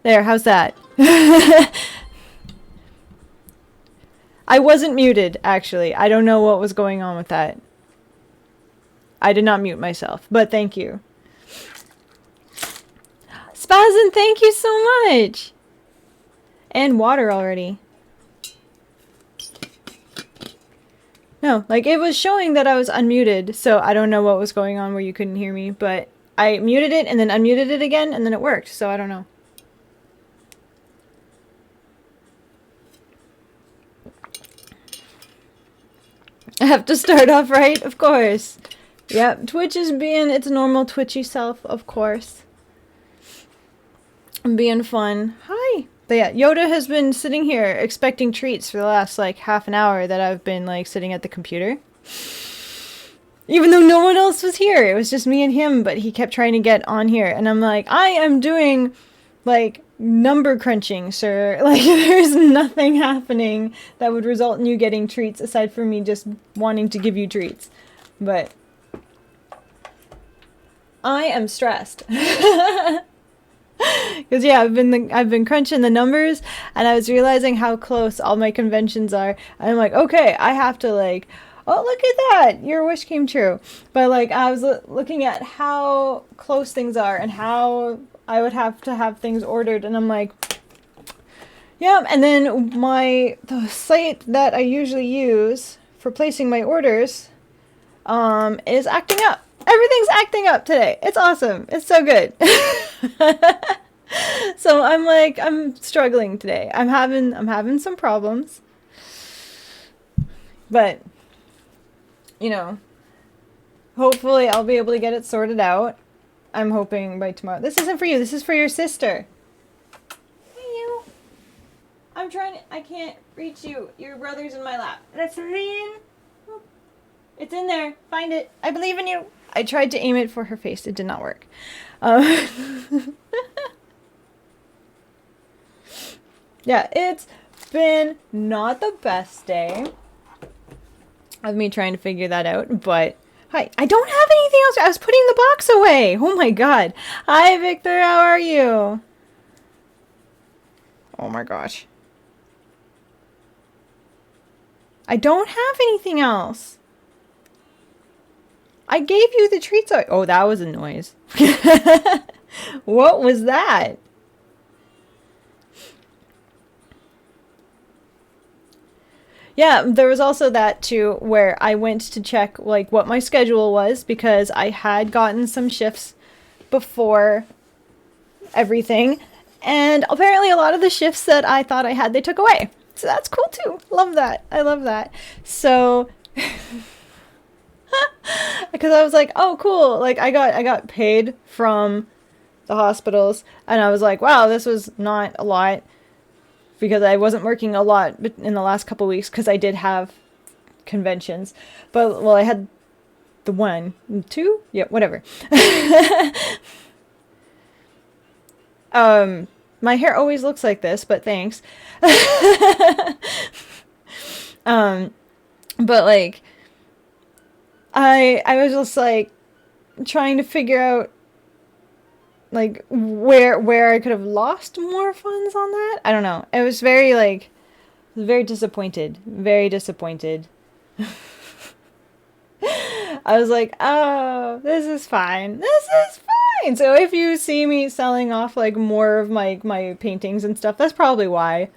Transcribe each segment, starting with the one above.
There, how's that? I wasn't muted, actually. I don't know what was going on with that. I did not mute myself, but thank you. Spazin, thank you so much! And water already. No, like it was showing that I was unmuted, so I don't know what was going on where you couldn't hear me, but I muted it and then unmuted it again and then it worked, so I don't know. I have to start off right, of course. Yep, Twitch is being its normal twitchy self, of course. And being fun. Hi! But yeah, Yoda has been sitting here expecting treats for the last, like, half an hour that I've been, like, sitting at the computer. Even though no one else was here. It was just me and him, but he kept trying to get on here. And I'm like, I am doing, like, number crunching, sir. Like, there's nothing happening that would result in you getting treats aside from me just wanting to give you treats. But I am stressed. Because yeah, I've been crunching the numbers, and I was realizing how close all my conventions are. And I'm like, okay, I have to like, oh look at that, your wish came true. But like, I was looking at how close things are and how I would have to have things ordered, and I'm like, yeah. And then the site that I usually use for placing my orders, is acting up. Everything's acting up today. It's awesome. It's so good. So I'm like, I'm struggling today. I'm having some problems. But, you know, hopefully I'll be able to get it sorted out. I'm hoping by tomorrow. This isn't for you. This is for your sister. Hey, you. I'm trying to, I can't reach you. Your brother's in my lap. That's mean. It's in there. Find it. I believe in you. I tried to aim it for her face. It did not work. Yeah, it's been not the best day of me trying to figure that out, but hi. I don't have anything else. I was putting the box away. Oh my god. Hi, Victor. How are you? Oh my gosh. I don't have anything else. I gave you the treats. Oh, that was a noise. What was that? Yeah, there was also that too, where I went to check like what my schedule was, because I had gotten some shifts before everything, and apparently a lot of the shifts that I thought I had, they took away. So that's cool too. Love that. I love that. So because I was like, oh cool, like I got paid from the hospitals, and I was like, wow, this was not a lot, because I wasn't working a lot in the last couple weeks because I did have conventions. But well, I had the 1, 2, yeah, whatever. My hair always looks like this, but thanks. But like, I was just like trying to figure out like where I could have lost more funds on that. I don't know. It was very like, very disappointed. Very disappointed. I was like, oh, this is fine. This is fine. So if you see me selling off like more of my paintings and stuff, that's probably why.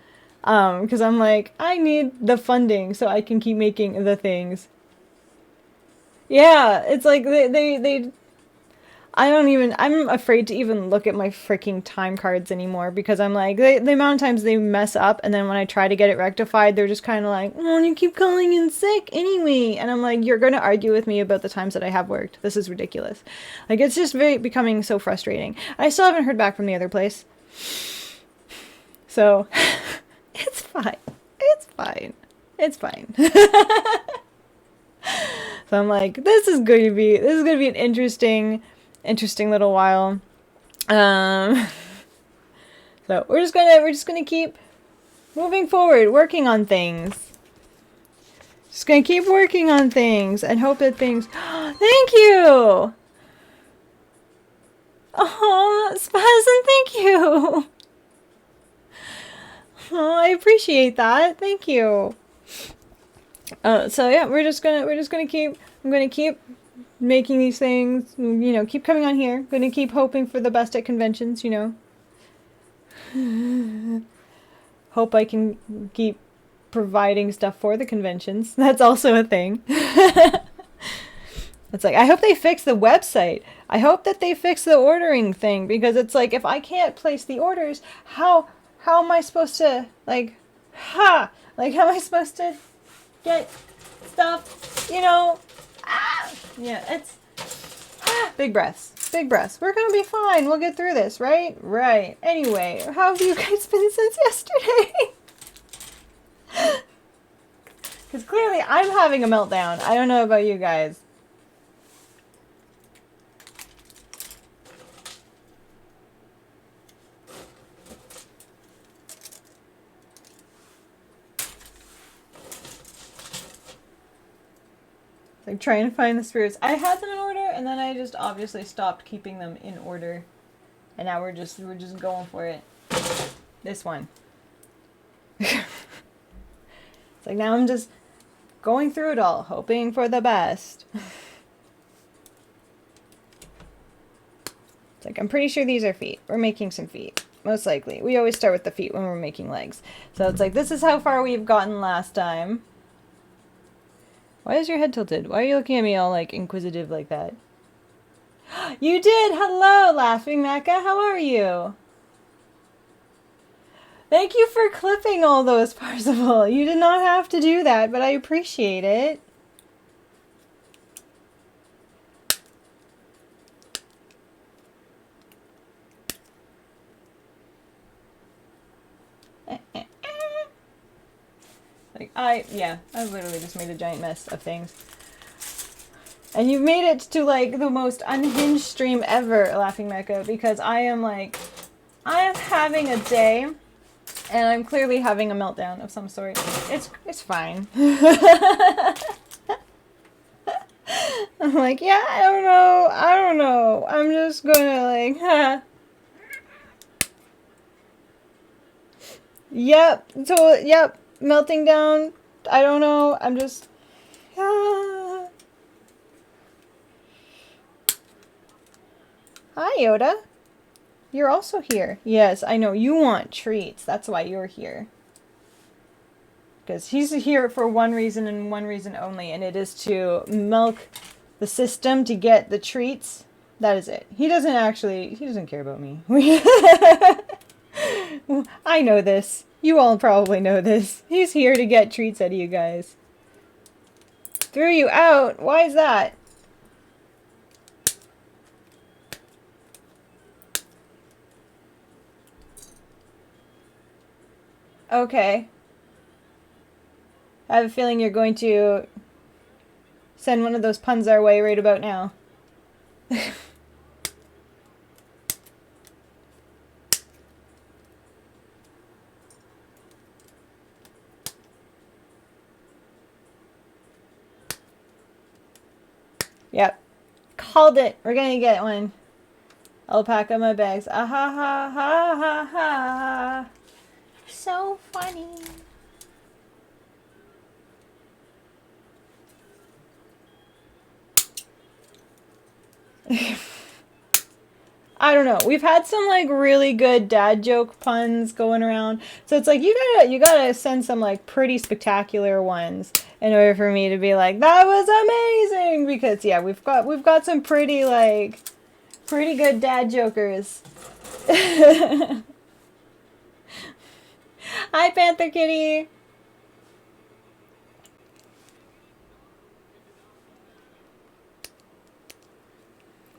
Because I'm like, I need the funding so I can keep making the things. Yeah, it's like they I'm afraid to even look at my freaking time cards anymore, because I'm like, the amount of times they mess up, and then when I try to get it rectified, they're just kind of like, oh, you keep calling in sick anyway. And I'm like, you're going to argue with me about the times that I have worked. This is ridiculous. Like, it's just becoming so frustrating. I still haven't heard back from the other place. So, it's fine. It's fine. It's fine. So I'm like, this is going to be an interesting little while. So we're just gonna keep moving forward, working on things. Just gonna keep working on things and hope that things. Thank you. Oh, Spazin, thank you. Oh, I appreciate that. Thank you. So yeah, I'm gonna keep making these things, you know, keep coming on here. Gonna keep hoping for the best at conventions, you know. Hope I can keep providing stuff for the conventions. That's also a thing. It's like, I hope they fix the website. I hope that they fix the ordering thing, because it's like, if I can't place the orders, how am I supposed to, like, how am I supposed to get stuff, you know? Yeah, it's big breaths. Big breaths. We're gonna be fine. We'll get through this, right? Right. Anyway, how have you guys been since yesterday? Because clearly I'm having a meltdown. I don't know about you guys. Like trying to find the spirits. I had them in order, and then I just obviously stopped keeping them in order, and now we're just going for it. This one. It's like now I'm just going through it all, hoping for the best. It's like, I'm pretty sure these are feet. We're making some feet, most likely. We always start with the feet when we're making legs. So it's like, this is how far we've gotten last time. Why is your head tilted? Why are you looking at me all, like, inquisitive like that? You did! Hello, Laughing Mecca. How are you? Thank you for clipping all those, Parzival. You did not have to do that, but I appreciate it. Like, I literally just made a giant mess of things. And you've made it to, like, the most unhinged stream ever, Laughing Mecca, because I am having a day, and I'm clearly having a meltdown of some sort. It's fine. I'm like, yeah, I don't know. I'm just gonna, like, Yep, melting down. I don't know. I'm just, Hi, Yoda. You're also here. Yes, I know. You want treats. That's why you're here. Because he's here for one reason and one reason only, and it is to milk the system to get the treats. That is it. He doesn't care about me. I know this. You all probably know this. He's here to get treats out of you guys. Threw you out? Why is that? Okay. I have a feeling you're going to send one of those puns our way right about now. Yep. Called it. We're gonna get one. Alpaca my bags. Ah ha ha ha ha ha. So funny. I don't know. We've had some like really good dad joke puns going around. So it's like you gotta send some like pretty spectacular ones in order for me to be like, that was amazing, because yeah, we've got some pretty good dad jokers. Hi, Panther Kitty.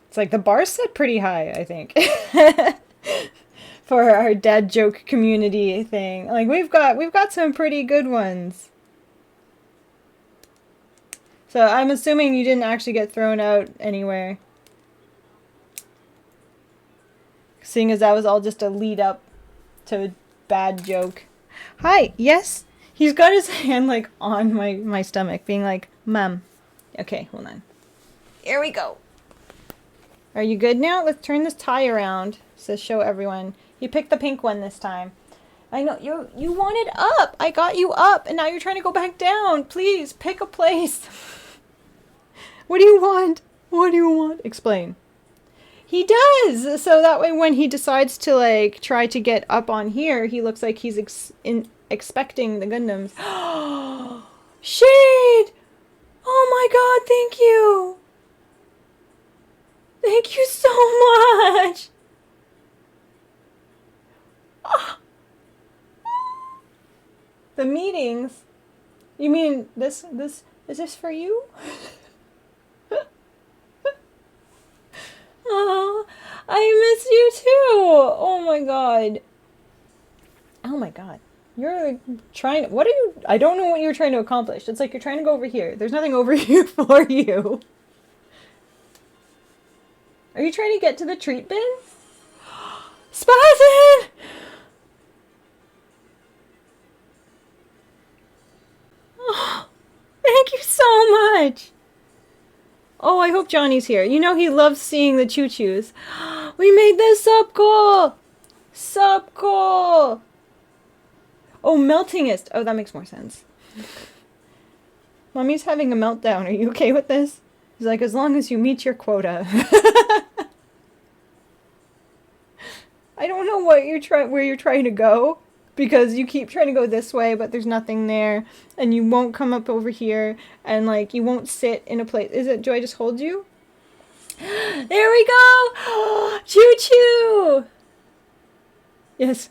It's like the bar's set pretty high, I think. For our dad joke community thing. Like we've got some pretty good ones. So I'm assuming you didn't actually get thrown out anywhere. Seeing as that was all just a lead up to a bad joke. Hi, yes? He's got his hand like on my stomach, being like, Mom. Okay, hold on. Here we go. Are you good now? Let's turn this tie around to show everyone. You picked the pink one this time. I know you wanted up. I got you up, and now you're trying to go back down. Please pick a place. What do you want? What do you want? Explain. He does. So that way, when he decides to like try to get up on here, he looks like he's expecting the Gundams. Shade. Oh my God! Thank you. Thank you so much. The meetings? You mean this is this for you? Oh, I miss you too. Oh my God. Oh my God. You're trying, what are you, I don't know what you're trying to accomplish. It's like you're trying to go over here. There's nothing over here for you. Are you trying to get to the treat bin? Spazin! Oh, thank you so much. Oh, I hope Johnny's here. You know he loves seeing the choo-choos. We made this sub goal! Sub goal! Oh, meltingest. Oh, that makes more sense. Mommy's having a meltdown. Are you okay with this? He's like, as long as you meet your quota. I don't know what where you're trying to go, because you keep trying to go this way, but there's nothing there, and you won't come up over here, and like you won't sit in a place. Is it? Do I just hold you? There we go. Choo choo. Yes,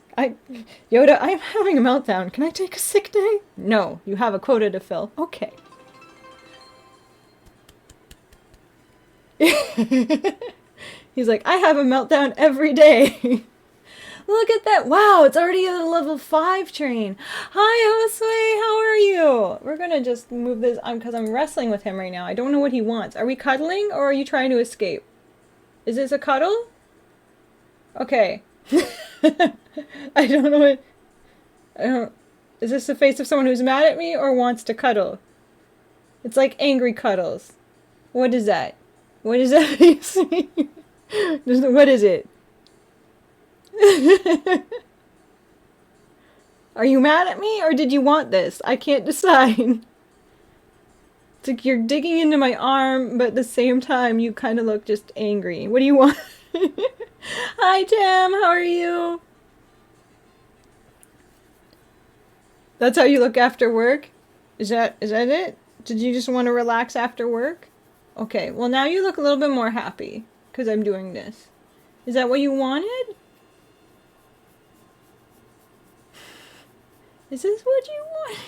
Yoda, I'm having a meltdown. Can I take a sick day? No, you have a quota to fill. Okay. He's like, I have a meltdown every day. Look at that. Wow, it's already a level 5 train. Hi, Josue. How are you? We're going to just move this because I'm wrestling with him right now. I don't know what he wants. Are we cuddling or are you trying to escape? Is this a cuddle? Okay. I don't know what... Is this the face of someone who's mad at me or wants to cuddle? It's like angry cuddles. What is that? What is that face? What is it? Are you mad at me or did you want this? I can't decide. It's like you're digging into my arm, but at the same time you kind of look just angry. What do you want? Hi, Tam. How are you? That's how you look after work? Is that it? Did you just want to relax after work? Okay, well now you look a little bit more happy because I'm doing this. Is that what you wanted? Is this what you want?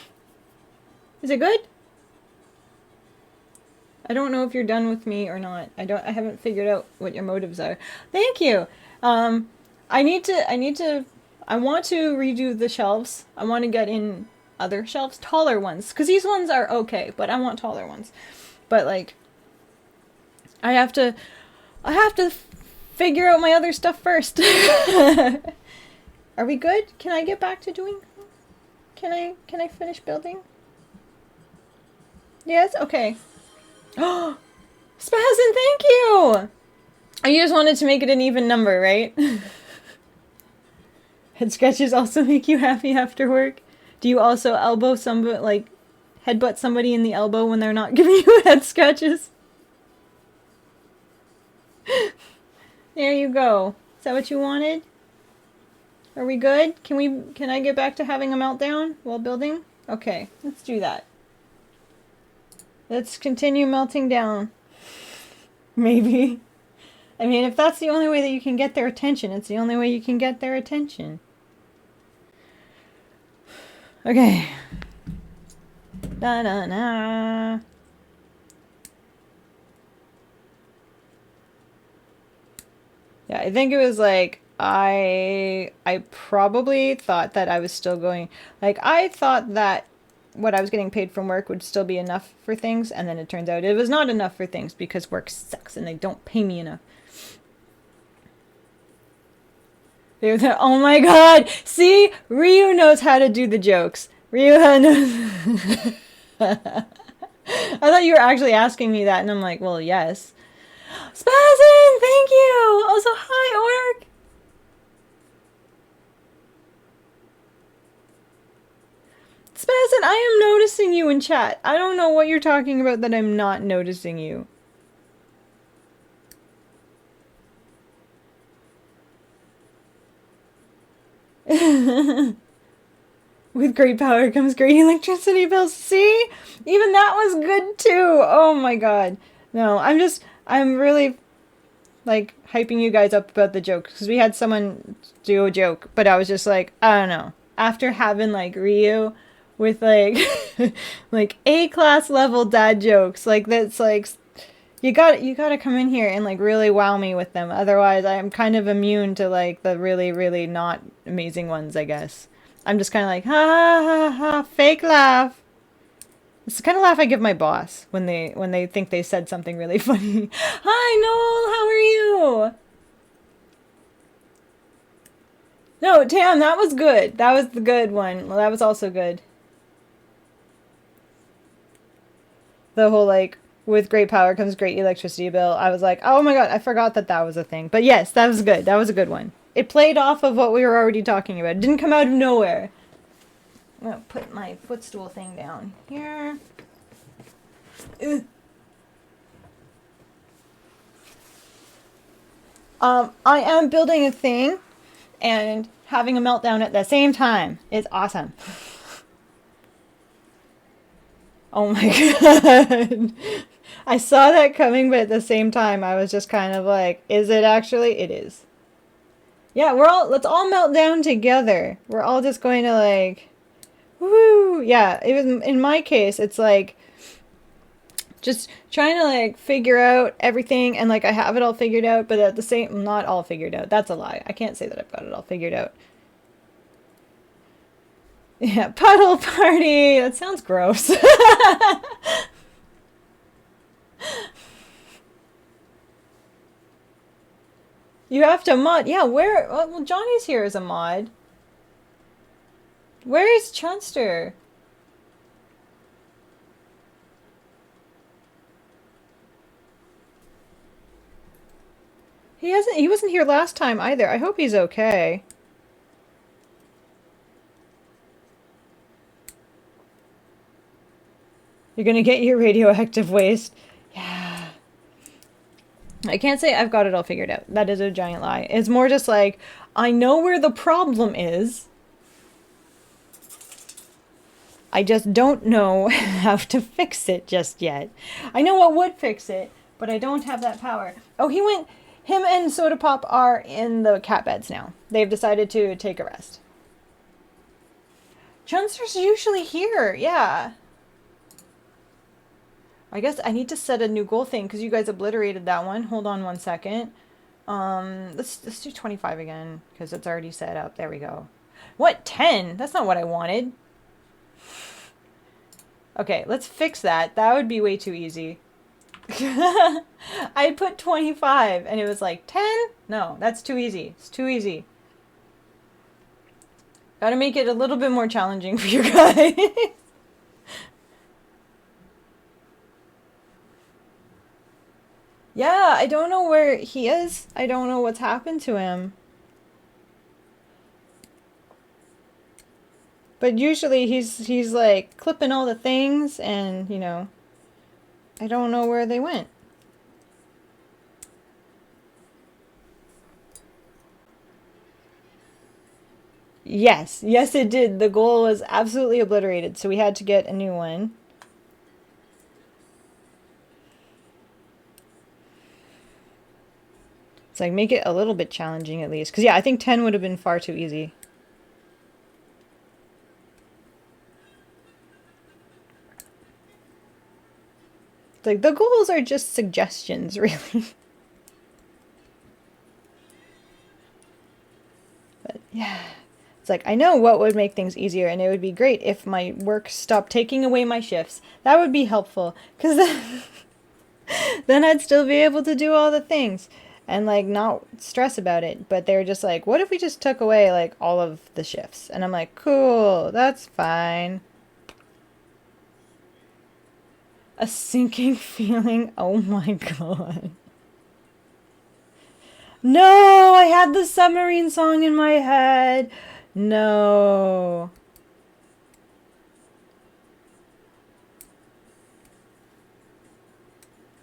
Is it good? I don't know if you're done with me or not. I haven't figured out what your motives are. Thank you. I want to redo the shelves. I want to get in other shelves, taller ones, because these ones are okay, but I want taller ones. But like, I have to figure out my other stuff first. Are we good? Can I get back to doing? Can I finish building? Yes? Okay. Oh, Spazin, thank you! You just wanted to make it an even number, right? Head scratches also make you happy after work? Do you also elbow somebody, like, headbutt somebody in the elbow when they're not giving you head scratches? There you go. Is that what you wanted? Are we good? Can I get back to having a meltdown while building? Okay, let's do that. Let's continue melting down. Maybe. I mean, if that's the only way that you can get their attention, it's the only way you can get their attention. Okay. Da-da-da. Yeah, I think it was like, I probably thought that I was still going, like, I thought that what I was getting paid from work would still be enough for things, and then it turns out it was not enough for things because work sucks and they don't pay me enough. Oh my god! See? Ryu knows how to do the jokes. Ryu knows... I thought you were actually asking me that, and I'm like, well, yes. Spazin! Thank you! Also, hi, Orc! Spazin, I am noticing you in chat. I don't know what you're talking about that I'm not noticing you. With great power comes great electricity bills. See? Even that was good too. Oh my god. No, I'm really like hyping you guys up about the joke because we had someone do a joke, but I was just like, I don't know. After having like Ryu with like like A-class level dad jokes, like that's like you got to come in here and like really wow me with them. Otherwise, I'm kind of immune to like the really really not amazing ones, I guess. I'm just kind of like ha ha ha ha fake laugh. It's the kind of laugh I give my boss when they think they said something really funny. Hi Noel, how are you? No, Tam, that was good. That was the good one. Well, that was also good. The whole like with great power comes great electricity bill. I was like, oh my god, I forgot that that was a thing. But yes, that was good. That was a good one. It played off of what we were already talking about. It didn't come out of nowhere. I'm gonna put my footstool thing down here. Ugh. I am building a thing and having a meltdown at the same time. It's awesome. Oh my god. I saw that coming, but at the same time, I was just kind of like, is it actually? It is. Yeah, let's all melt down together. We're all just going to like, woo. Yeah, it was, in my case, it's like, just trying to like figure out everything and like I have it all figured out, but at the same, not all figured out. That's a lie. I can't say that I've got it all figured out. Yeah, puddle party. That sounds gross. You have to mod. Yeah, where? Well, Johnny's here as a mod. Where is Chunster? He wasn't here last time either. I hope he's okay. You're gonna get your radioactive waste. Yeah. I can't say I've got it all figured out. That is a giant lie. It's more just like, I know where the problem is. I just don't know how to fix it just yet. I know what would fix it, but I don't have that power. Oh, him and Soda Pop are in the cat beds now. They've decided to take a rest. Chunster's usually here, yeah. I guess I need to set a new goal thing because you guys obliterated that one. Hold on one second. Let's do 25 again because it's already set up. There we go. What, 10? That's not what I wanted. Okay, let's fix that. That would be way too easy. I put 25 and it was like 10? No, that's too easy. It's too easy. Gotta make it a little bit more challenging for you guys. Yeah, I don't know where he is. I don't know what's happened to him. But usually he's like clipping all the things and, you know, I don't know where they went. Yes, yes it did. The goal was absolutely obliterated, so we had to get a new one. It's like make it a little bit challenging at least. Because yeah, I think 10 would have been far too easy. It's like the goals are just suggestions, really. But yeah. It's like, I know what would make things easier, and it would be great if my work stopped taking away my shifts. That would be helpful, because then I'd still be able to do all the things and, like, not stress about it. But they're just like, what if we just took away, like, all of the shifts? And I'm like, cool, that's fine. A sinking feeling? Oh my god. No, I had the submarine song in my head. No.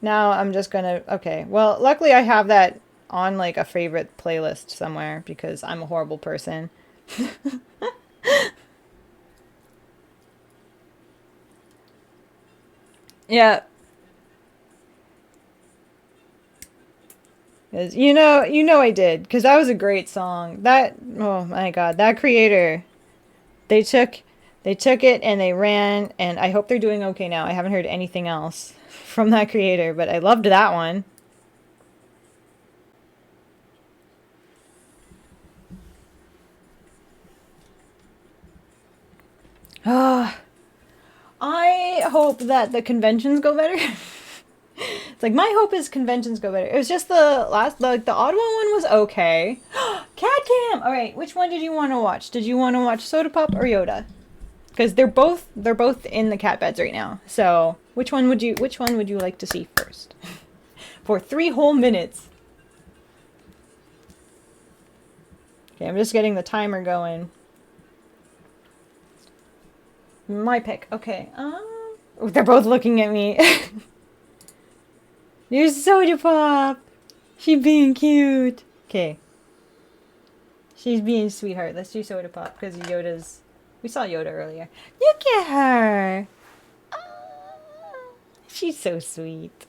Now I'm just gonna, okay. Well, luckily I have that on like a favorite playlist somewhere because I'm a horrible person. Yeah. 'Cause you know I did, because that was a great song. That, oh my God, that creator, they took they took it and they ran, and I hope they're doing okay now. I haven't heard anything else from that creator, but I loved that one. Ah, I hope that the conventions go better. It's like my hope is conventions go better. It was just the Ottawa one was okay. Cat Cam. All right, which one did you want to watch? Did you want to watch Soda Pop or Yoda? Because they're both in the cat beds right now. So which one would you like to see first? For 3 whole minutes. Okay, I'm just getting the timer going. My pick. Okay. They're both looking at me. There's Soda Pop. She's being cute. Okay. She's being sweetheart. Let's do Soda Pop because Yoda's. We saw Yoda earlier. Look at her. Oh, she's so sweet.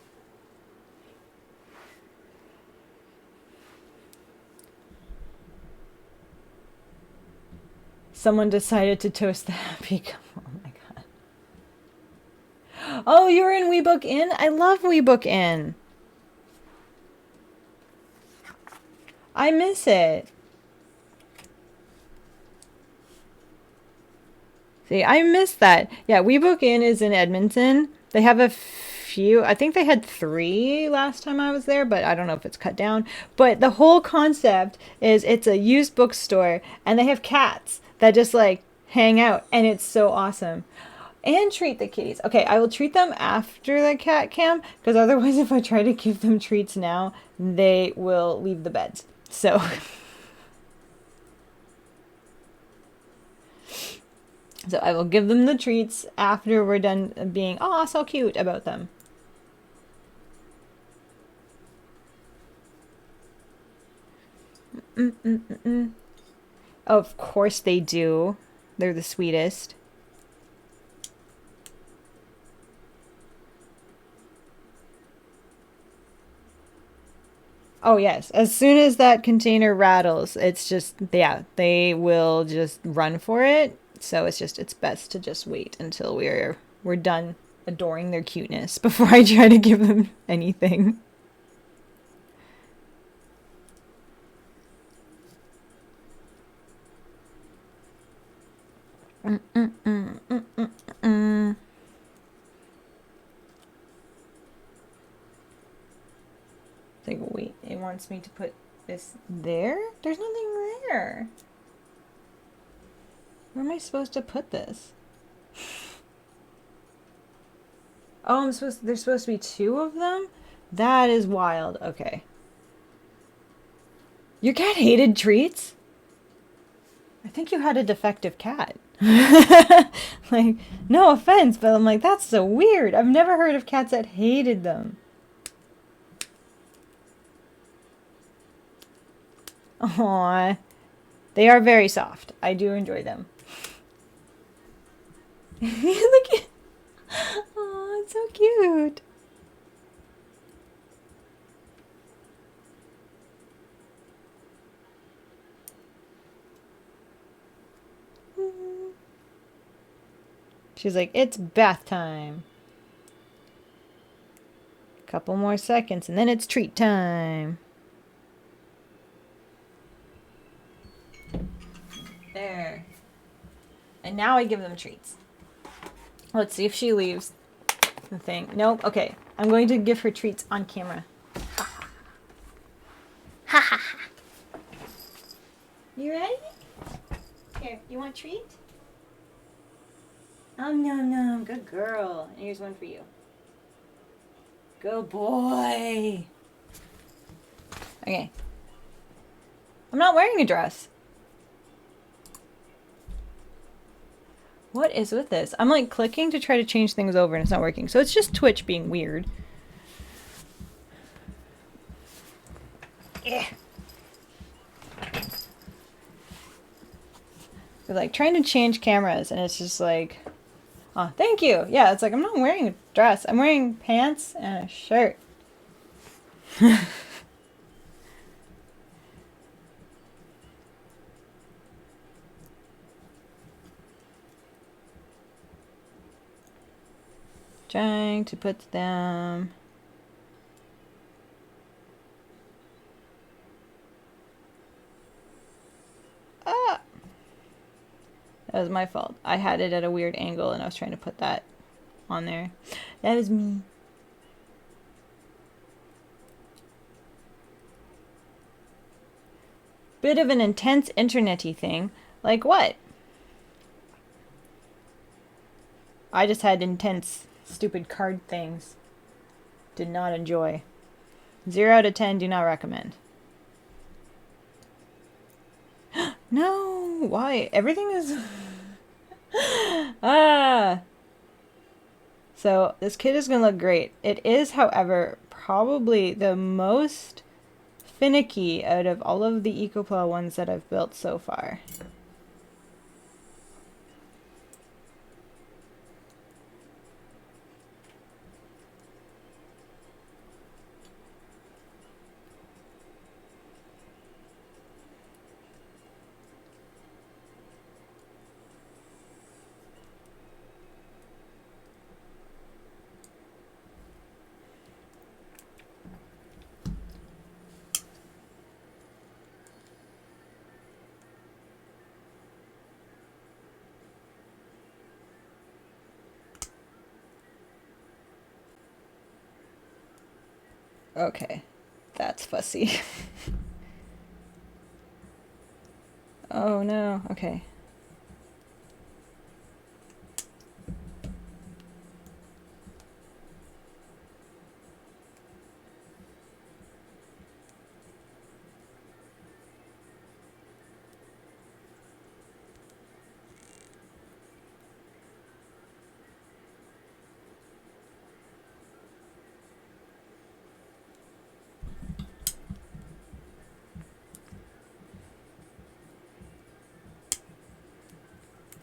Someone decided to toast the happy. Oh my God. Oh, you were in WeBook In? I love WeBook In. I miss it. See, I miss that. Yeah, WeBook In is in Edmonton. They have a few. I think they had 3 last time I was there, but I don't know if it's cut down. But the whole concept is it's a used bookstore, and they have cats that just like hang out, and it's so awesome. And treat the kitties. Okay, I will treat them after the cat cam, because otherwise, if I try to give them treats now, they will leave the beds. So. So I will give them the treats after we're done being, oh, so cute about them. Mm-mm-mm-mm. Of course they do. They're the sweetest. Oh, yes. As soon as that container rattles, it's just, yeah, they will just run for it. So it's best to just wait until we're done adoring their cuteness before I try to give them anything. Mm-mm-mm-mm-mm-mm. It's like, wait, it wants me to put this there? There's nothing there. Where am I supposed to put this? Oh, there's supposed to be 2 of them? That is wild. Okay. Your cat hated treats? I think you had a defective cat. Like, no offense, but I'm like, that's so weird. I've never heard of cats that hated them. Aww. They are very soft. I do enjoy them. Look at. Aw, it's so cute. She's like, it's bath time. Couple more seconds and then it's treat time. There. And now I give them treats. Let's see if she leaves the thing. Nope. Okay. I'm going to give her treats on camera. Ha ha ha. You ready? Here, you want a treat? No, no. Good girl. And here's one for you. Good boy. Okay. I'm not wearing a dress. What is with this? I'm like clicking to try to change things over and it's not working. So it's just Twitch being weird. We're like trying to change cameras and it's just like, oh, thank you. Yeah, it's like I'm not wearing a dress. I'm wearing pants and a shirt. Trying to put them. Ah! That was my fault. I had it at a weird angle and I was trying to put that on there. That was me. Bit of an intense internet-y thing. Like what? I just had intense, stupid card things. Did not enjoy. 0 out of 10, do not recommend. No! Why? Everything is... ah! So, this kit is going to look great. It is, however, probably the most finicky out of all of the ECOPLA ones that I've built so far. Okay, that's fussy. Oh no, okay.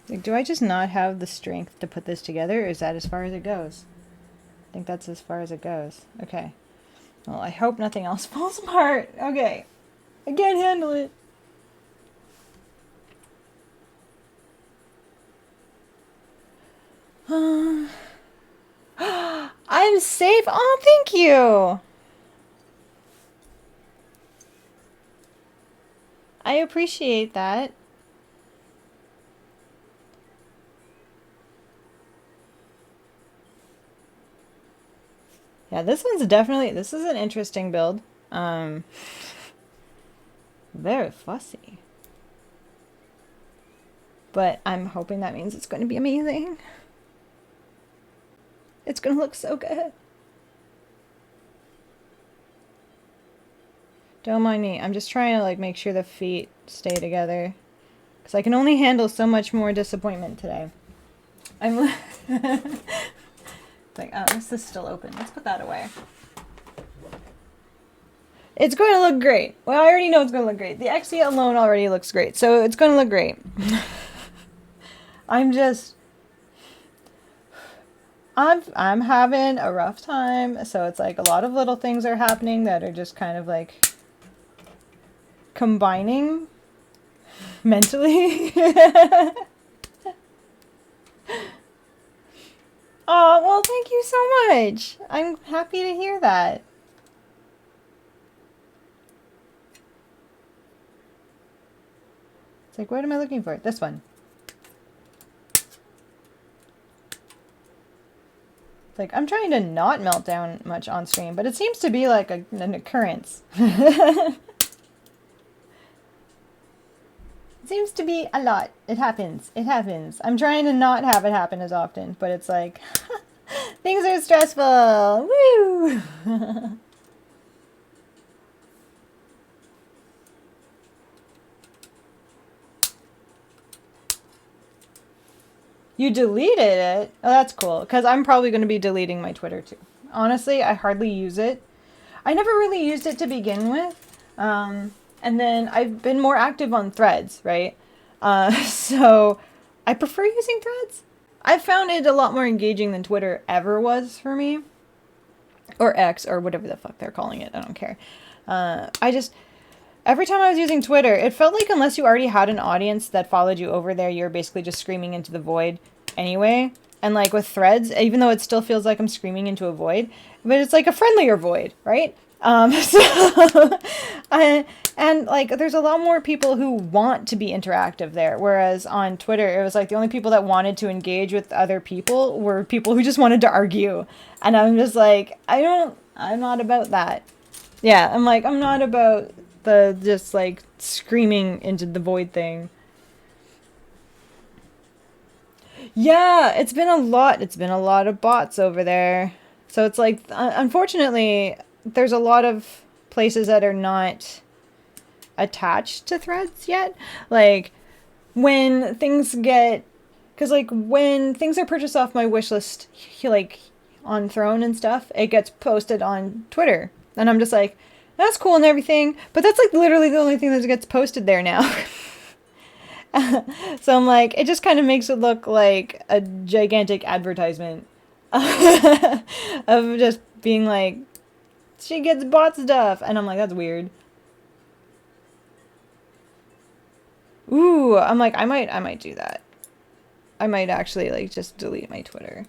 Like, do I just not have the strength to put this together, or is that as far as it goes? I think that's as far as it goes. Okay. Well, I hope nothing else falls apart. Okay. I can't handle it. I'm safe. Oh, thank you. I appreciate that. Yeah, this one's definitely, this is an interesting build. Very fussy. But I'm hoping that means it's going to be amazing. It's going to look so good. Don't mind me. I'm just trying to like make sure the feet stay together. Because I can only handle so much more disappointment today. I'm like, oh, this is still open. Let's put that away. It's going to look great. Well, I already know it's going to look great. The Exia alone already looks great. So it's going to look great. I'm having a rough time. So it's like a lot of little things are happening that are just kind of like combining mentally. Oh, well, thank you so much. I'm happy to hear that. It's like, what am I looking for? This one. It's like, I'm trying to not melt down much on stream, but it seems to be like an occurrence. It seems to be a lot. It happens. It happens. I'm trying to not have it happen as often, but it's like, things are stressful. Woo! You deleted it? Oh, that's cool. Because I'm probably going to be deleting my Twitter too. Honestly, I hardly use it. I never really used it to begin with. And then I've been more active on Threads, right? So I prefer using Threads. I found it a lot more engaging than Twitter ever was for me. Or X, or whatever the fuck they're calling it. I don't care. Every time I was using Twitter, it felt like unless you already had an audience that followed you over there, you're basically just screaming into the void anyway. And like with Threads, even though it still feels like I'm screaming into a void, but it's like a friendlier void, right? And like there's a lot more people who want to be interactive there, whereas on Twitter it was like the only people that wanted to engage with other people were people who just wanted to argue, and I'm just like I'm not about that. Yeah, I'm not about the just like screaming into the void thing. Yeah, it's been a lot of bots over there. So it's like unfortunately there's a lot of places that are not attached to Threads yet. Like when things get, because like when things are purchased off my wish list, like on Throne and stuff, it gets posted on Twitter, and I'm just like, that's cool and everything, but that's like literally the only thing that gets posted there now. So I'm like, it just kind of makes it look like a gigantic advertisement of just being like, she gets bot stuff, and I'm like, that's weird. Ooh, I'm like, I might do that. I might actually like just delete my Twitter.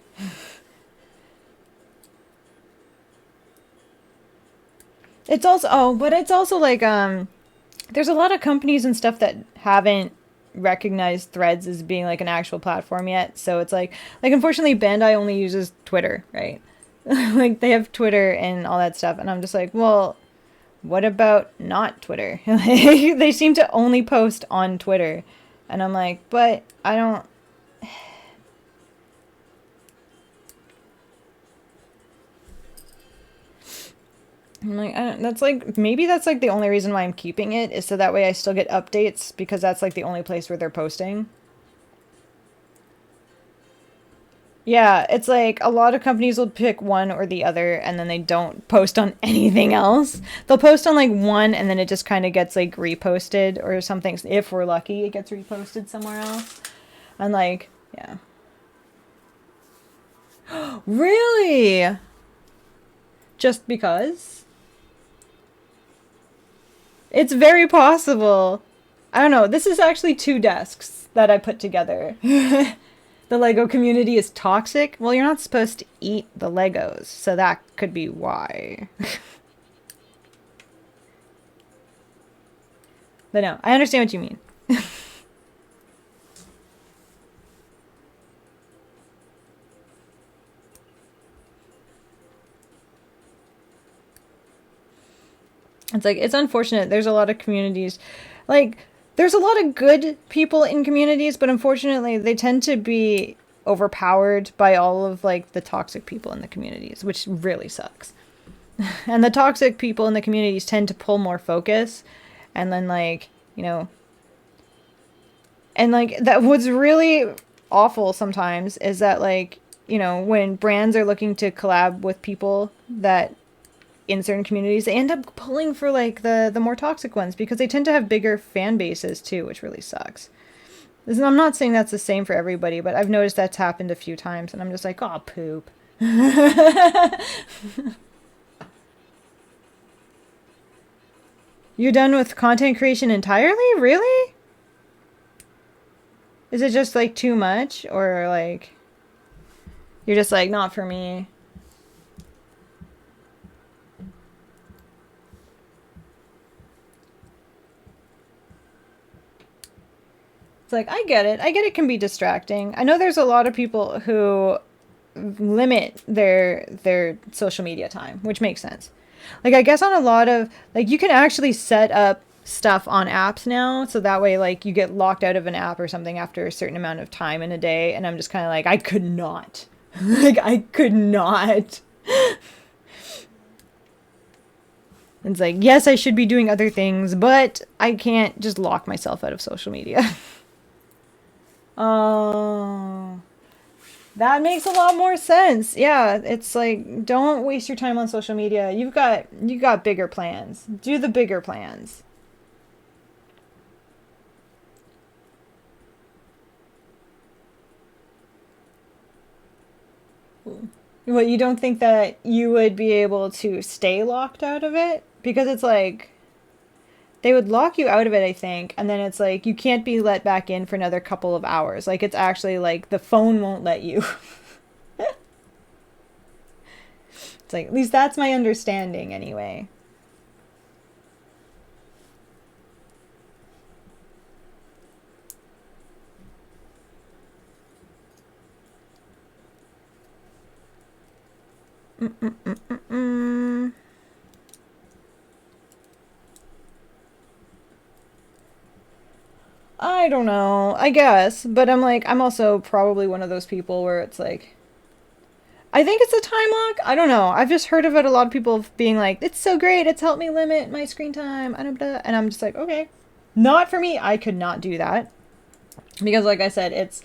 It's also but it's also like there's a lot of companies and stuff that haven't recognized Threads as being like an actual platform yet. So it's like unfortunately Bandai only uses Twitter, right? Like they have Twitter and all that stuff, and I'm just like, well, what about not Twitter? They seem to only post on Twitter, and I'm like, but I don't. I'm like, that's like, maybe that's like the only reason why I'm keeping it, is so that way I still get updates, because that's like the only place where they're posting. Yeah, it's like a lot of companies will pick one or the other, and then they don't post on anything else. They'll post on like one, and then it just kind of gets like reposted or something. If we're lucky, it gets reposted somewhere else. And like, yeah. Really? Just because? It's very possible. I don't know. This is actually 2 desks that I put together. The Lego community is toxic. Well, you're not supposed to eat the Legos, so that could be why. But no, I understand what you mean. It's like, it's unfortunate. There's a lot of communities. Like, there's a lot of good people in communities, but unfortunately, they tend to be overpowered by all of, like, the toxic people in the communities, which really sucks. And the toxic people in the communities tend to pull more focus. And then, like, you know, and, like, that what's really awful sometimes is that, like, you know, when brands are looking to collab with people that in certain communities, they end up pulling for like the more toxic ones, because they tend to have bigger fan bases too, which really sucks. I'm not saying that's the same for everybody, but I've noticed that's happened a few times, and I'm just like, oh, poop. You're done with content creation entirely? Really? Is it just like too much, or like you're just like, not for me? It's like, I get it. I get it can be distracting. I know there's a lot of people who limit their social media time, which makes sense. Like, I guess on a lot of, like, you can actually set up stuff on apps now, so that way, like, you get locked out of an app or something after a certain amount of time in a day, and I'm just kind of like, I could not. Like, I could not. It's like, yes, I should be doing other things, but I can't just lock myself out of social media. Oh, That makes a lot more sense. Yeah, it's like don't waste your time on social media. You got bigger plans. Do the bigger plans. What, you don't think that you would be able to stay locked out of it? Because it's like they would lock you out of it, I think, and then it's like you can't be let back in for another couple of hours. Like it's actually like the phone won't let you. It's like at least that's my understanding anyway. Mm-mm-mm-mm-mm. I don't know. I guess, but I'm like I'm also probably one of those people where it's like I think it's a time lock. I don't know. I've just heard of it a lot of people being like, "It's so great. It's helped me limit my screen time." And I'm just like, "Okay." Not for me. I could not do that because like I said, it's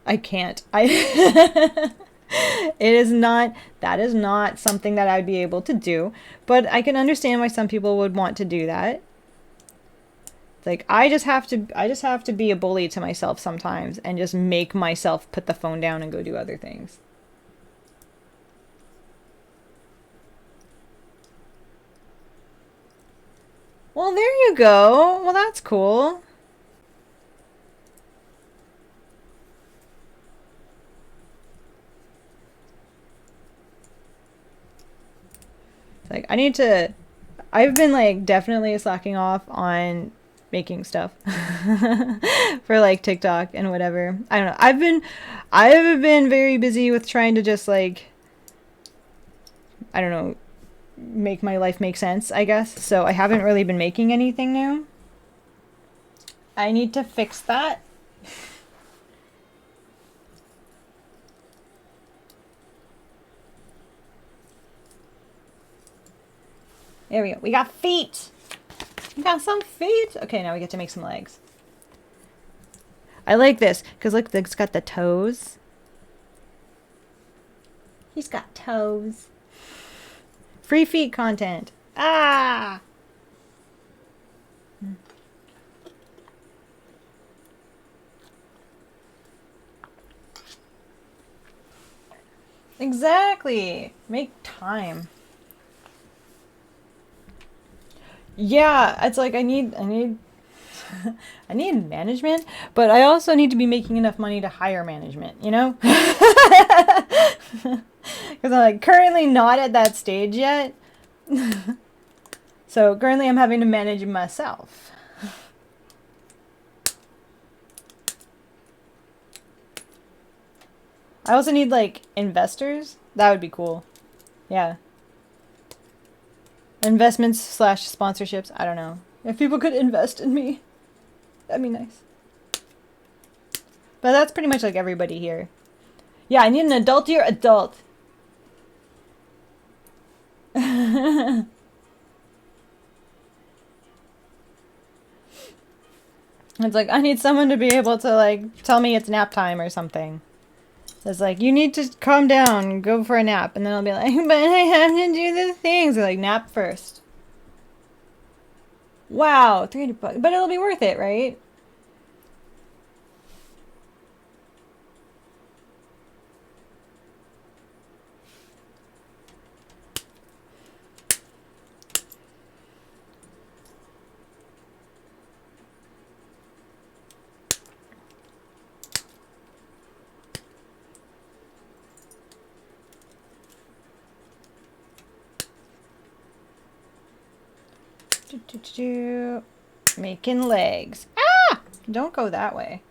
I can't. I it is not that is not something that I'd be able to do, but I can understand why some people would want to do that. Like I just have to be a bully to myself sometimes and just make myself put the phone down and go do other things. Well, there you go. Well, that's cool. Like I need to I've been like definitely slacking off on making stuff for like TikTok and whatever. I don't know. I've been very busy with trying to just like I don't know, make my life make sense, I guess. So I haven't really been making anything new. I need to fix that. There we go. We got feet. We got some feet. Okay, now we get to make some legs. I like this because look, it's got the toes. He's got toes. Free feet content. Ah! Exactly. Make time. Yeah, it's like I need I need management, but I also need to be making enough money to hire management, you know? Because I'm like currently not at that stage yet. So currently I'm having to manage myself. I also need like investors. That would be cool. Yeah. Investments slash sponsorships. I don't know. If people could invest in me, that'd be nice. But that's pretty much like everybody here. Yeah, I need an adult here. Adult. It's like I need someone to be able to like tell me it's nap time or something. It's like you need to calm down, go for a nap, and then I'll be like, but I have to do the things. They're like nap first. Wow, $300, but it'll be worth it, right? Making legs. Ah! Don't go that way.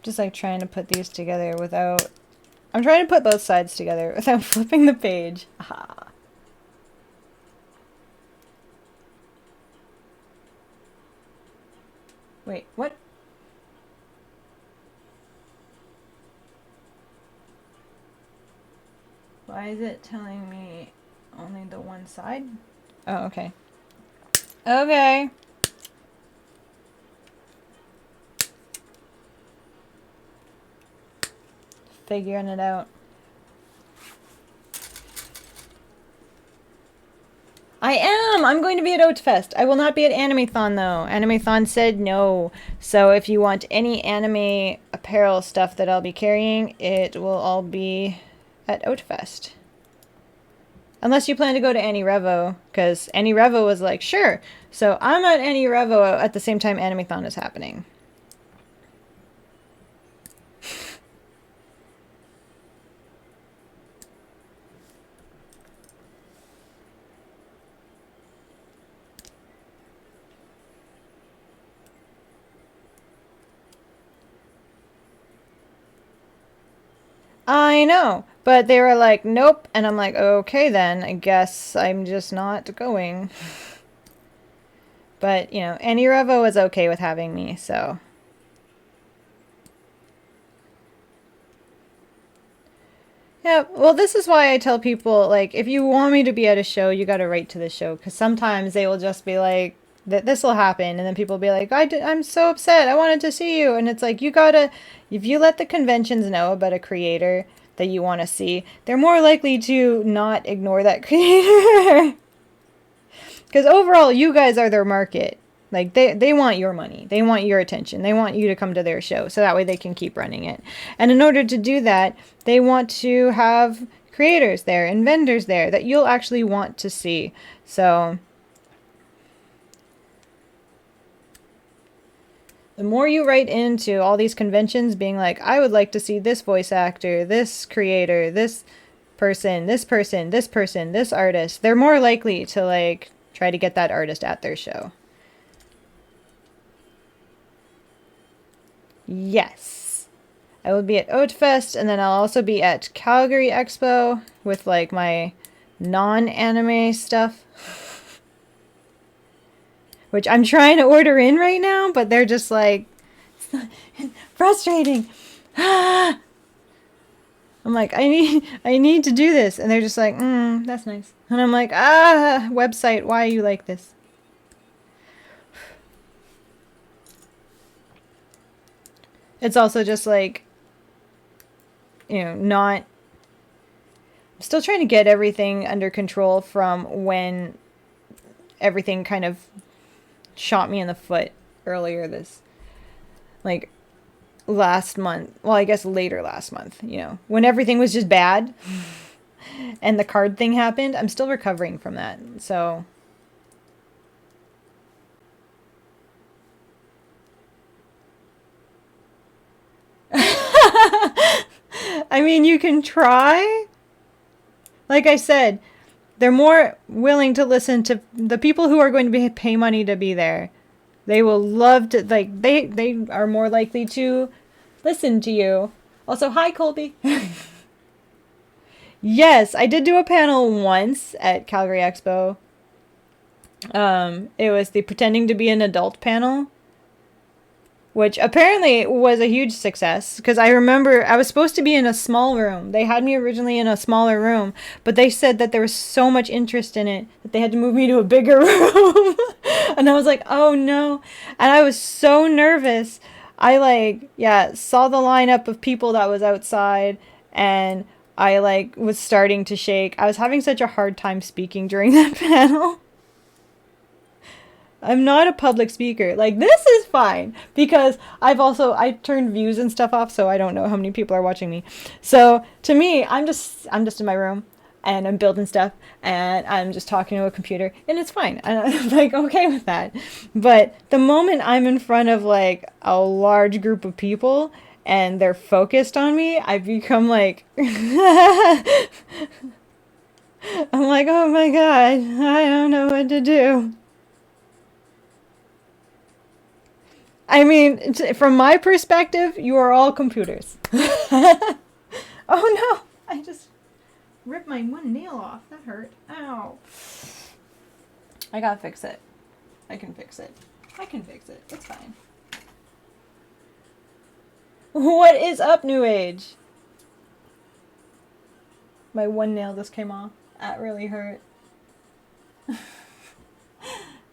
Just like trying to put these together without... I'm trying to put both sides together without flipping the page. Aha. Wait, what? Why is it telling me only the one side? Oh, okay. Okay. Figuring it out. I am! I'm going to be at Oatfest. I will not be at Animethon, though. Animethon said no. So if you want any anime apparel stuff that I'll be carrying, it will all be at Oatfest. Unless you plan to go to Annie Revo, because Annie Revo was like, sure. So I'm at Annie Revo at the same time Animethon is happening. I know, but they were like, nope, and I'm like, okay then, I guess I'm just not going. But, you know, Annie Revo was okay with having me, so. Yeah, well, this is why I tell people, like, if you want me to be at a show, you gotta write to the show, because sometimes they will just be like, this will happen, and then people will be like, I'm so upset, I wanted to see you, and it's like, you gotta, if you let the conventions know about a creator that you want to see, they're more likely to not ignore that creator. Because overall, you guys are their market. Like, they want your money. They want your attention. They want you to come to their show, so that way they can keep running it. And in order to do that, they want to have creators there and vendors there that you'll actually want to see. So the more you write into all these conventions being like, I would like to see this voice actor, this creator, this person, this person, this person, this artist, they're more likely to, like, try to get that artist at their show. Yes. I will be at Oatfest, and then I'll also be at Calgary Expo with, like, my non-anime stuff. Which I'm trying to order in right now, but they're just like, it's frustrating. I'm like, I need to do this. And they're just like, that's nice. And I'm like, website, why are you like this? It's also just like, you know, not... I'm still trying to get everything under control from when everything kind of shot me in the foot earlier this, like, last month. Well, I guess later last month, you know, when everything was just bad and the card thing happened. I'm still recovering from that. So... I mean, you can try. Like I said, they're more willing to listen to the people who are going to pay money to be there. They will love to, like, they are more likely to listen to you. Also, hi, Colby. Yes, I did do a panel once at Calgary Expo. It was the Pretending to be an Adult panel, which apparently was a huge success, because I remember I was supposed to be in a small room. They had me originally in a smaller room, but they said that there was so much interest in it that they had to move me to a bigger room. And I was like, oh no. And I was so nervous. I, like, yeah, saw the lineup of people that was outside, and I, like, was starting to shake. I was having such a hard time speaking during that panel. I'm not a public speaker. Like, this is fine, because I turned views and stuff off, so I don't know how many people are watching me. So to me, I'm just in my room, and I'm building stuff, and I'm just talking to a computer, and it's fine. And I'm, like, okay with that. But the moment I'm in front of, like, a large group of people and they're focused on me, I become like I'm like, oh my god, I don't know what to do. I mean, from my perspective, you are all computers. Oh no! I just ripped my one nail off. That hurt. Ow. I gotta fix it. I can fix it. I can fix it. It's fine. What is up, New Age? My one nail just came off. That really hurt.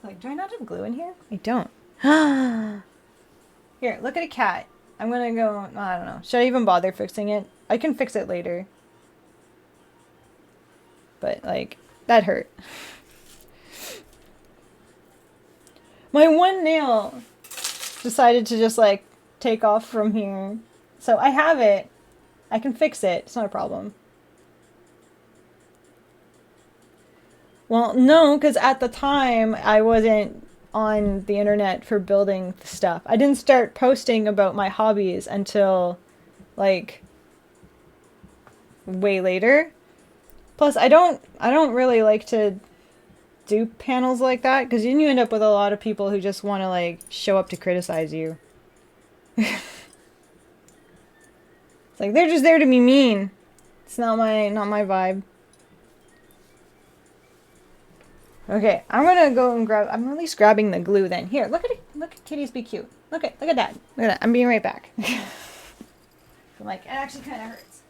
Like, do I not have glue in here? I don't. Here, look at a cat. I'm gonna go, I don't know. Should I even bother fixing it? I can fix it later. But, like, that hurt. My one nail decided to just, like, take off from here. So I have it. I can fix it. It's not a problem. Well, no, because at the time, I wasn't on the internet for building stuff. I didn't start posting about my hobbies until, like, way later. Plus, I don't really like to do panels like that, because then you end up with a lot of people who just want to, like, show up to criticize you. It's like, they're just there to be mean. It's not my vibe. Okay, I'm gonna go and grab, I'm at least grabbing the glue then. Here, look at it, look at kitties be cute. Look at that. Look at that. I'm being right back. I'm like, it actually kind of hurts.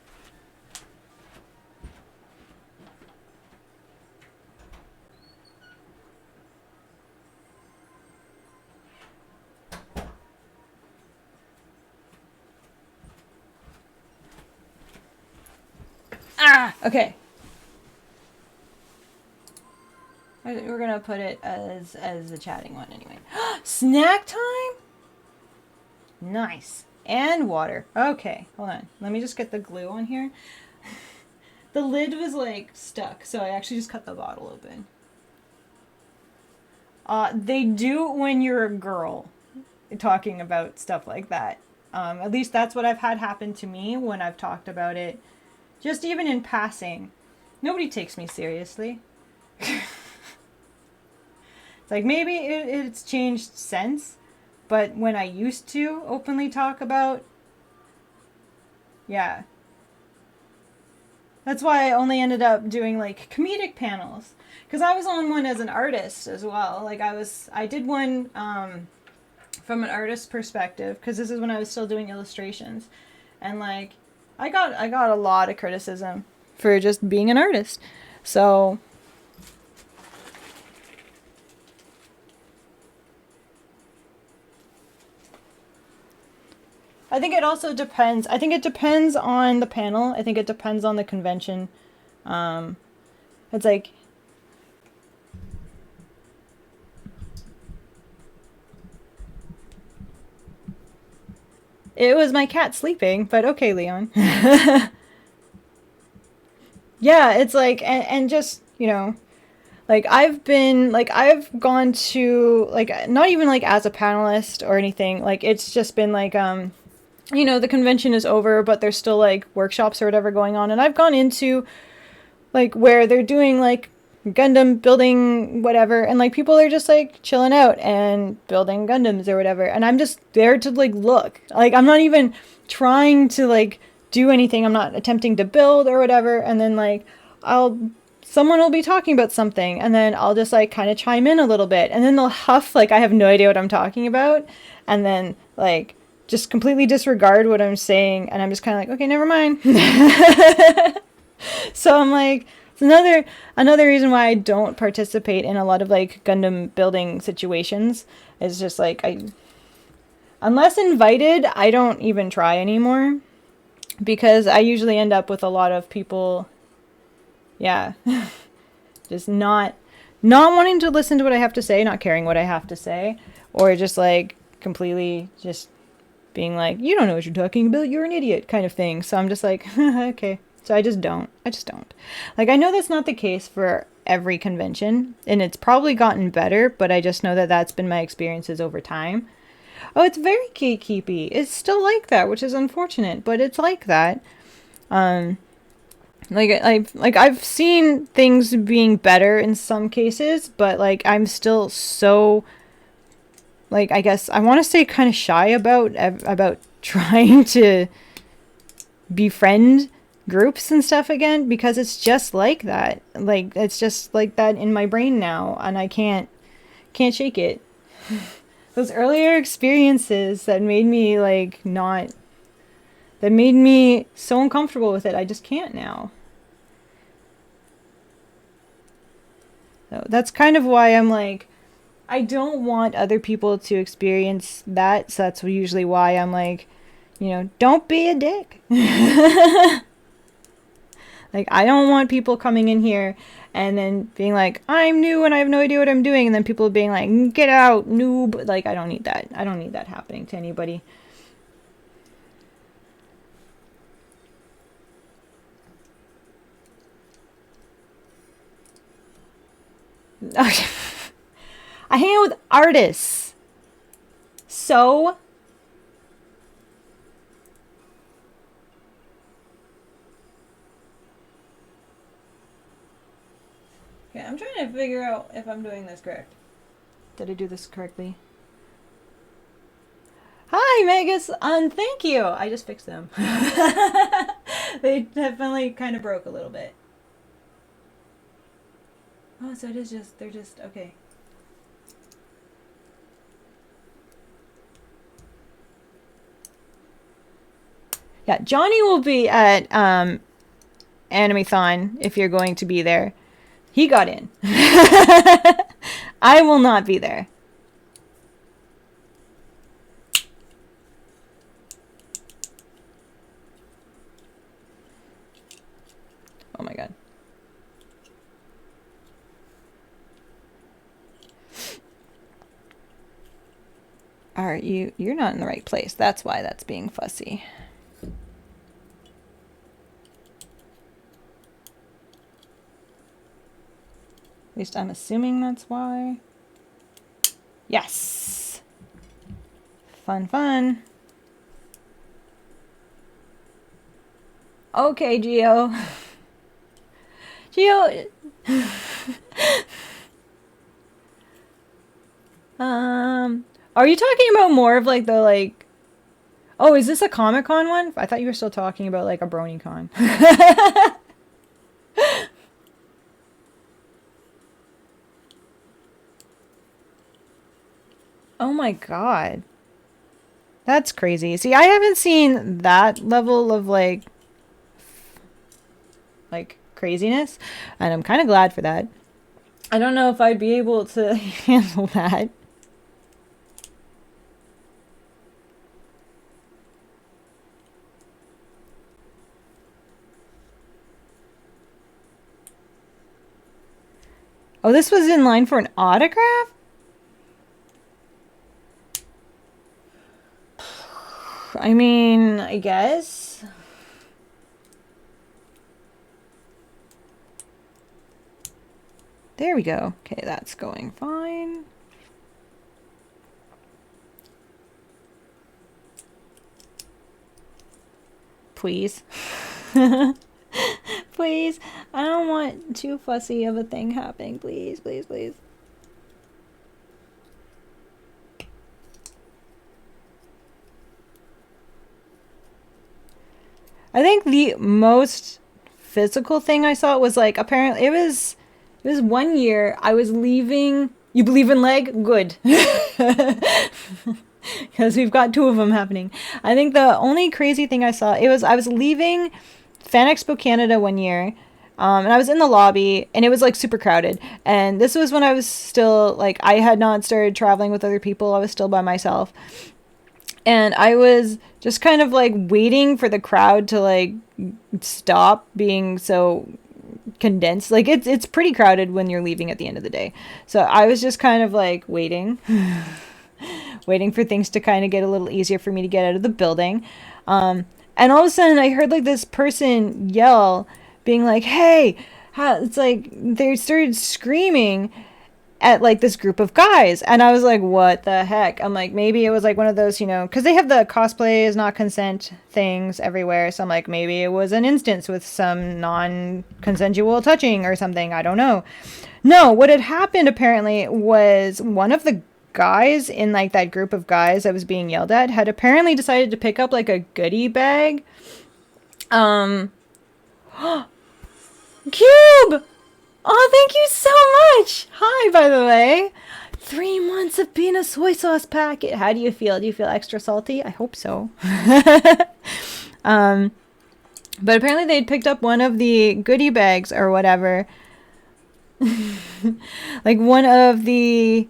Ah, okay. We're gonna put it as the chatting one anyway. Snack time? Nice. And water. Okay, hold on. Let me just get the glue on here. The lid was like stuck, so I actually just cut the bottle open. They do when you're a girl, talking about stuff like that. At least that's what I've had happen to me when I've talked about it. Just even in passing. Nobody takes me seriously. It's like, maybe it's changed since, but when I used to openly talk about, yeah. That's why I only ended up doing, like, comedic panels. Because I was on one as an artist as well. Like, I did one from an artist perspective, because this is when I was still doing illustrations. And, like, I got a lot of criticism for just being an artist. So I think it also depends. I think it depends on the panel. I think it depends on the convention. It's like, it was my cat sleeping, but okay, Leon. Yeah, it's like, and just, you know, like, I've gone to, like, not even, like, as a panelist or anything. Like, it's just been, like, you know, the convention is over, but there's still, like, workshops or whatever going on. And I've gone into, like, where they're doing, like, Gundam building whatever. And, like, people are just, like, chilling out and building Gundams or whatever. And I'm just there to, like, look. Like, I'm not even trying to, like, do anything. I'm not attempting to build or whatever. And then, like, someone will be talking about something. And then I'll just, like, kind of chime in a little bit. And then they'll huff, like, I have no idea what I'm talking about. And then, like, just completely disregard what I'm saying, and I'm just kind of like, okay, never mind. So I'm like, it's another reason why I don't participate in a lot of, like, Gundam building situations. Is just like, unless invited, I don't even try anymore, because I usually end up with a lot of people, yeah, just not wanting to listen to what I have to say, not caring what I have to say, or just, like, completely just being like, you don't know what you're talking about, you're an idiot, kind of thing. So I'm just like, okay. So I just don't. Like, I know that's not the case for every convention, and it's probably gotten better, but I just know that that's been my experiences over time. Oh, it's very gatekeepy. It's still like that, which is unfortunate, but it's like that. Like I've seen things being better in some cases, but, like, I'm still so, like, I guess I want to say kind of shy about trying to befriend groups and stuff again, because it's just like that. Like, it's just like that in my brain now, and I can't shake it. Those earlier experiences that made me, like, that made me so uncomfortable with it, I just can't now. So that's kind of why I'm like, I don't want other people to experience that. So that's usually why I'm like, don't be a dick. Like, I don't want people coming in here and then being like, I'm new and I have no idea what I'm doing. And then people being like, get out, noob. Like, I don't need that. I don't need that happening to anybody. I hang out with artists. So okay, I'm trying to figure out if I'm doing this correct. Did I do this correctly? Hi, Megas. Thank you. I just fixed them. They definitely kind of broke a little bit. Oh, so it is just, they're just, okay. Yeah, Johnny will be at Animethon if you're going to be there. He got in. I will not be there. Oh my god. Alright, you're not in the right place. That's why that's being fussy. At least I'm assuming that's why. Yes! Fun, fun. Okay, Geo. Geo... Are you talking about more of like the like... Oh, is this a Comic-Con one? I thought you were still talking about like a BronyCon. Oh my god. That's crazy. See, I haven't seen that level of like craziness, and I'm kind of glad for that. I don't know if I'd be able to handle that. Oh, this was in line for an autograph? I mean, I guess. There we go. Okay, that's going fine. Please. Please. I don't want too fussy of a thing happening. Please, please, please. I think the most physical thing I saw was like, apparently it was 1 year I was leaving. You believe in leg? Good. Because we've got 2 of them happening. I think the only crazy thing I saw, I was leaving Fan Expo Canada 1 year, and I was in the lobby, and it was like super crowded. And this was when I was still like, I had not started traveling with other people. I was still by myself. And I was just kind of like waiting for the crowd to like stop being so condensed. Like it's pretty crowded when you're leaving at the end of the day. So I was just kind of like waiting, waiting for things to kind of get a little easier for me to get out of the building. And all of a sudden I heard like this person yell, being like, hey, it's like they started screaming at like this group of guys, and I was like, what the heck? I'm like, maybe it was like one of those, because they have the cosplay is not consent things everywhere, so I'm like, maybe it was an instance with some non-consensual touching or something. I don't know. No, what had happened apparently was one of the guys in like that group of guys that was being yelled at had apparently decided to pick up like a goodie bag. Cube! Oh, thank you so much! Hi, by the way. 3 months of being a soy sauce packet. How do you feel? Do you feel extra salty? I hope so. But apparently they'd picked up one of the goodie bags or whatever. Like one of the,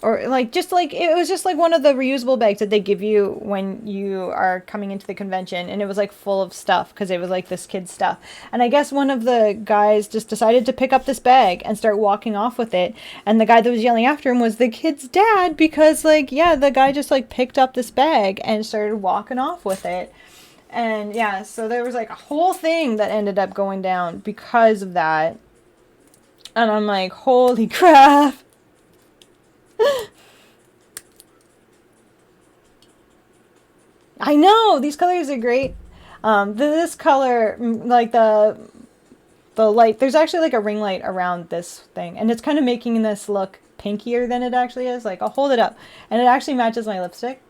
or like just like it was just like one of the reusable bags that they give you when you are coming into the convention, and it was like full of stuff because it was like this kid's stuff. And I guess one of the guys just decided to pick up this bag and start walking off with it, and the guy that was yelling after him was the kid's dad, because like, yeah, the guy just like picked up this bag and started walking off with it. And yeah, so there was like a whole thing that ended up going down because of that. And I'm like, holy crap. I know these colors are great. This color, like the light, there's actually like a ring light around this thing, and it's kind of making this look pinkier than it actually is. Like, I'll hold it up, and it actually matches my lipstick.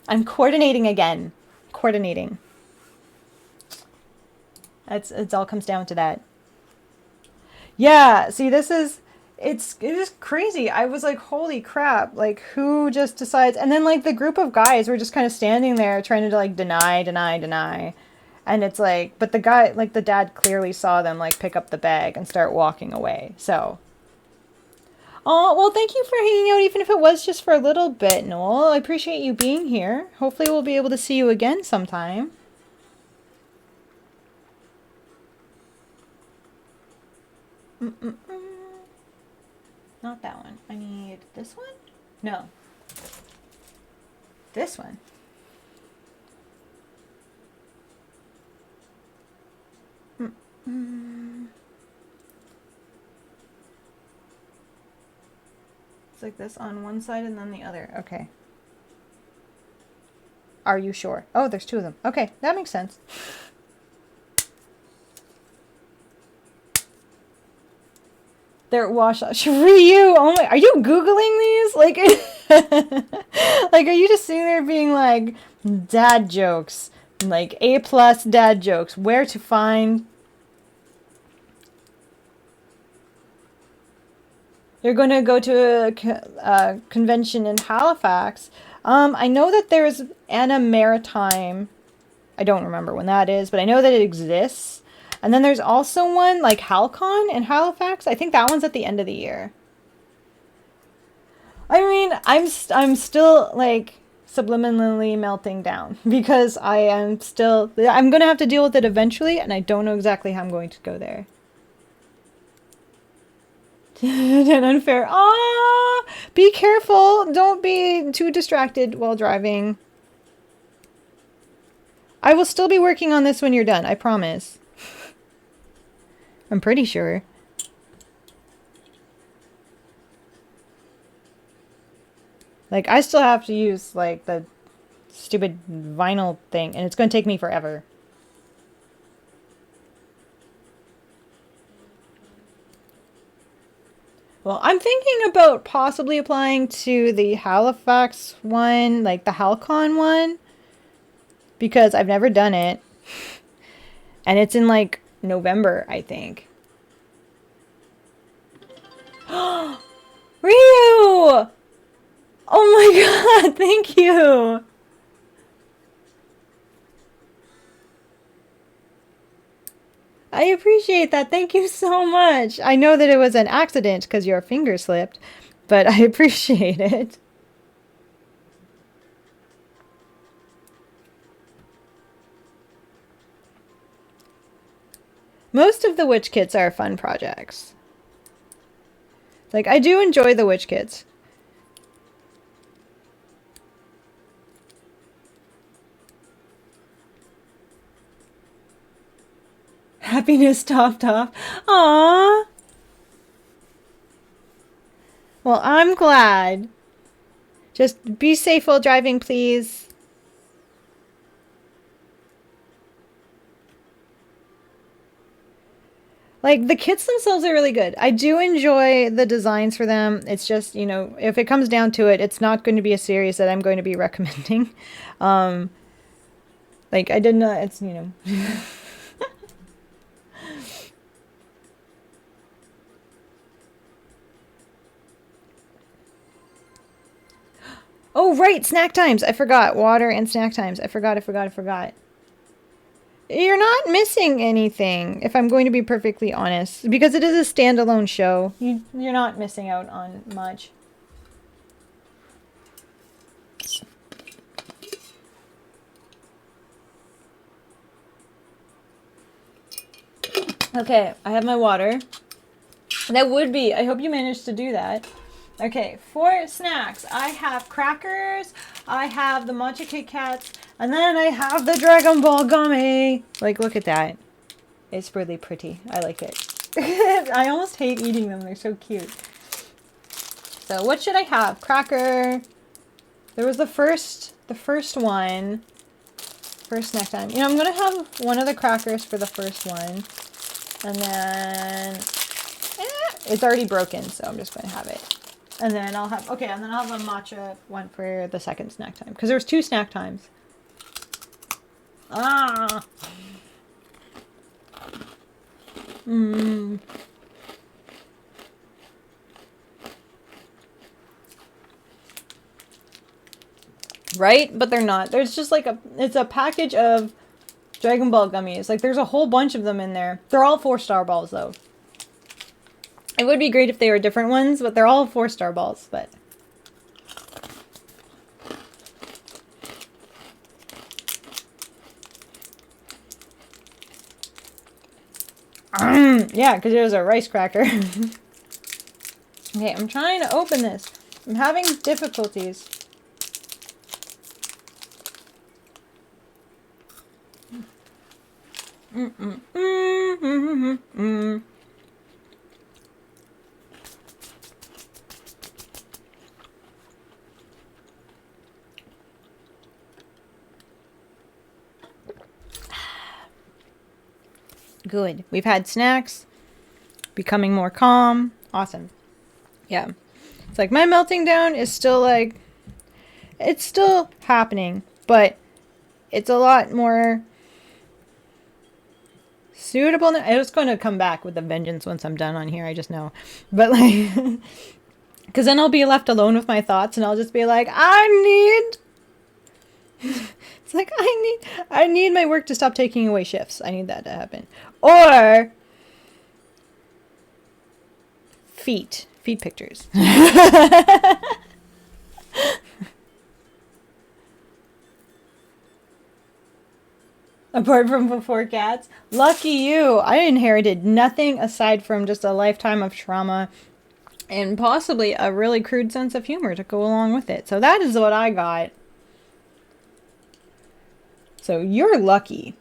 I'm coordinating again. Coordinating. It all comes down to that. Yeah, see, it is crazy. I was like, holy crap, like who just decides? And then like the group of guys were just kind of standing there trying to like deny. And it's like, but the guy, like the dad clearly saw them like pick up the bag and start walking away. So, oh, well, thank you for hanging out, even if it was just for a little bit, Noel. I appreciate you being here. Hopefully we'll be able to see you again sometime. Mm-mm-mm. Not that one. I need this one? No. This one. Mm-mm. It's like this on one side and then the other. Okay. Are you sure? Oh, there's two of them. Okay, that makes sense. They're wash Ryu. Oh my, are you Googling these? Like, are you just sitting there being like, dad jokes, like A+ dad jokes, where to find? You're going to go to a convention in Halifax. I know that there's Anna Maritime. I don't remember when that is, but I know that it exists. And then there's also one like HalCon in Halifax. I think that one's at the end of the year. I mean, I'm still like subliminally melting down because I'm going to have to deal with it eventually, and I don't know exactly how I'm going to go there. And unfair. Ah, be careful. Don't be too distracted while driving. I will still be working on this when you're done, I promise. I'm pretty sure. Like, I still have to use, like, the stupid vinyl thing, and it's going to take me forever. Well, I'm thinking about possibly applying to the Halifax one, like the HalCon one, because I've never done it. And it's in, like, November, I think. Ryu! Oh my god, thank you! I appreciate that. Thank you so much. I know that it was an accident because your finger slipped, but I appreciate it. Most of the witch kits are fun projects. Like, I do enjoy the witch kits. Happiness topped off. Aww. Well, I'm glad. Just be safe while driving, please. Like, the kits themselves are really good. I do enjoy the designs for them. It's just, you know, if it comes down to it, it's not going to be a series that I'm going to be recommending. Um, like, I didn't know, it's, you know. Oh, right, snack times. I forgot. Water and snack times. I forgot. You're not missing anything, if I'm going to be perfectly honest, because it is a standalone show. You're not missing out on much. Okay, I have my water. That would be, I hope you managed to do that. Okay, for snacks, I have crackers, I have the matcha Kit Kats, and then I have the Dragon Ball gummy. Like, look at that. It's really pretty. I like it. I almost hate eating them. They're so cute. So what should I have? Cracker. There was the first one. First snack time. You know, I'm going to have one of the crackers for the first one. And then it's already broken, so I'm just going to have it. And then I'll have, okay, and then I'll have a matcha one for the second snack time. Because there was 2 snack times. Ah! Mmm. Right? But they're not. There's just like it's a package of Dragon Ball gummies. Like, there's a whole bunch of them in there. They're all 4-star balls, though. It would be great if they were different ones, but they're all 4-star balls, but... yeah, because it was a rice cracker. Okay, I'm trying to open this. I'm having difficulties. Good. We've had snacks. Becoming more calm. Awesome. Yeah. It's like my melting down is still like... It's still happening. But it's a lot more... suitable. I was going to come back with a vengeance once I'm done on here. I just know. But like... Because then I'll be left alone with my thoughts. And I'll just be like, I need... It's like, I need my work to stop taking away shifts. I need that to happen. Or feet pictures. Apart from before cats. Lucky you. I inherited nothing aside from just a lifetime of trauma and possibly a really crude sense of humor to go along with it. So that is what I got. So you're lucky.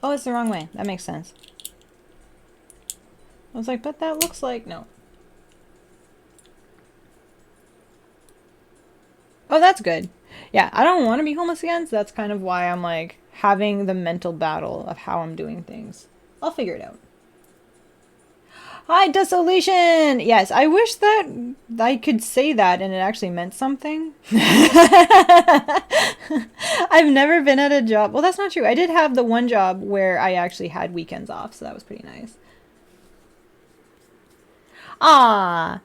Oh, it's the wrong way. That makes sense. I was like, but that looks like... No. Oh, that's good. Yeah, I don't want to be homeless again, so that's kind of why I'm like having the mental battle of how I'm doing things. I'll figure it out. Hi, Desolation! Yes, I wish that I could say that and it actually meant something. I've never been at a job. Well, that's not true. I did have the one job where I actually had weekends off, so that was pretty nice. Ah.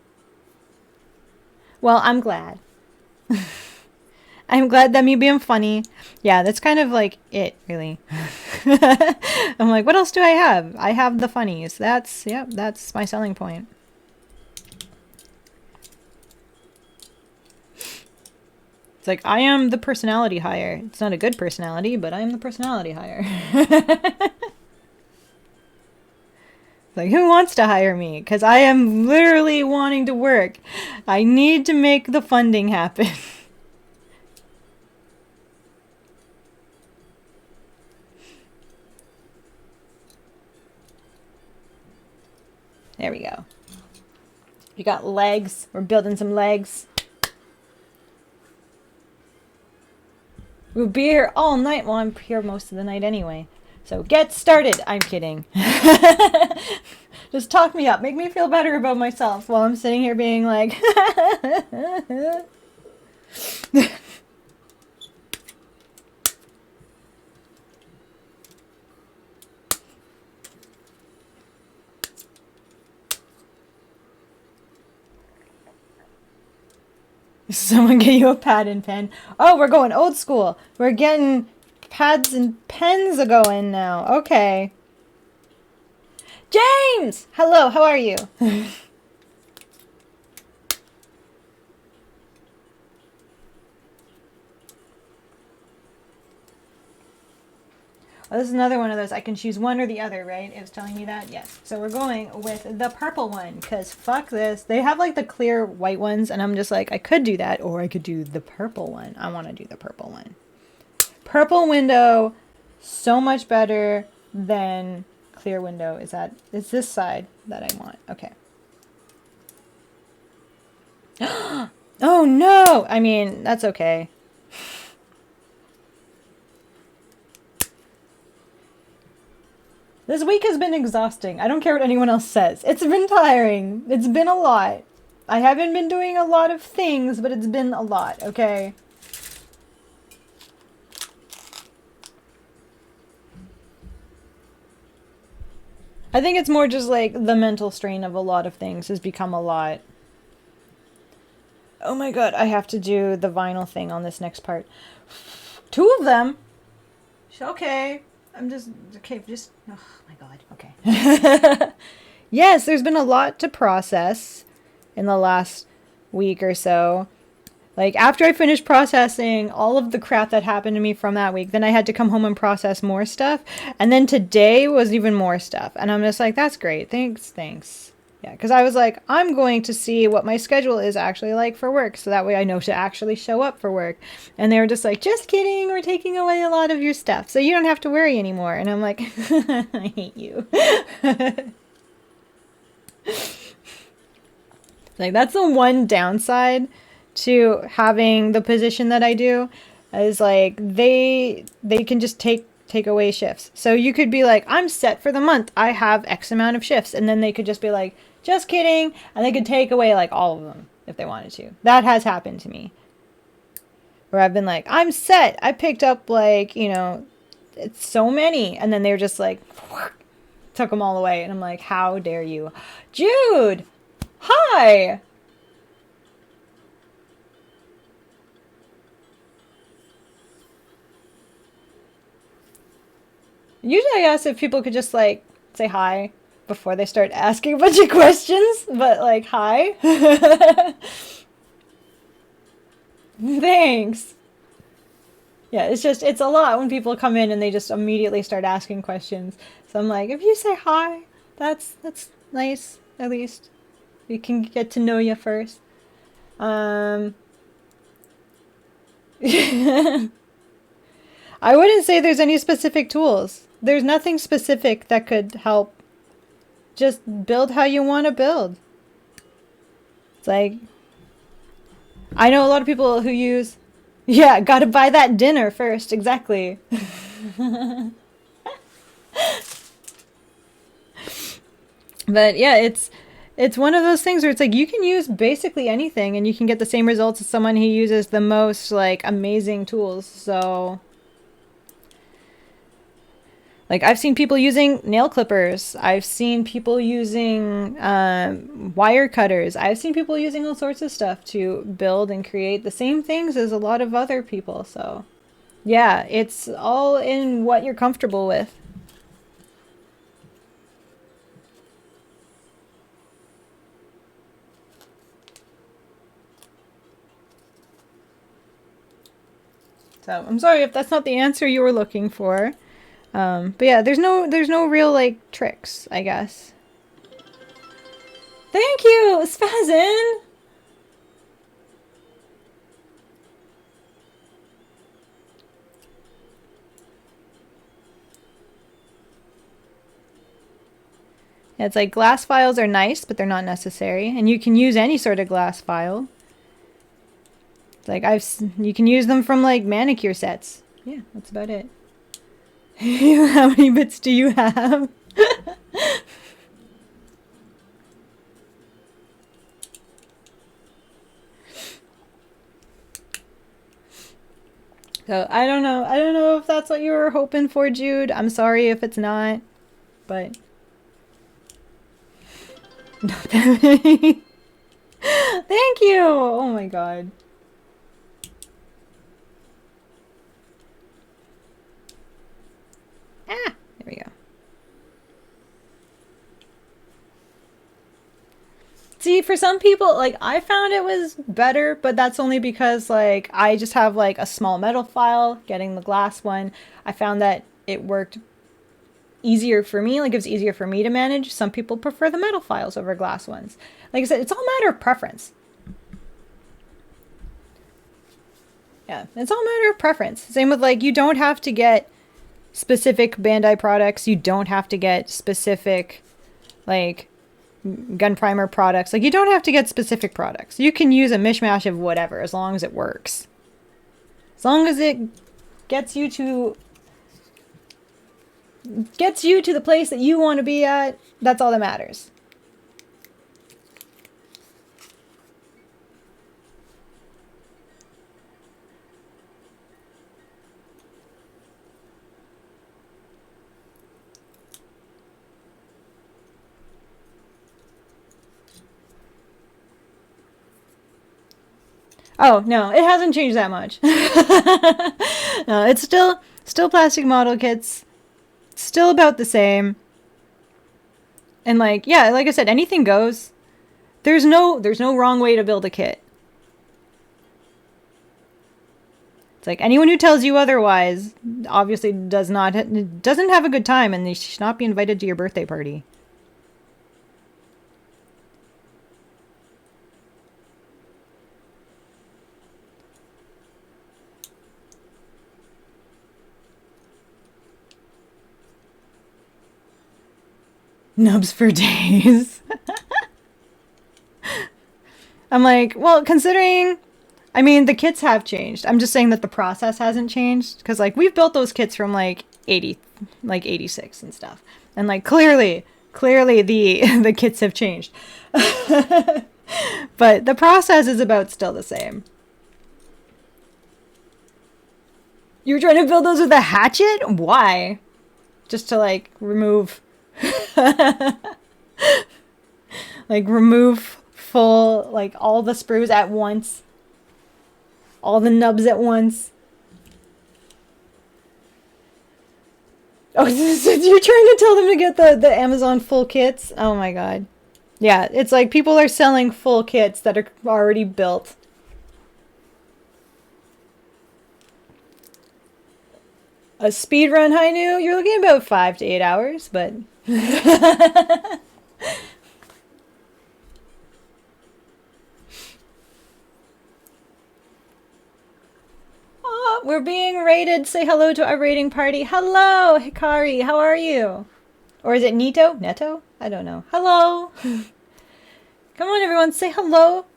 Well, I'm glad. I'm glad that me being funny. Yeah, that's kind of like it, really. I'm like, what else do I have? I have the funnies. That's my selling point. It's like, I am the personality hire. It's not a good personality, but I am the personality hire. Like, who wants to hire me? Because I am literally wanting to work. I need to make the funding happen. There we go. You got legs. We're building some legs. We'll be here all night. Well, I'm here most of the night anyway. So get started. I'm kidding. Just talk me up. Make me feel better about myself while I'm sitting here being like... Someone get you a pad and pen. Oh, we're going old school. We're getting pads and pens a-going now. Okay. James! Hello, how are you? Oh, this is another one of those. I can choose one or the other, right? It was telling me that? Yes. So we're going with the purple one, because fuck this. They have like the clear white ones, and I'm just like, I could do that, or I could do the purple one. I want to do the purple one. Purple window, so much better than clear window. It's this side that I want. Okay. Oh no! I mean, that's okay. This week has been exhausting. I don't care what anyone else says. It's been tiring. It's been a lot. I haven't been doing a lot of things, but it's been a lot, okay? I think it's more just like the mental strain of a lot of things has become a lot. Oh my god, I have to do the vinyl thing on this next part. 2 of them? Okay. Oh my god, okay. Yes, there's been a lot to process in the last week or so. Like, after I finished processing all of the crap that happened to me from that week, then I had to come home and process more stuff. And then today was even more stuff. And I'm just like, that's great. Thanks. Yeah, because I was like, I'm going to see what my schedule is actually like for work, so that way I know to actually show up for work. And they were just like, just kidding, we're taking away a lot of your stuff, so you don't have to worry anymore. And I'm like, I hate you. Like, that's the one downside to having the position that I do, is like they can just take away shifts. So you could be like, I'm set for the month, I have X amount of shifts, and then they could just be like, just kidding, and they could take away like all of them if they wanted to. That has happened to me, where I've been like, I'm set, I picked up like, you know, it's so many, and then they were just like took them all away, and I'm like, how dare you. Jude, hi. Usually I ask if people could just like say hi before they start asking a bunch of questions, but like, hi. Thanks. Yeah, it's a lot when people come in and they just immediately start asking questions. So I'm like, if you say hi, that's nice, at least. We can get to know you first. I wouldn't say there's any specific tools. There's nothing specific that could help. Just build how you want to build. It's like, I know a lot of people who use, yeah, gotta buy that dinner first, exactly. But yeah, it's one of those things where it's like, you can use basically anything and you can get the same results as someone who uses the most like amazing tools. So like, I've seen people using nail clippers. I've seen people using wire cutters. I've seen people using all sorts of stuff to build and create the same things as a lot of other people. So yeah, it's all in what you're comfortable with. So I'm sorry if that's not the answer you were looking for. But yeah, there's no real like tricks, I guess. Thank you, Spazin! Yeah, it's like glass files are nice, but they're not necessary, and you can use any sort of glass file. It's like you can use them from like manicure sets. Yeah, that's about it. How many bits do you have? So I don't know. I don't know if that's what you were hoping for, Jude. I'm sorry if it's not, but not that many. Thank you. Oh my god. for some people, like, I found it was better, but that's only because, like, I just have, like, a small metal file. Getting the glass one, I found that it worked easier for me. Like, it was easier for me to manage. Some people prefer the metal files over glass ones. Like I said, it's all a matter of preference. Yeah, it's all a matter of preference. Same with, like, you don't have to get specific Bandai products. You don't have to get specific, like, gun primer products. Like, you don't have to get specific products. You can use a mishmash of whatever as long as it works. As long as it gets you to the place that you want to be at, that's all that matters. Oh, no, it hasn't changed that much. No, it's still plastic model kits. Still about the same. And, like, yeah, like I said, anything goes. There's no wrong way to build a kit. It's like, anyone who tells you otherwise obviously doesn't have a good time, and they should not be invited to your birthday party. Nubs for days. I'm like, well, considering, I mean, the kits have changed. I'm just saying that the process hasn't changed. Because, like, we've built those kits from, like, 86 and stuff. And, like, clearly the kits have changed. But the process is about still the same. You were trying to build those with a hatchet? Why? Just to, like, remove... like, remove full, like, all the sprues at once. All the nubs at once. Oh, so you're trying to tell them to get the Amazon full kits? Oh my god. Yeah, it's like people are selling full kits that are already built. A speedrun, Hainu? You're looking about 5 to 8 hours, but... Oh, we're being raided. Say hello to our raiding party. Hello, Hikari. How are you? Or is it Nito? Neto? I don't know. Hello. Come on, everyone. Say hello.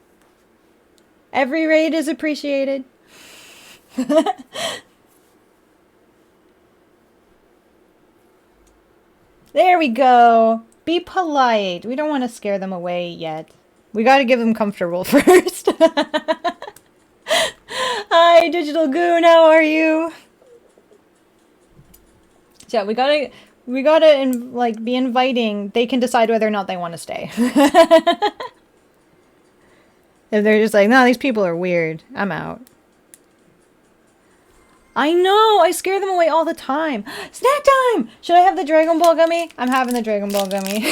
Every raid is appreciated. There we go. Be polite. We don't want to scare them away yet. We got to give them comfortable first. Hi, Digital Goon. How are you? So yeah, we gotta like be inviting. They can decide whether or not they want to stay. If they're just like, no, these people are weird, I'm out. I know, I scare them away all the time. Snack time! Should I have the Dragon Ball gummy? I'm having the Dragon Ball gummy.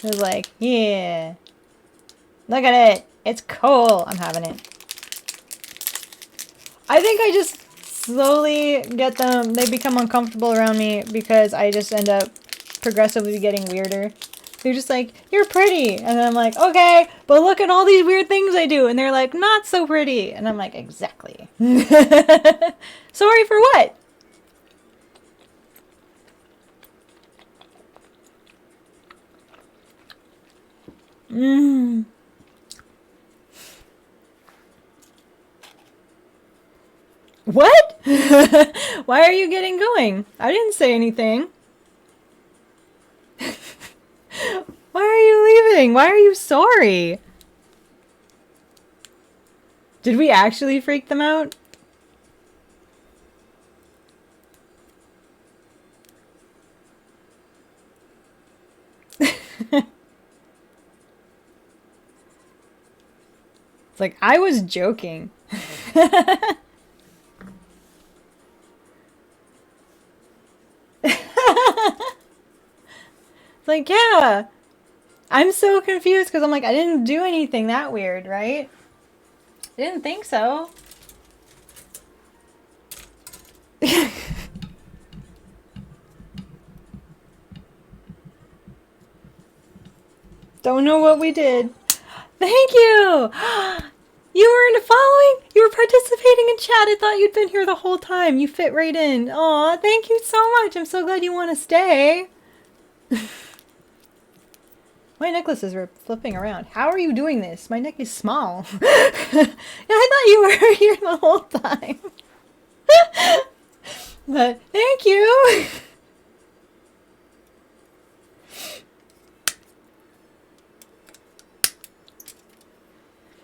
It's like, yeah. Look at it. It's cool. I'm having it. I think I just slowly get them, they become uncomfortable around me because I just end up progressively getting weirder. They're just like, you're pretty. And I'm like, okay, but look at all these weird things I do. And they're like, not so pretty. And I'm like, exactly. Sorry for what? What? Why are you getting going? I didn't say anything. Why are you leaving? Why are you sorry? Did we actually freak them out? It's like, I was joking. Like, yeah, I'm so confused because I'm like, I didn't do anything that weird, right? I didn't think so. Don't know what we did. Thank you! You weren't following? You were participating in chat. I thought you'd been here the whole time. You fit right in. Aw, thank you so much. I'm so glad you want to stay. My necklaces are flipping around. How are you doing this? My neck is small. I thought you were here the whole time. But thank you.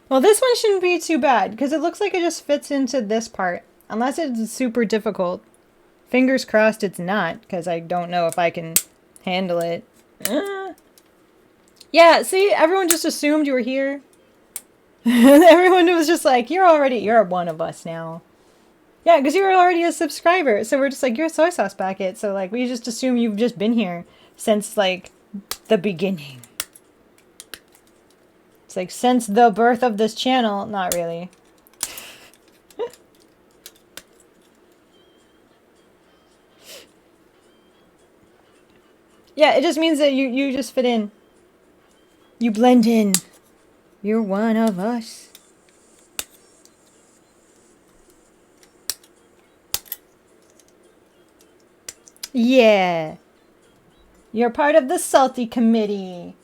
Well, this one shouldn't be too bad because it looks like it just fits into this part. Unless it's super difficult. Fingers crossed it's not because I don't know if I can handle it. Yeah, see, everyone just assumed you were here. Everyone was just like, you're one of us now. Yeah, because you're already a subscriber. So we're just like, you're a soy sauce packet. So like, we just assume you've just been here since like the beginning. It's like since the birth of this channel. Not really. Yeah, it just means that you just fit in. You blend in. You're one of us. Yeah. You're part of the salty committee.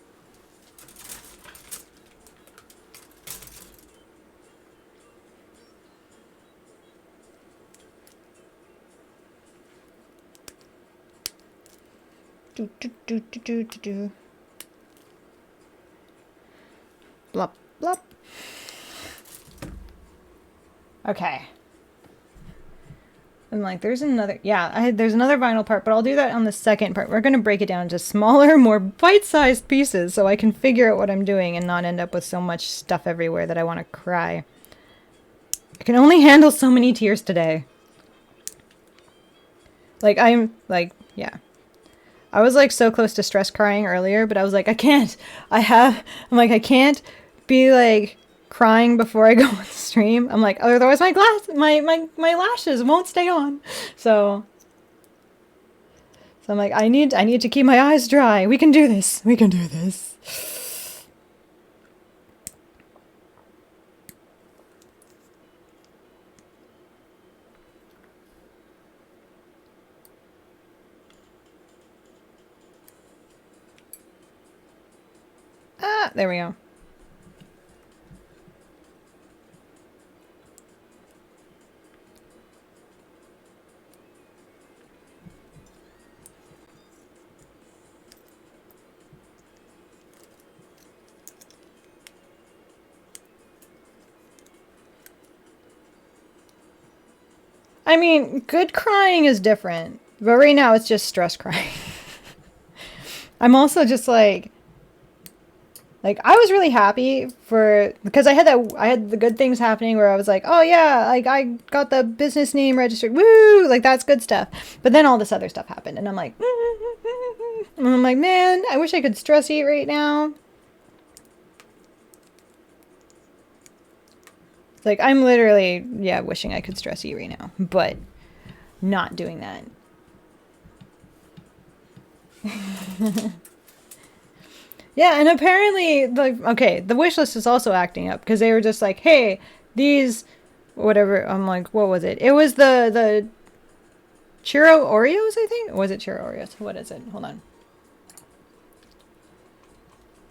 Do. Blop, blop. Okay. I'm like, there's another, there's another vinyl part, but I'll do that on the second part. We're going to break it down into smaller, more bite-sized pieces so I can figure out what I'm doing and not end up with so much stuff everywhere that I want to cry. I can only handle so many tears today. Like, yeah. I was like so close to stress crying earlier, but I was like, I can't. I can't be like crying before I go on the stream. I'm like, otherwise my lashes won't stay on. So I'm like, I need to keep my eyes dry. We can do this. We can do this. Ah, there we go. I mean, good crying is different, but right now it's just stress crying. I'm also just like I was really happy because I had the good things happening where I was like, oh yeah, like I got the business name registered, woo, like that's good stuff. But then all this other stuff happened, and I'm like, man, I wish I could stress eat right now. It's like I'm literally, wishing I could stress eat right now, but not doing that. Yeah, and apparently, the wish list is also acting up because they were just like, hey, these, whatever. I'm like, what was it? It was the churro Oreos, I think. Or was it churro Oreos? What is it? Hold on.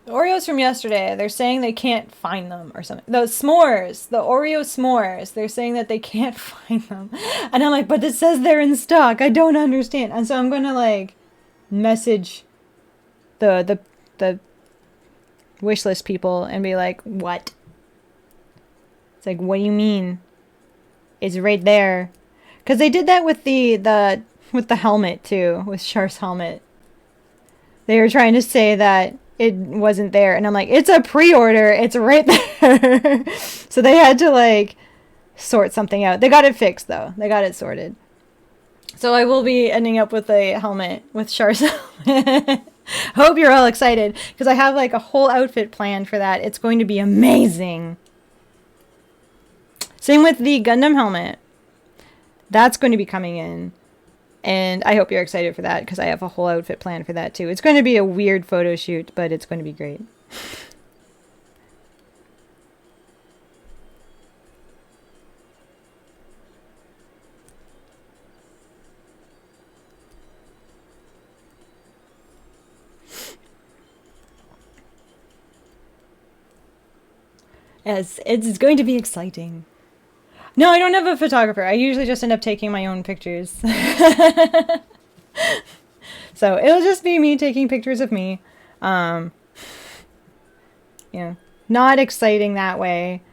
The Oreos from yesterday. They're saying they can't find them or something. The s'mores, the Oreo s'mores. They're saying that they can't find them, and I'm like, but it says they're in stock. I don't understand. And so I'm gonna like message the wishlist people and be like, what? It's like, what do you mean? It's right there. Because they did that with the helmet too, with Char's helmet. They were trying to say that it wasn't there, and I'm like, it's a pre-order, it's right there. So they had to like sort something out. They got it fixed though. They got it sorted. So I will be ending up with a helmet with Char's helmet. Hope you're all excited because I have like a whole outfit planned for that. It's going to be amazing. Same with the Gundam helmet. That's going to be coming in. And I hope you're excited for that because I have a whole outfit planned for that too. It's going to be a weird photo shoot, but it's going to be great. Yes, it's going to be exciting. No, I don't have a photographer. I usually just end up taking my own pictures. So it'll just be me taking pictures of me. You know, not exciting that way.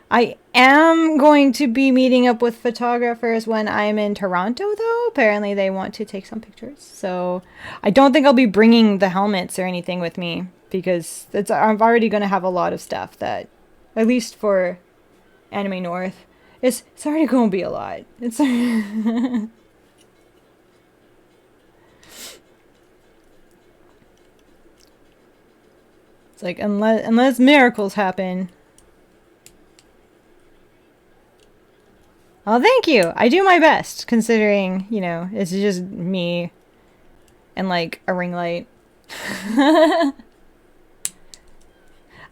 I am going to be meeting up with photographers when I'm in Toronto, though. Apparently they want to take some pictures. So I don't think I'll be bringing the helmets or anything with me because I'm already going to have a lot of stuff that, at least for Anime North, it's already going to be a lot. It's it's like unless miracles happen. Oh, thank you. I do my best, considering, you know, it's just me and, like, a ring light.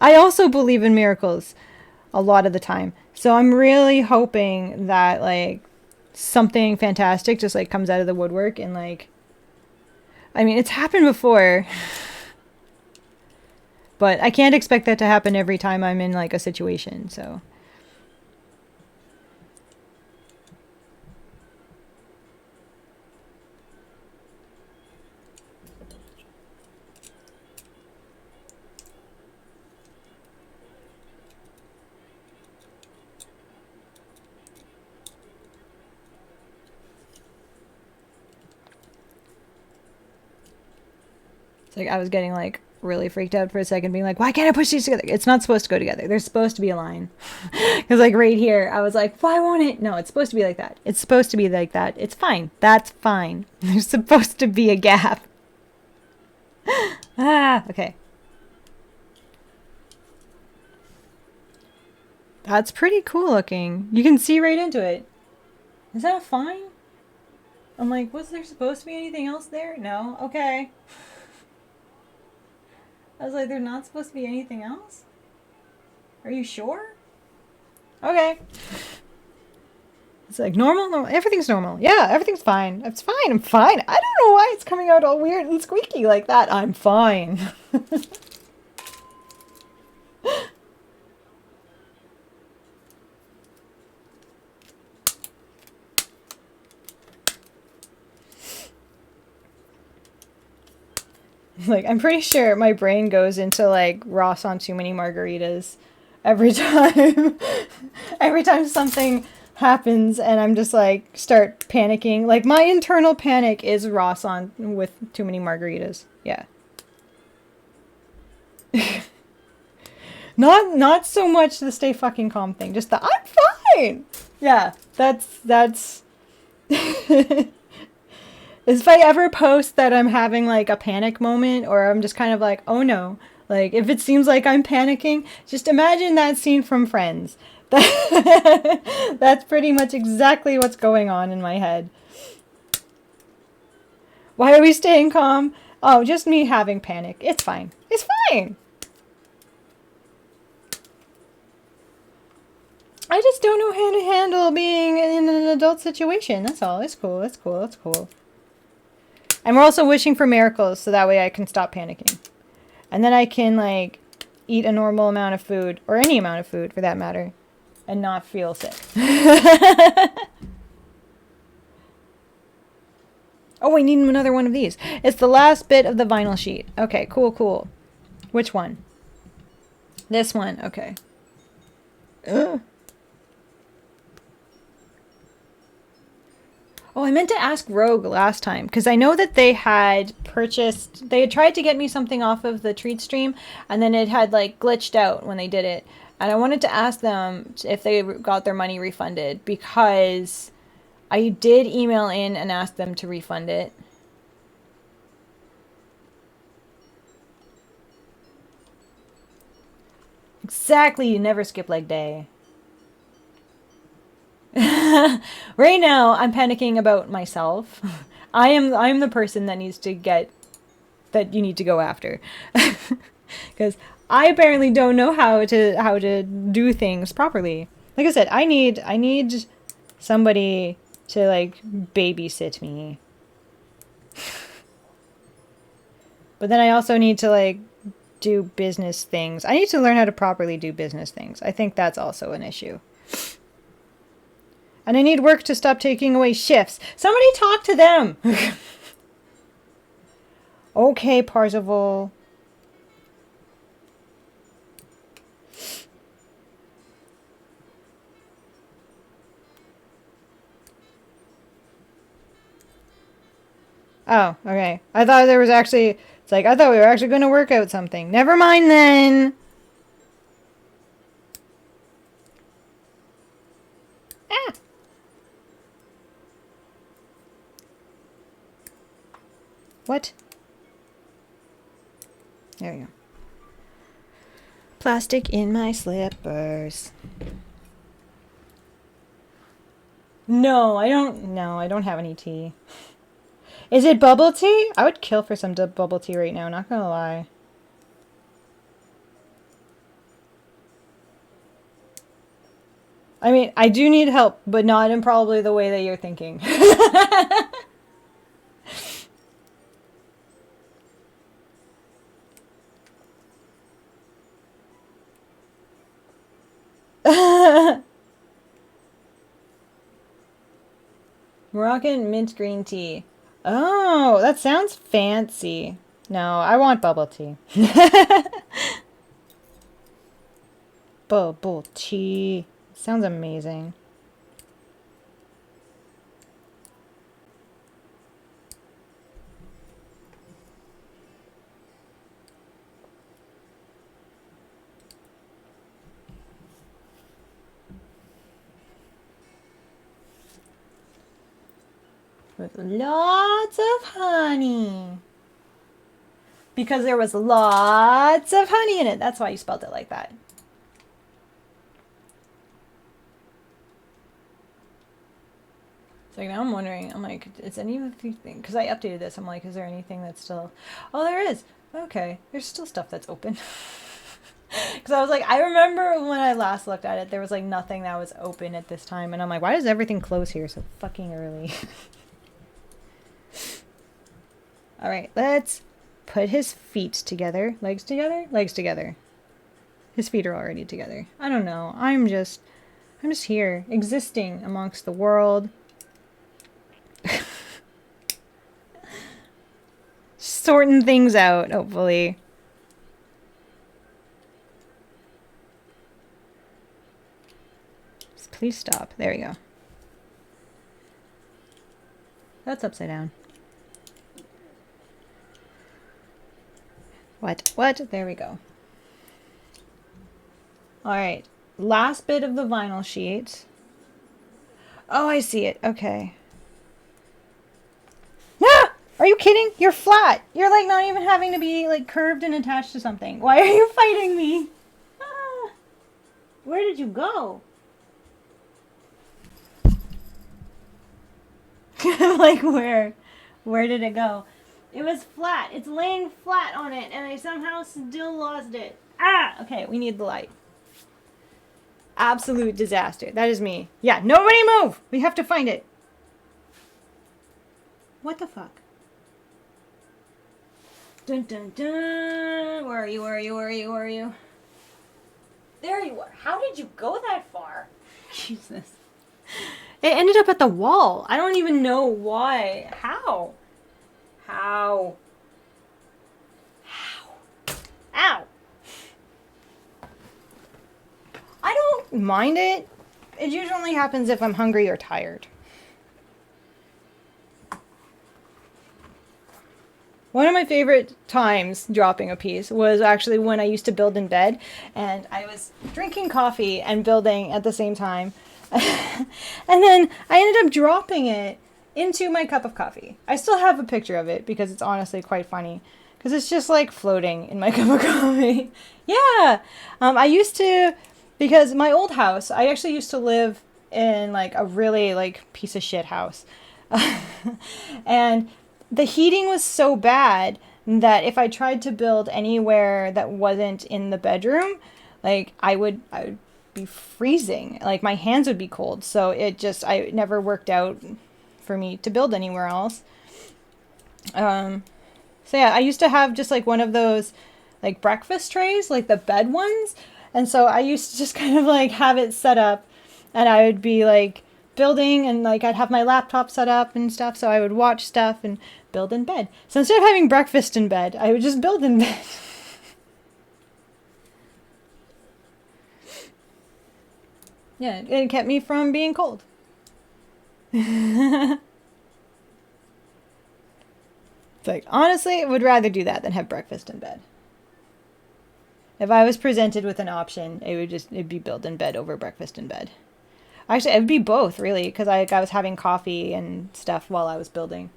I also believe in miracles a lot of the time. So I'm really hoping that, like, something fantastic just, like, comes out of the woodwork and, like... I mean, it's happened before. But I can't expect that to happen every time I'm in, like, a situation, so... It's like I was getting like really freaked out for a second, being like, why can't I push these together? It's not supposed to go together. There's supposed to be a line. Because like right here, I was like, why won't it? No, it's supposed to be like that. It's supposed to be like that. It's fine. That's fine. There's supposed to be a gap. Okay. That's pretty cool looking. You can see right into it. Is that fine? I'm like, was there supposed to be anything else there? No? Okay. I was like, there's not supposed to be anything else? Are you sure? Okay. It's like normal? No, everything's normal. Yeah, everything's fine. It's fine. I'm fine. I don't know why it's coming out all weird and squeaky like that. I'm fine. Like, I'm pretty sure my brain goes into, like, Ross on Too Many Margaritas every time. Every time something happens and I'm just, like, start panicking. Like, my internal panic is Ross on with Too Many Margaritas. Yeah. Not so much the stay fucking calm thing. Just the, I'm fine! Yeah, that's... If I ever post that I'm having, like, a panic moment, or I'm just kind of like, oh no, like, if it seems like I'm panicking, just imagine that scene from Friends. That's pretty much exactly what's going on in my head. Why are we staying calm? Oh, just me having panic. It's fine. It's fine! I just don't know how to handle being in an adult situation. That's all. It's cool. It's cool. It's cool. And we're also wishing for miracles, so that way I can stop panicking. And then I can, like, eat a normal amount of food, or any amount of food, for that matter, and not feel sick. Oh, we need another one of these. It's the last bit of the vinyl sheet. Okay, cool, cool. Which one? This one, okay. Ugh. Oh, I meant to ask Rogue last time, because I know that they had tried to get me something off of the treat stream, and then it had, like, glitched out when they did it. And I wanted to ask them if they got their money refunded, because I did email in and ask them to refund it. Exactly, never skip leg day. Right now, I'm panicking about myself. I'm the person that needs to get that you need to go after, because I apparently don't know how to do things properly. Like I said, I need somebody to like babysit me, but then I also need to like do business things. I need to learn how to properly do business things. I think that's also an issue. And I need work to stop taking away shifts. Somebody talk to them. Okay, Parzival. Oh, okay. I thought there was actually... It's like, I thought we were actually going to work out something. Never mind then. Ah. What? There we go. Plastic in my slippers. No, I don't have any tea. Is it bubble tea? I would kill for some bubble tea right now, not gonna lie. I mean, I do need help, but not in probably the way that you're thinking. Moroccan mint green tea. Oh, that sounds fancy. No, I want bubble tea. Bubble tea. Sounds amazing. With lots of honey. Because there was lots of honey in it. That's why you spelled it like that. So now I'm wondering, I'm like, is any of the things, because I updated this, I'm like, is there anything that's still, oh, there is. Okay, there's still stuff that's open. Because I was like, I remember when I last looked at it, there was like nothing that was open at this time. And I'm like, why does everything close here so fucking early? All right, let's put his feet together. Legs together? Legs together. His feet are already together. I don't know. I'm just here, existing amongst the world. Sorting things out, hopefully. Please stop. There we go. That's upside down. What? There we go. Alright. Last bit of the vinyl sheet. Oh, I see it. Okay. Ah! Are you kidding? You're flat. You're like not even having to be like curved and attached to something. Why are you fighting me? Ah! Where did you go? Like where? Where did it go? It was flat. It's laying flat on it, and I somehow still lost it. Ah! Okay, we need the light. Absolute disaster. That is me. Yeah, nobody move! We have to find it. What the fuck? Dun dun dun! Where are you? Where are you? Where are you? Where are you? There you are. How did you go that far? Jesus. It ended up at the wall. I don't even know why. How? How? Ow! I don't mind it. It usually happens if I'm hungry or tired. One of my favorite times dropping a piece was actually when I used to build in bed and I was drinking coffee and building at the same time. And then I ended up dropping it into my cup of coffee. I still have a picture of it because it's honestly quite funny. Because it's just like floating in my cup of coffee. Yeah. I used to, because my old house, I actually used to live in like a really like piece of shit house. And the heating was so bad that if I tried to build anywhere that wasn't in the bedroom, like I would be freezing. Like my hands would be cold. So I never worked out for me to build anywhere else. So yeah, I used to have just like one of those like breakfast trays, like the bed ones. And so I used to just kind of like have it set up, and I would be like building, and like I'd have my laptop set up and stuff, so I would watch stuff and build in bed. So instead of having breakfast in bed, I would just build in bed. Yeah, it kept me from being cold. It's like, honestly, I would rather do that than have breakfast in bed. If I was presented with an option, it'd be build in bed over breakfast in bed. Actually, it would be both, really, because I was having coffee and stuff while I was building.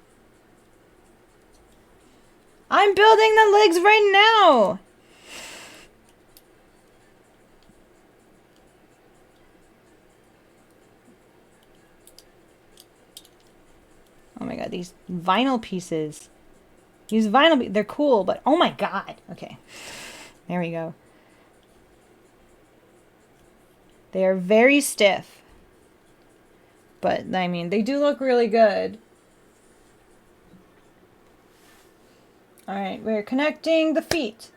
I'm building the legs right now! Oh my god, these vinyl pieces. They're cool, but oh my god. Okay, there we go. They are very stiff. But, I mean, they do look really good. Alright, we're connecting the feet.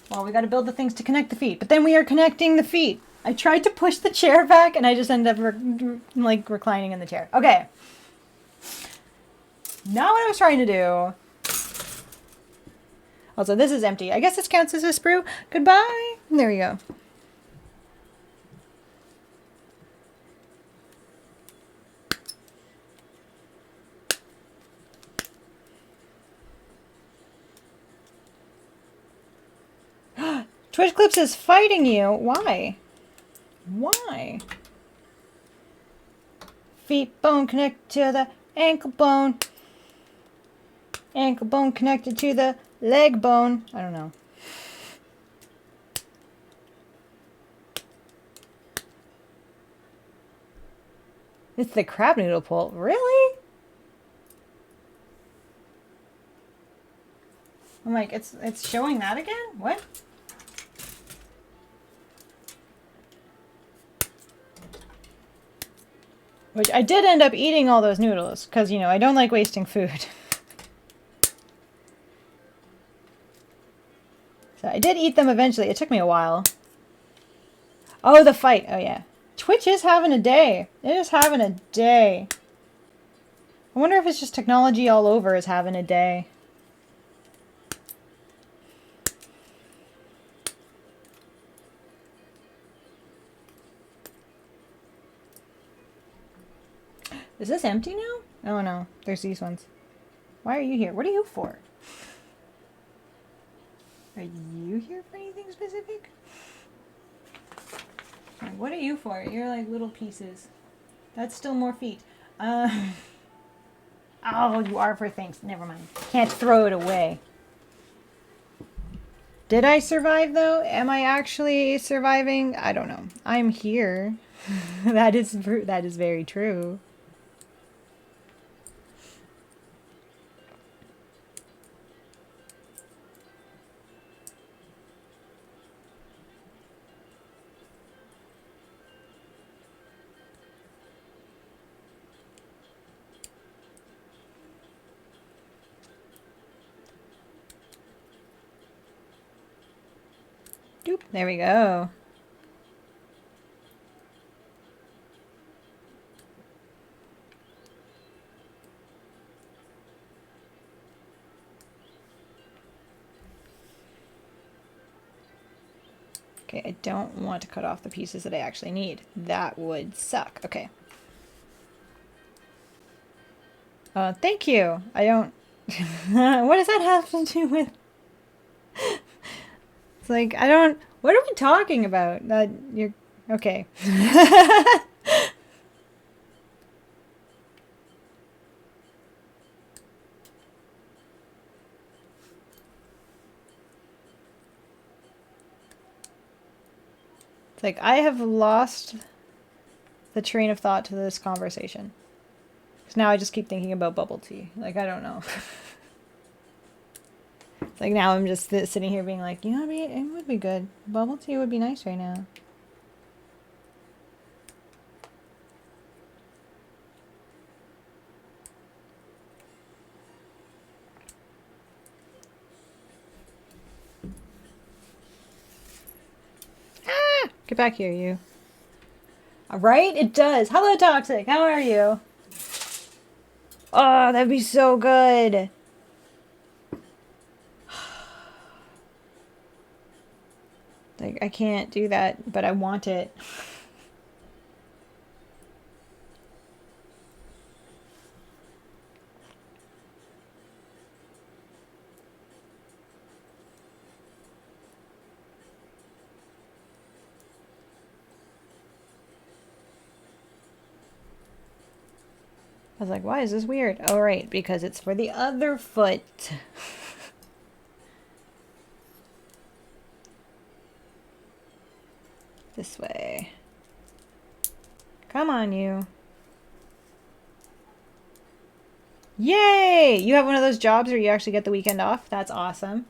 Well, we gotta build the things to connect the feet. But then we are connecting the feet. I tried to push the chair back, and I just ended up, like, reclining in the chair. Okay. Not what I was trying to do. Also, this is empty. I guess this counts as a sprue. Goodbye. There we go. Twitch Clips is fighting you. Why? Why? Feet bone connected to the ankle bone. Ankle bone connected to the leg bone. I don't know. It's the crab noodle pole. Really? I'm like, it's showing that again? What? Which I did end up eating all those noodles, because, you know, I don't like wasting food. So I did eat them eventually. It took me a while. Oh, the fight. Oh, yeah. Twitch is having a day. It is having a day. I wonder if it's just technology all over is having a day. Is this empty now? Oh no, there's these ones. Why are you here? What are you for? Are you here for anything specific? Like, what are you for? You're like little pieces. That's still more feet. Oh, you are for things. Never mind. Can't throw it away. Did I survive though? Am I actually surviving? I don't know. I'm here. That is very true. Doop, there we go. Okay, I don't want to cut off the pieces that I actually need. That would suck. Okay. Thank you. I don't... What does that have to do with... It's like, I don't... What are we talking about? You're... Okay. It's like, I have lost the train of thought to this conversation. Because now I just keep thinking about bubble tea. Like, I don't know. It's like now I'm just sitting here being like, you know, it would be good. Bubble tea would be nice right now. Ah! Get back here, you. Alright, it does. Hello, Toxic. How are you? Oh, that'd be so good. Like, I can't do that, but I want it. I was like, why is this weird? Oh, right, because it's for the other foot. This way. Come on, you. Yay! You have one of those jobs where you actually get the weekend off? That's awesome.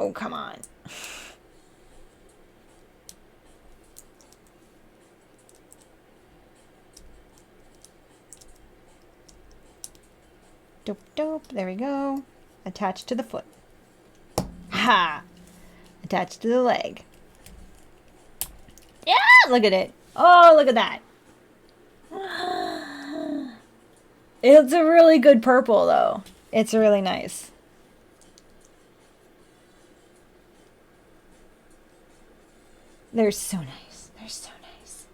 Oh, come on. Dope, dope. There we go. Attached to the foot. Ha! Attached to the leg. Yeah! Look at it. Oh, look at that. It's a really good purple, though. It's really nice. They're so nice. They're so nice.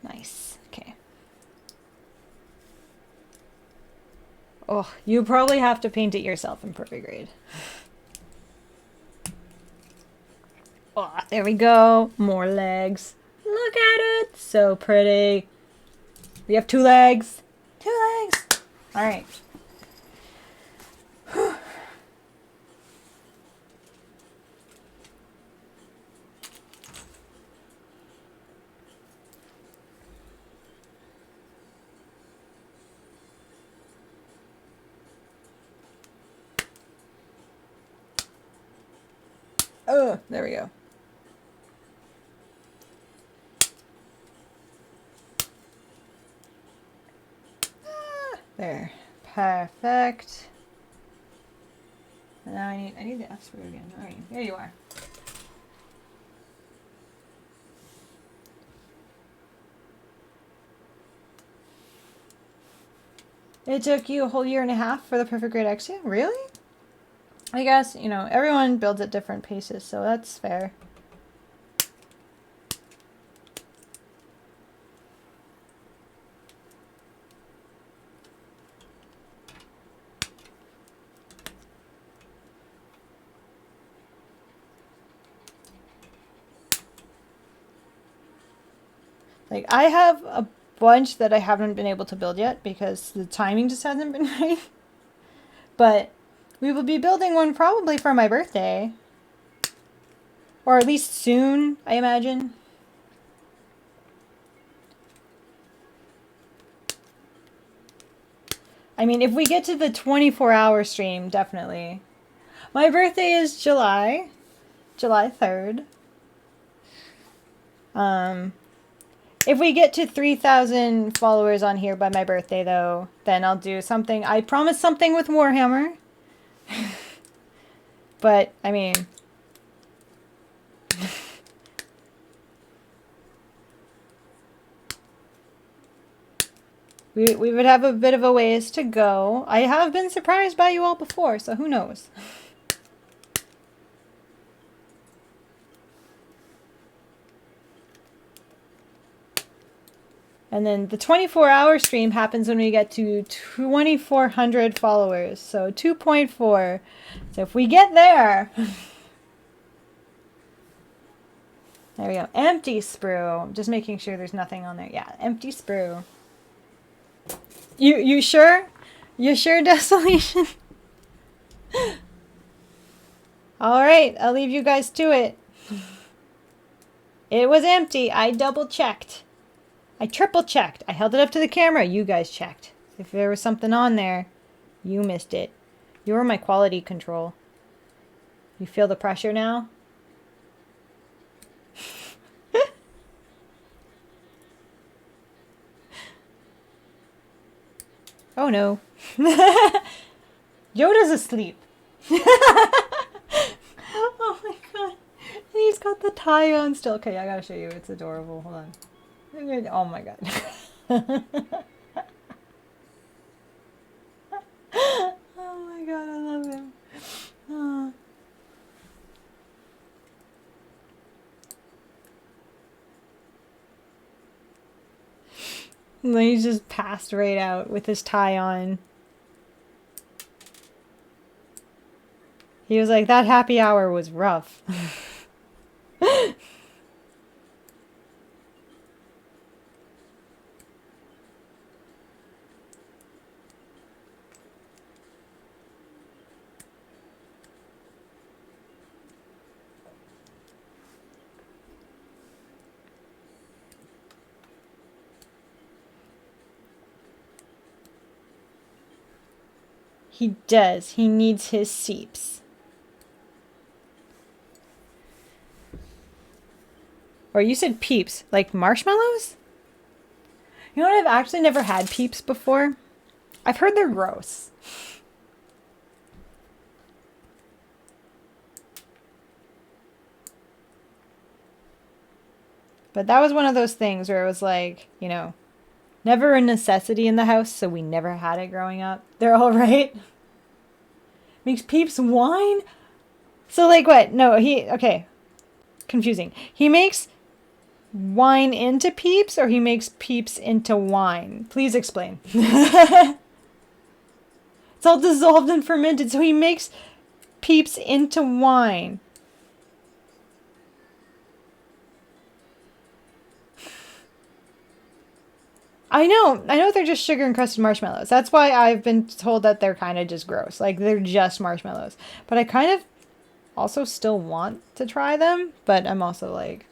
Nice. Okay. Oh, you probably have to paint it yourself in perfect grade. Oh, there we go. More legs. Look at it. So pretty. We have 2 legs. 2 legs. All right. Oh, there we go. There. Perfect. And now I need the F screw again. All right, here you are. It took you a whole year and a half for the perfect grade Exia? Really? I guess, you know, everyone builds at different paces, so that's fair. Like, I have a bunch that I haven't been able to build yet because the timing just hasn't been right. But we will be building one probably for my birthday. Or at least soon, I imagine. I mean, if we get to the 24-hour stream, definitely. My birthday is July 3rd. If we get to 3,000 followers on here by my birthday, though, then I'll do something. I promise something with Warhammer. But, I mean... we would have a bit of a ways to go. I have been surprised by you all before, so who knows? And then the 24-hour stream happens when we get to 2,400 followers. So 2.4. So if we get there... There we go. Empty sprue. Just making sure there's nothing on there. Yeah, empty sprue. You sure? You sure, Desolation? Alright, I'll leave you guys to it. It was empty. I double-checked. I triple-checked. I held it up to the camera. You guys checked. If there was something on there, you missed it. You were my quality control. You feel the pressure now? Oh no. Yoda's asleep. Oh my god. And he's got the tie on still. Okay, I gotta show you. It's adorable. Hold on. Oh my god. Oh my god, I love him. Oh. And then he's just passed right out with his tie on. He was like, that happy hour was rough. He does. He needs his seeps. Or you said peeps, like marshmallows? You know what? I've actually never had peeps before. I've heard they're gross. But that was one of those things where it was like, you know, never a necessity in the house, so we never had it growing up. They're all right. Makes Peeps wine? So like what? No, okay. Confusing. He makes wine into Peeps, or he makes Peeps into wine? Please explain. It's all dissolved and fermented, so he makes Peeps into wine. I know they're just sugar encrusted marshmallows. That's why I've been told that they're kind of just gross. Like, they're just marshmallows. But I kind of also still want to try them, but I'm also like...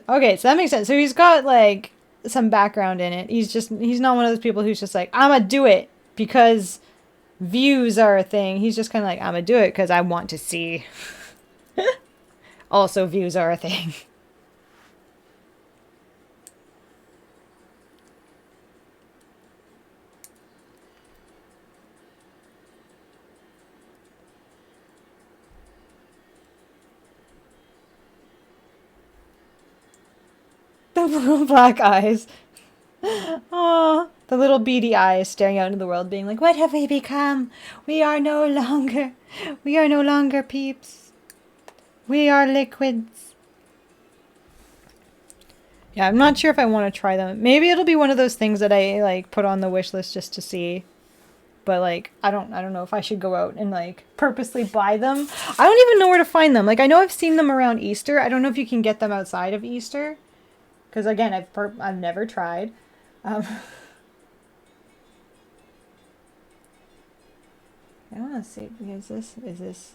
Okay, so that makes sense. So he's got, like, some background in it. He's not one of those people who's just like, I'm gonna do it because views are a thing. He's just kind of like, I'm gonna do it because I want to see. Also, views are a thing. The little black eyes. Oh, the little beady eyes staring out into the world being like, what have we become? We are no longer Peeps. We are liquids. Yeah, I'm not sure if I want to try them. Maybe it'll be one of those things that I like put on the wish list just to see. But like, I don't know if I should go out and like purposely buy them. I don't even know where to find them. Like, I know I've seen them around Easter. I don't know if you can get them outside of Easter. Because again, I've never tried. I want to see. Is this?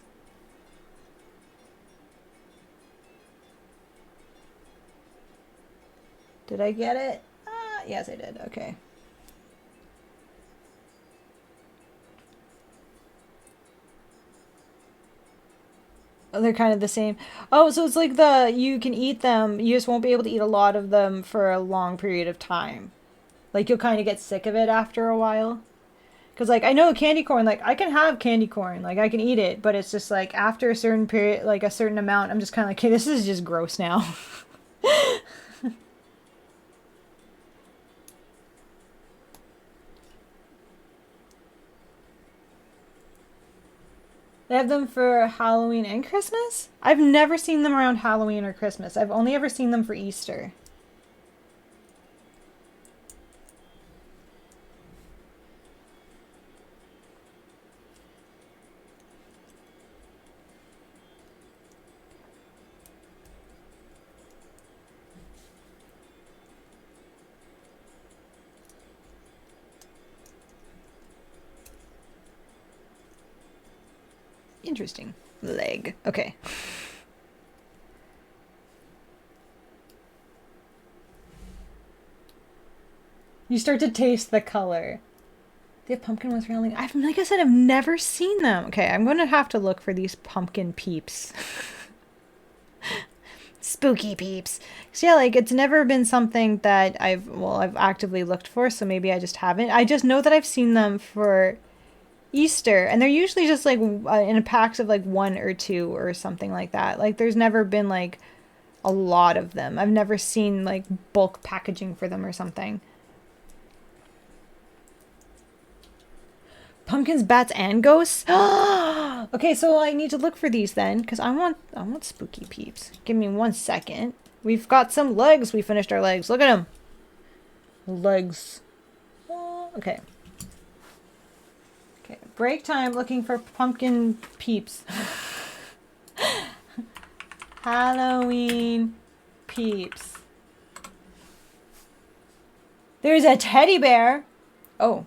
Did I get it? Yes, I did. Okay. Oh, they're kind of the same. Oh, so it's like you can eat them, you just won't be able to eat a lot of them for a long period of time. Like, you'll kind of get sick of it after a while. Because, like, I know candy corn, like, I can have candy corn, like, I can eat it, but it's just, like, after a certain period, like, a certain amount, I'm just kind of like, okay, this is just gross now. They have them for Halloween and Christmas? I've never seen them around Halloween or Christmas. I've only ever seen them for Easter. Interesting. Leg. Okay. You start to taste the color. They have pumpkin ones for Halloween. Like I said, I've never seen them. Okay, I'm going to have to look for these pumpkin peeps. Spooky peeps. So yeah, like it's never been something that I've actively looked for, so maybe I just haven't. I just know that I've seen them for Easter, and they're usually just like in a packs of like 1 or 2 or something like that. Like there's never been like a lot of them. I've never seen like bulk packaging for them or something. Pumpkins, bats, and ghosts. Okay, so I need to look for these then, because I want spooky peeps. Give me 1 second. We've got some legs. We finished our legs. Look at them. Legs. Okay. Okay. Break time. Looking for pumpkin peeps. Halloween peeps. There's a teddy bear. Oh.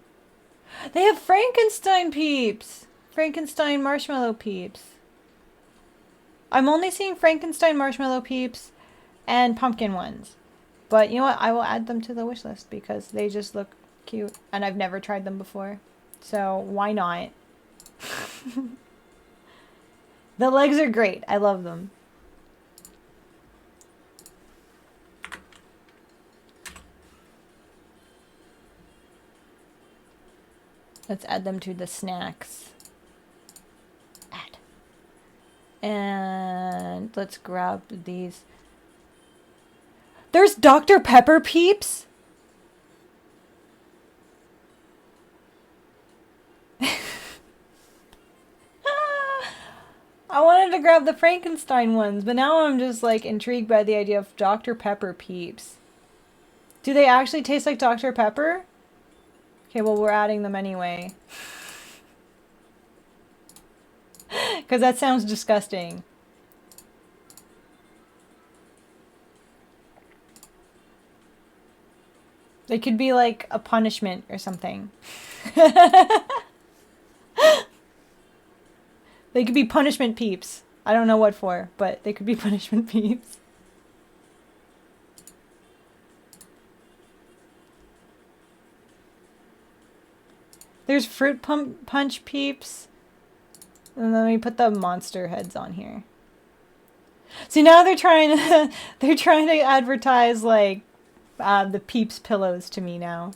They have Frankenstein peeps. Frankenstein marshmallow peeps. I'm only seeing Frankenstein marshmallow peeps and pumpkin ones. But you know what? I will add them to the wish list because they just look cute. And I've never tried them before. So why not? The legs are great. I love them. Let's add them to the snacks. Add. And let's grab these. There's Dr. Pepper peeps? I wanted to grab the Frankenstein ones, but now I'm just like intrigued by the idea of Dr. Pepper peeps. Do they actually taste like Dr. Pepper? Okay, well, we're adding them anyway. Because that sounds disgusting. They could be like a punishment or something. They could be punishment peeps. I don't know what for, but they could be punishment peeps. There's fruit punch peeps. And then we put the monster heads on here. See, now they're trying to advertise like the Peeps pillows to me now.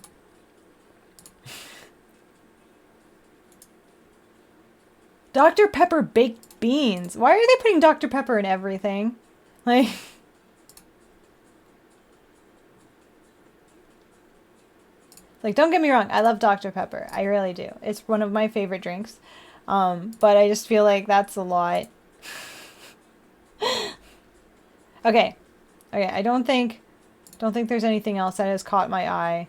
Dr. Pepper baked beans. Why are they putting Dr. Pepper in everything? Like don't get me wrong, I love Dr. Pepper. I really do. It's one of my favorite drinks. But I just feel like that's a lot. Okay. Okay, I don't think there's anything else that has caught my eye.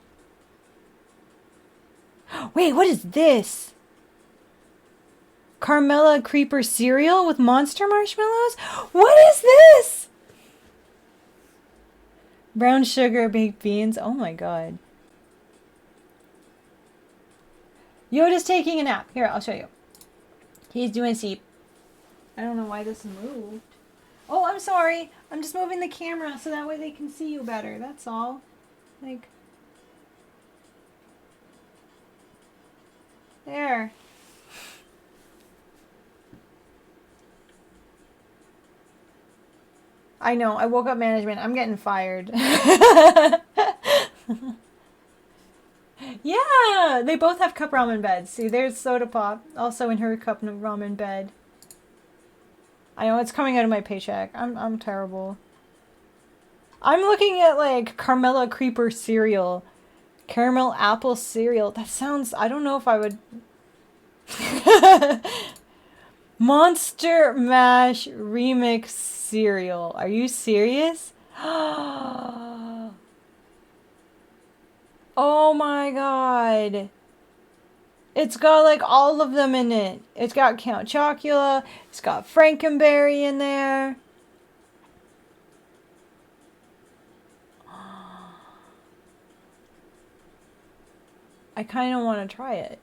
Wait, what is this? Carmella Creeper cereal with monster marshmallows? What is this? Brown sugar baked beans. Oh my god. Yoda's taking a nap. Here, I'll show you. He's doing sleep. I don't know why this moved. Oh, I'm sorry. I'm just moving the camera so that way they can see you better. That's all. Like, there. I know. I woke up management. I'm getting fired. Yeah, they both have cup ramen beds. See, there's Soda Pop, also in her cup ramen bed. I know it's coming out of my paycheck. I'm terrible. I'm looking at like Carmella Creeper cereal, caramel apple cereal. That sounds. I don't know if I would. Monster Mash Remix cereal. Are you serious? Oh my god. It's got like all of them in it. It's got Count Chocula. It's got Frankenberry in there. I kind of want to try it.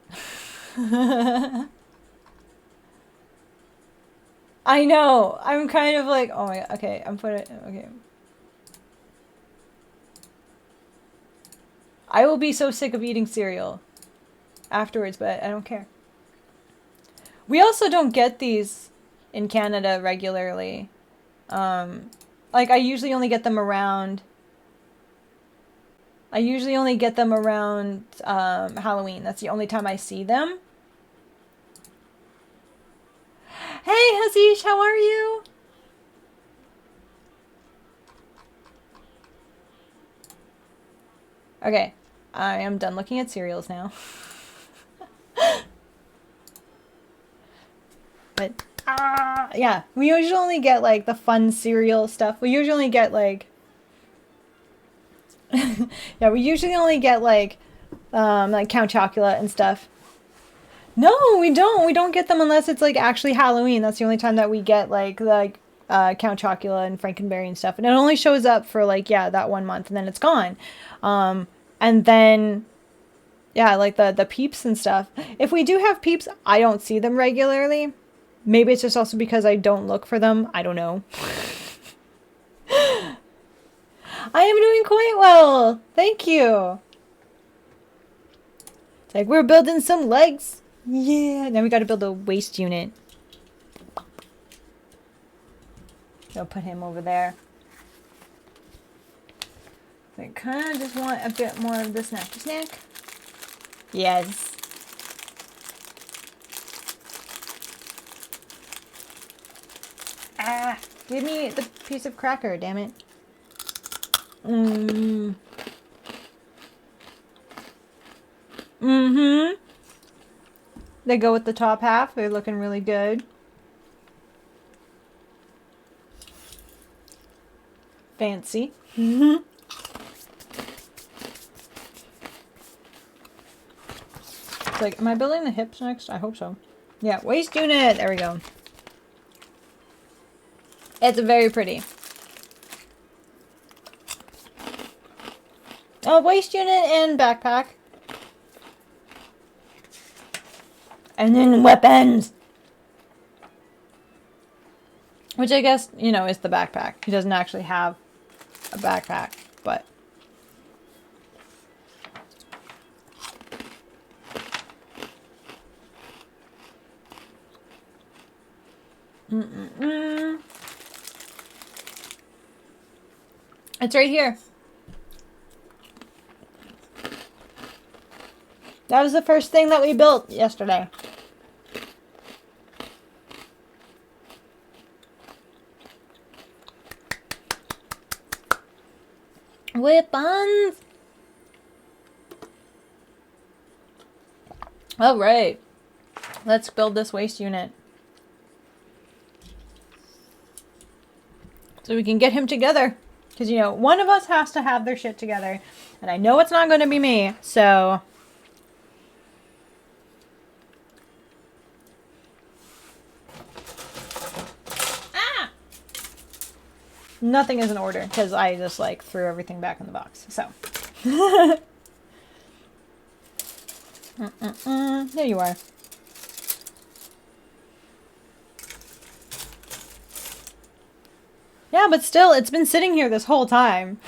I know. I'm kind of like, oh my god. Okay, I'm putting it. Okay. I will be so sick of eating cereal afterwards, but I don't care. We also don't get these in Canada regularly. Like I usually only get them around. I usually only get them around Halloween. That's the only time I see them. Hey, Hazish, how are you? Okay, I am done looking at cereals now. But, yeah, we usually only get, like, the fun cereal stuff. We usually only get, like... yeah, we usually only get, like Count Chocula and stuff. No, we don't. We don't get them unless it's, like, actually Halloween. That's the only time that we get, like Count Chocula and Frankenberry and stuff. And it only shows up for, like, yeah, that 1 month, and then it's gone. And then... yeah, like the Peeps and stuff. If we do have Peeps, I don't see them regularly. Maybe it's just also because I don't look for them. I don't know. I am doing quite well. Thank you. It's like we're building some legs. Yeah. Now we got to build a waste unit. I'll put him over there. I kind of just want a bit more of the snacky snack. Yes. Ah, give me the piece of cracker, damn it. Mm-hmm. They go with the top half. They're looking really good. Fancy. Mm-hmm. It's like, am I building the hips next? I hope so. Yeah, waist unit. There we go. It's very pretty. Oh, waist unit and backpack. And then weapons. Which I guess, you know, is the backpack. He doesn't actually have a backpack, but... It's right here. That was the first thing that we built yesterday. Weapons! All right. Let's build this waste unit. So we can get him together. Because, you know, one of us has to have their shit together. And I know it's not going to be me, so... ah! Nothing is in order, because I just, like, threw everything back in the box. So... There you are. Yeah, but still, it's been sitting here this whole time.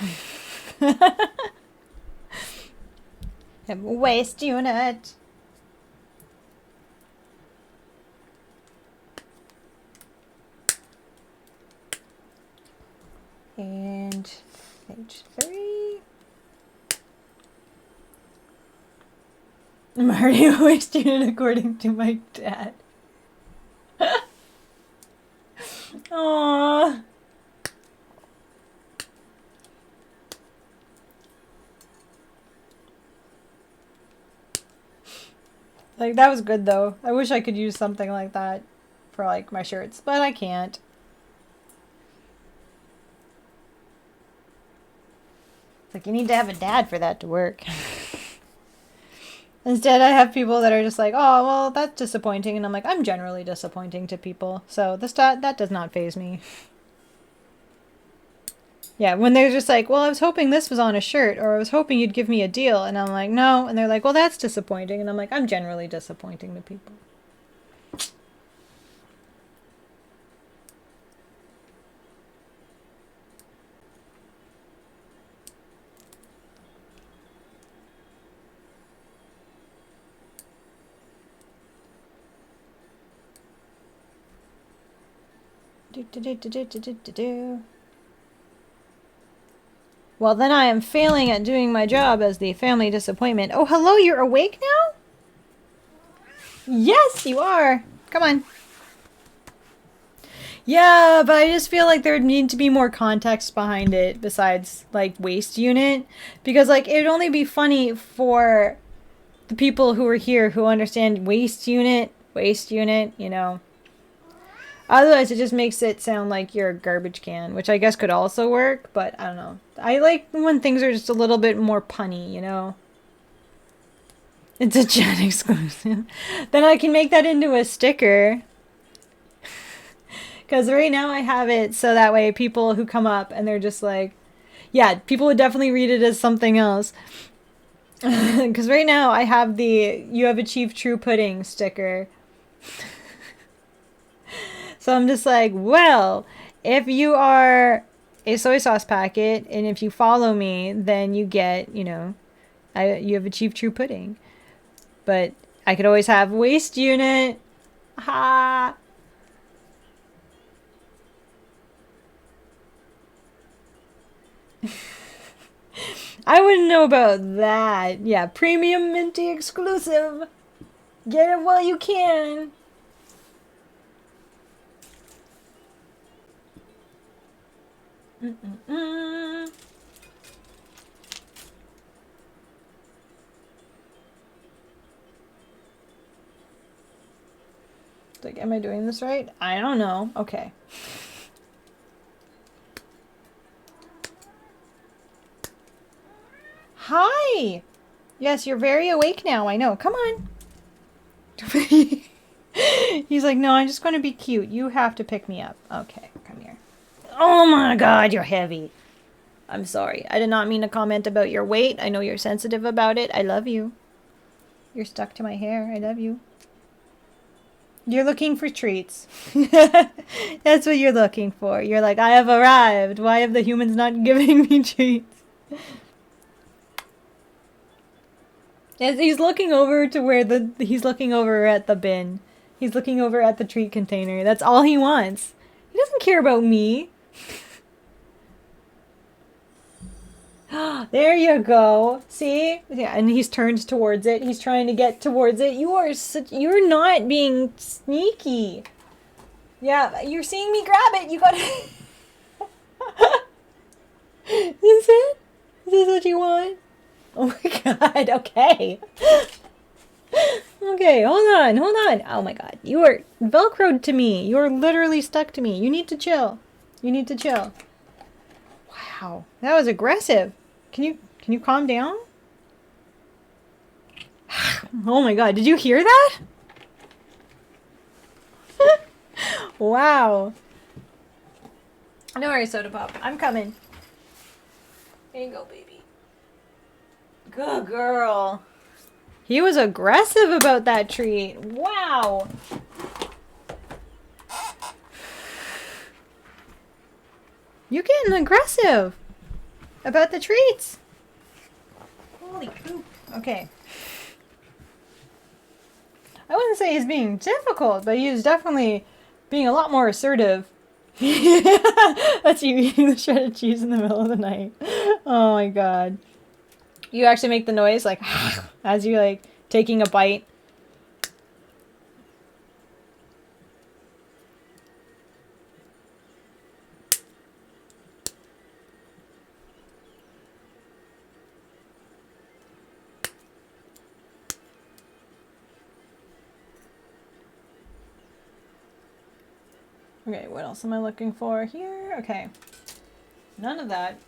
Waste unit. And page 3. I'm already a waste unit according to my dad. Aww. Like, that was good, though. I wish I could use something like that. for like my shirts, but I can't. It's like you need to have a dad for that to work. Instead, I have people that are just like, oh, well, that's disappointing. And I'm like, I'm generally disappointing to people. So that does not faze me. Yeah, when they're just like, well, I was hoping this was on a shirt, or I was hoping you'd give me a deal. And I'm like, no. And they're like, well, that's disappointing. And I'm like, I'm generally disappointing to people. Well, then I am failing at doing my job as the family disappointment. Oh, hello, you're awake now? Yes, you are. Come on. Yeah, but I just feel like there would need to be more context behind it besides, like, waste unit. Because, like, it would only be funny for the people who are here who understand waste unit, you know. Otherwise, it just makes it sound like you're a garbage can, which I guess could also work, but I don't know. I like when things are just a little bit more punny, you know? It's a chat exclusive. Then I can make that into a sticker. Because right now I have it so that way people who come up and they're just like, yeah, people would definitely read it as something else. Because right now I have the "You have achieved true pudding" sticker. So I'm just like, well, if you are a soy sauce packet and if you follow me, then you get, you know, you have achieved true pudding. But I could always have waste unit. Ha! I wouldn't know about that. Yeah, premium Minty exclusive. Get it while you can. Mm-mm-mm. Like, am I doing this right? I don't know. Okay. Hi! Yes, you're very awake now. I know. Come on. He's like, no, I'm just going to be cute. You have to pick me up. Okay, come here. Oh my god, you're heavy. I'm sorry. I did not mean to comment about your weight. I know you're sensitive about it. I love you. You're stuck to my hair. I love you. You're looking for treats. That's what you're looking for. You're like, I have arrived. Why have the humans not giving me treats? He's looking over to where he's looking over at the bin. He's looking over at the treat container. That's all he wants. He doesn't care about me. There you go. See? Yeah, and he's turned towards it. He's trying to get towards it. You're not being sneaky. Yeah, you're seeing me grab it. You gotta... Is it? Is this what you want? Oh my god, okay. Okay, hold on. Oh my god. You are velcroed to me. You are literally stuck to me. You need to chill. Wow, that was aggressive. Can you calm down? Oh my god, did you hear that? Wow. No worries, Soda Pop. I'm coming. There you go, baby. Good girl. He was aggressive about that treat. Wow. You getting aggressive about the treats. Holy poop. Okay. I wouldn't say he's being difficult, but he was definitely being a lot more assertive. That's you eating the shredded cheese in the middle of the night. Oh my god. You actually make the noise like as you're like taking a bite. Okay, what else am I looking for here? Okay. None of that.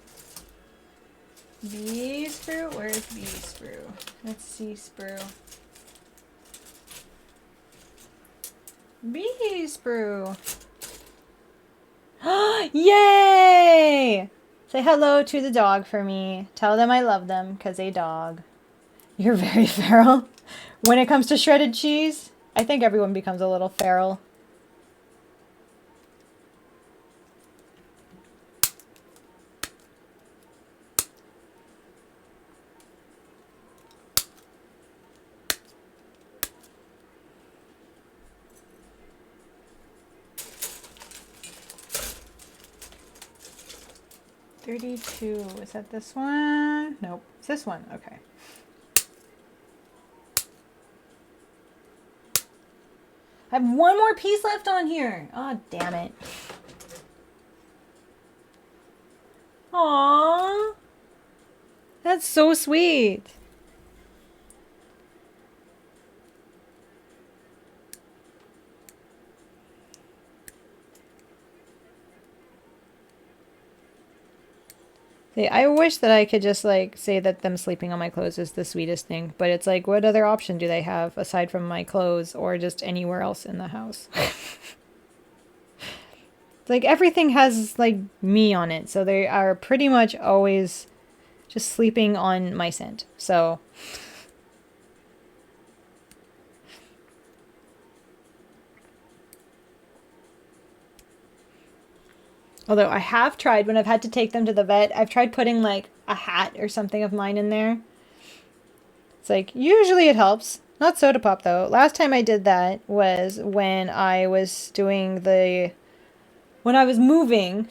B sprue? Where's B sprue? That's C sprue. B sprue. Yay! Say hello to the dog for me. Tell them I love them, because a dog. You're very feral. When it comes to shredded cheese, I think everyone becomes a little feral. $32. Is that this one? Nope. It's this one. Okay. I have one more piece left on here. Oh, damn it. Aww. That's so sweet. See, I wish that I could just like say that them sleeping on my clothes is the sweetest thing, but it's like, what other option do they have aside from my clothes or just anywhere else in the house? Like everything has like me on it, so they are pretty much always just sleeping on my scent. So although I have tried when I've had to take them to the vet, I've tried putting like a hat or something of mine in there. It's like usually it helps. Not soda pop though. Last time I did that was when I was doing when I was moving,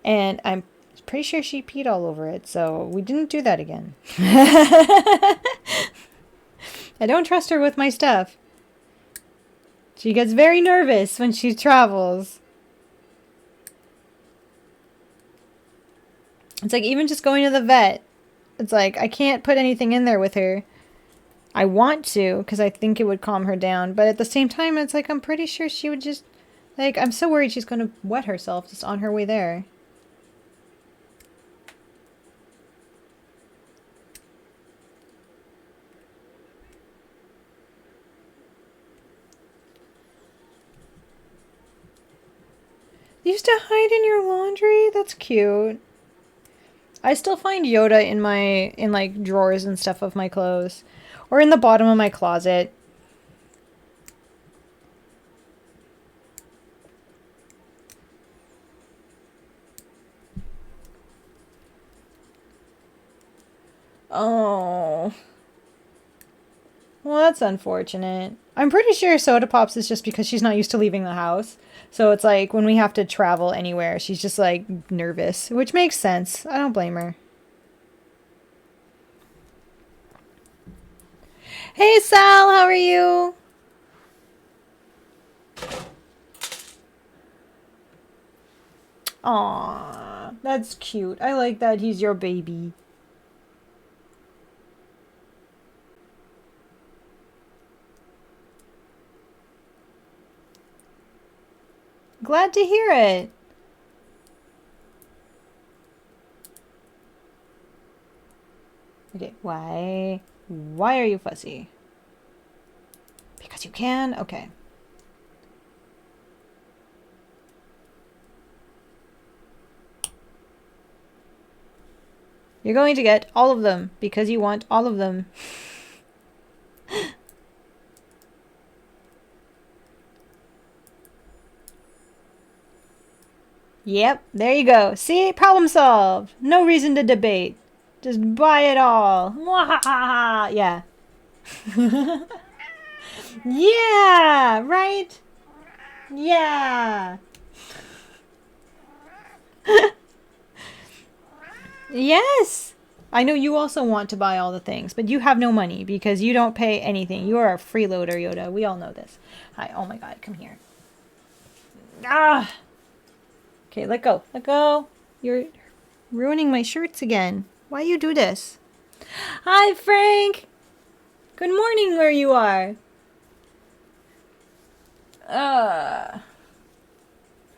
and I'm pretty sure she peed all over it, so we didn't do that again. I don't trust her with my stuff. She gets very nervous when she travels. It's like even just going to the vet, it's like I can't put anything in there with her. I want to because I think it would calm her down, but at the same time, it's like I'm pretty sure she would just... Like, I'm so worried she's going to wet herself just on her way there. You used to hide in your laundry? That's cute. I still find Yoda in like drawers and stuff of my clothes. Or in the bottom of my closet. Oh. Well, that's unfortunate. I'm pretty sure Soda Pops is just because she's not used to leaving the house. So it's like when we have to travel anywhere, she's just like nervous, which makes sense. I don't blame her. Hey Sal, how are you? Aw, that's cute. I like that he's your baby. Glad to hear it. Okay, why? Why are you fussy? Because you can? Okay. You're going to get all of them because you want all of them. Yep, there you go. See? Problem solved. No reason to debate. Just buy it all. Mwahaha! Yeah. Yeah, right? Yeah. Yes. I know you also want to buy all the things, but you have no money because you don't pay anything. You are a freeloader, Yoda. We all know this. Hi. Oh my god, come here. Ah. Okay, let go. Let go. You're ruining my shirts again. Why you do this? Hi, Frank. Good morning where you are.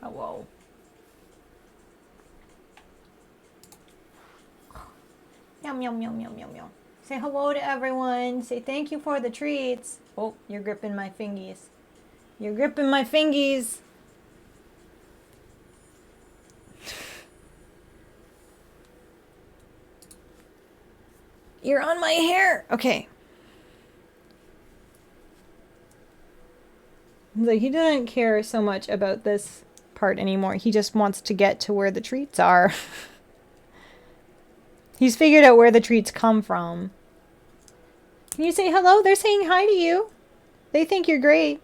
Hello. Yum, yum, yum, yum, yum, yum. Say hello to everyone. Say thank you for the treats. Oh, you're gripping my fingies. You're gripping my fingies. You're on my hair. Okay. Like, he doesn't care so much about this part anymore. He just wants to get to where the treats are. He's figured out where the treats come from. Can you say hello? They're saying hi to you. They think you're great.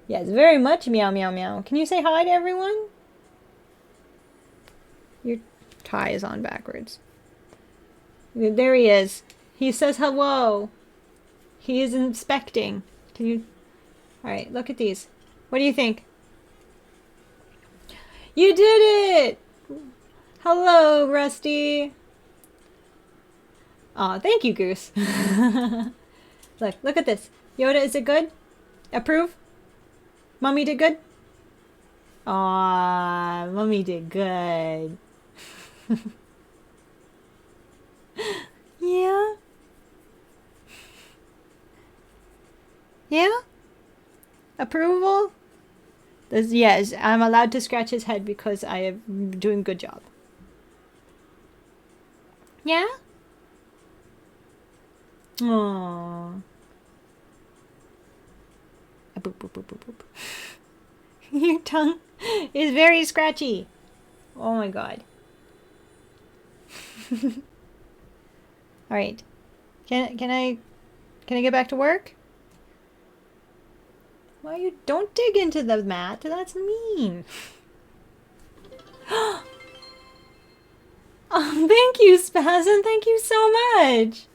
Yes, very much meow meow meow. Can you say hi to everyone? Your tie is on backwards. There he is. He says hello. He is inspecting. Can you... Alright, look at these. What do you think? You did it! Hello, Rusty. Aw, thank you, Goose. Look at this. Yoda, is it good? Approve? Mommy did good? Aw, Mommy did good. Yeah? Yeah? Approval? Yes, I'm allowed to scratch his head because I am doing a good job. Yeah? Aww. Boop, boop, boop, boop, boop. Your tongue is very scratchy. Oh my god. Alright. Can I get back to work? Why you don't dig into the mat? That's mean. Oh, thank you, Spazin. Thank you so much.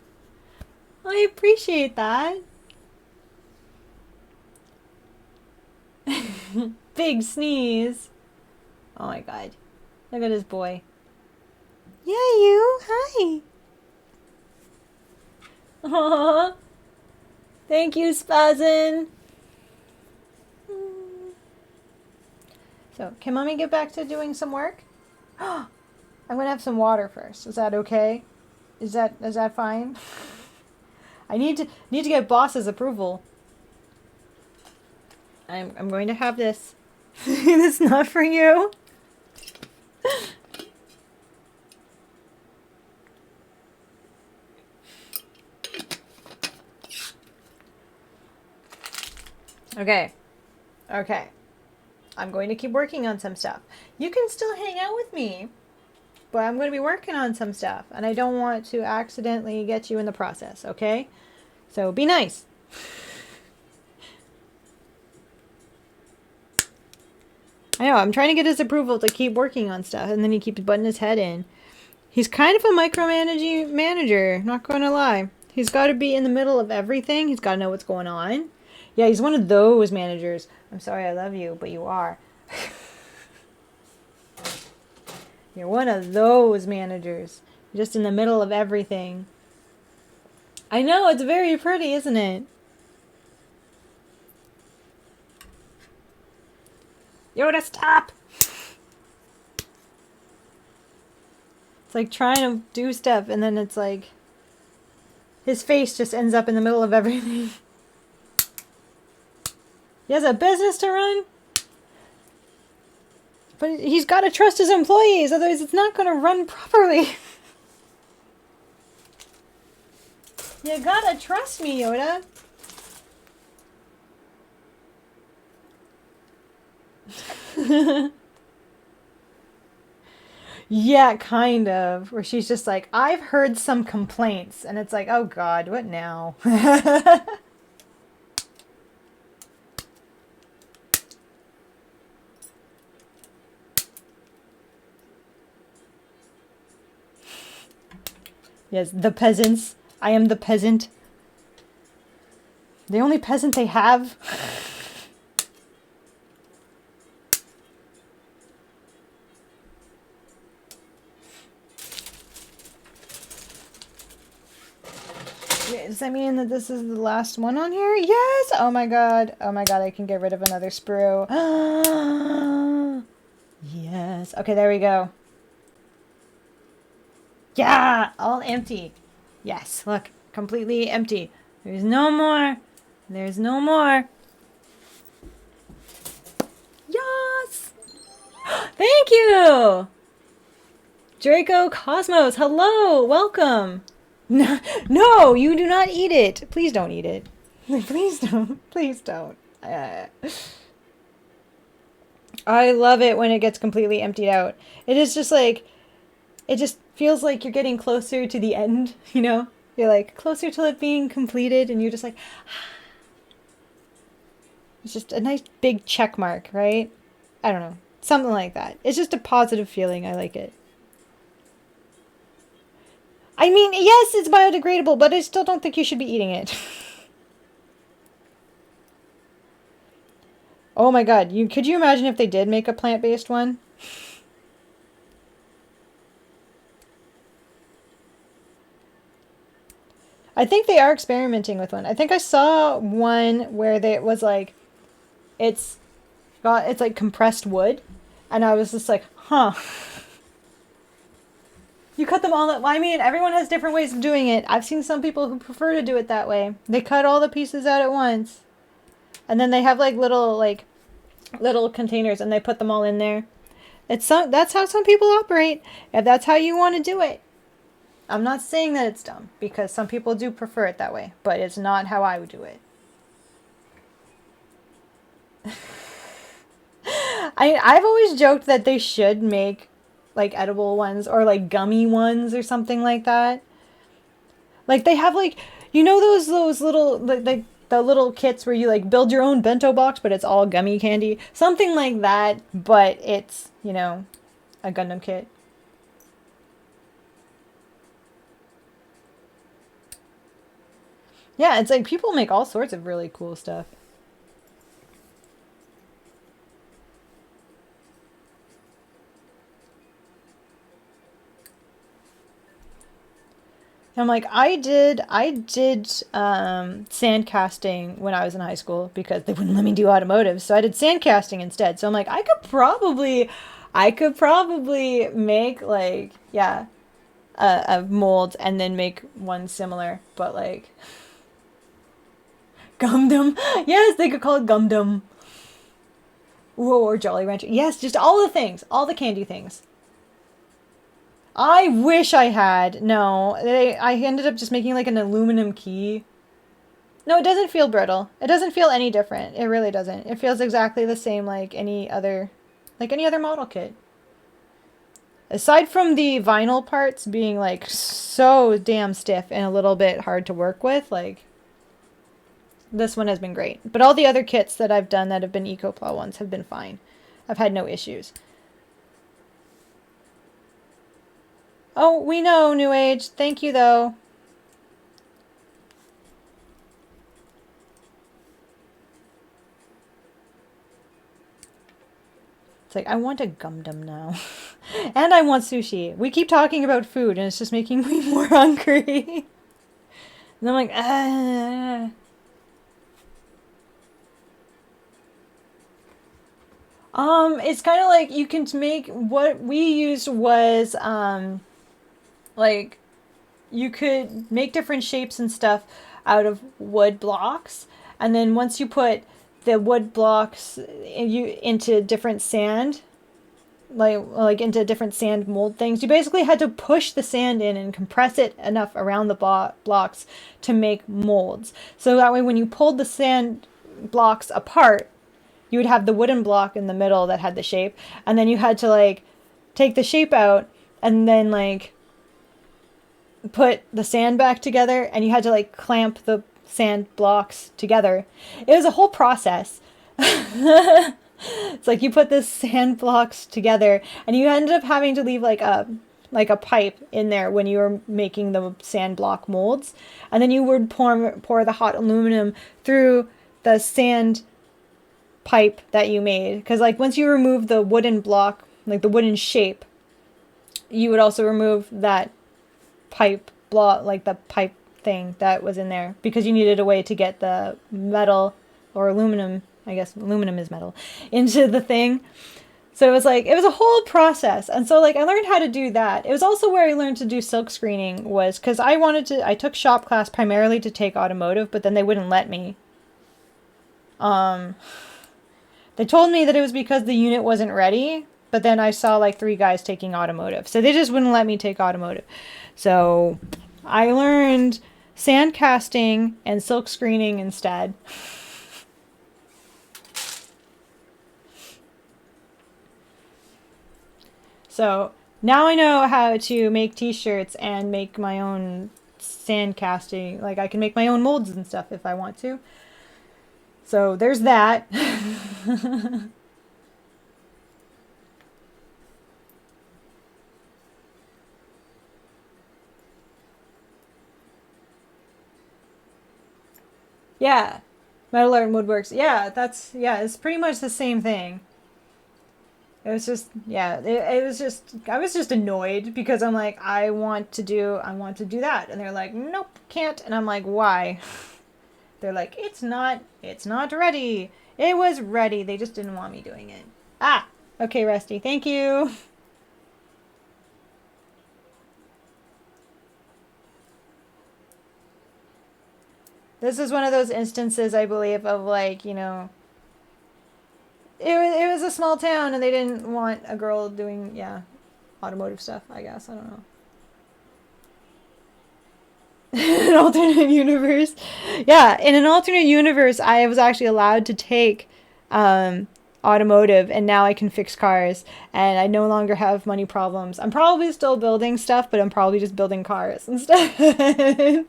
I appreciate that. Big sneeze. Oh my god. Look at this boy. Yeah, you. Hi. Aww. Thank you, Spazin. So, can Mommy get back to doing some work? I'm gonna have some water first. Is that okay? Is that fine? I need to get boss's approval. I'm going to have this. It's not for you. Okay. Okay. I'm going to keep working on some stuff. You can still hang out with me, but I'm going to be working on some stuff, and I don't want to accidentally get you in the process, okay? So be nice. I know, I'm trying to get his approval to keep working on stuff, and then he keeps butting his head in. He's kind of a micromanaging manager, not going to lie. He's got to be in the middle of everything. He's got to know what's going on. Yeah, he's one of those managers. I'm sorry I love you, but you are. You're one of those managers. You're just in the middle of everything. I know, it's very pretty, isn't it? Yoda, stop! It's like trying to do stuff, and then it's like... his face just ends up in the middle of everything. He has a business to run. But he's got to trust his employees, otherwise it's not going to run properly. You gotta trust me, Yoda. Yeah, kind of. Where she's just like, I've heard some complaints. And it's like, oh god, what now? Yes, the peasants. I am the peasant. The only peasant they have. Does that mean that this is the last one on here? Yes! Oh my god. Oh my god, I can get rid of another sprue. Yes. Okay, there we go. Yeah! All empty. Yes, look. Completely empty. There's no more. There's no more. Yes! Thank you! Draco Cosmos, hello! Welcome! No, no, you do not eat it. Please don't eat it. Please don't. Please don't. I love it when it gets completely emptied out. It is just like, it just feels like you're getting closer to the end, you know? You're like closer to it being completed and you're just like, it's just a nice big check mark, right? I don't know. Something like that. It's just a positive feeling. I like it. I mean, yes, it's biodegradable, but I still don't think you should be eating it. Oh my god, could you imagine if they did make a plant-based one? I think they are experimenting with one. I think I saw one where it was like, it's like compressed wood, and I was just like, huh. You cut them all up. I mean, everyone has different ways of doing it. I've seen some people who prefer to do it that way. They cut all the pieces out at once. And then they have little containers and they put them all in there. That's how some people operate. If that's how you want to do it. I'm not saying that it's dumb because some people do prefer it that way, but it's not how I would do it. I've always joked that they should make like edible ones or like gummy ones or something like that. Like they have like, you know, those little like the little kits where you like build your own bento box, but it's all gummy candy. Something like that, but it's, you know, a Gundam kit. Yeah, it's like people make all sorts of really cool stuff. I'm like, I did sand casting when I was in high school because they wouldn't let me do automotive, so I did sand casting instead. So I'm like, I could probably make like, yeah, a mold and then make one similar, but like, Gundam. Yes, they could call it Gundam. Ooh, or Jolly Rancher. Yes, just all the things, all the candy things. I wish I had. No, I ended up just making like an aluminum key. No, it doesn't feel brittle. It doesn't feel any different. It really doesn't. It feels exactly the same like any other model kit. Aside from the vinyl parts being like so damn stiff and a little bit hard to work with, like this one has been great. But all the other kits that I've done that have been EcoPlaw ones have been fine. I've had no issues. Oh, we know, New Age. Thank you, though. It's like, I want a Gundam now. And I want sushi. We keep talking about food, and it's just making me more hungry. And I'm like, ah. It's kind of like you can make, what we used was, like, you could make different shapes and stuff out of wood blocks, and then once you put the wood blocks into different sand, like into different sand mold things, you basically had to push the sand in and compress it enough around the blocks to make molds. So that way when you pulled the sand blocks apart, you would have the wooden block in the middle that had the shape, and then you had to like take the shape out and then like put the sand back together, and you had to like clamp the sand blocks together. It was a whole process. It's like you put the sand blocks together and you ended up having to leave like a pipe in there when you were making the sand block molds, and then you would pour the hot aluminum through the sand pipe that you made, because like once you remove the wooden block, like the wooden shape, you would also remove that pipe block, like the pipe thing that was in there because you needed a way to get the metal or aluminum, I guess aluminum is metal, into the thing. So it was like, it was a whole process. And so like I learned how to do that. It was also where I learned to do silk screening, was because I took shop class primarily to take automotive, but then they wouldn't let me. They told me that it was because the unit wasn't ready, but then I saw like 3 guys taking automotive. So they just wouldn't let me take automotive. So I learned sand casting and silk screening instead. So now I know how to make t-shirts and make my own sand casting. Like I can make my own molds and stuff if I want to. So there's that. Yeah. Metal art and woodworks. Yeah, it's pretty much the same thing. It was just, yeah, it was just, I was just annoyed because I'm like, I want to do that. And they're like, nope, can't. And I'm like, why? They're like, it's not ready. It was ready. They just didn't want me doing it. Ah, okay, Rusty. Thank you. This is one of those instances, I believe, of like, it was a small town and they didn't want a girl doing, yeah, automotive stuff, I guess. I don't know. An alternate universe. Yeah, in an alternate universe, I was actually allowed to take automotive, and now I can fix cars, and I no longer have money problems. I'm probably still building stuff, but I'm probably just building cars instead.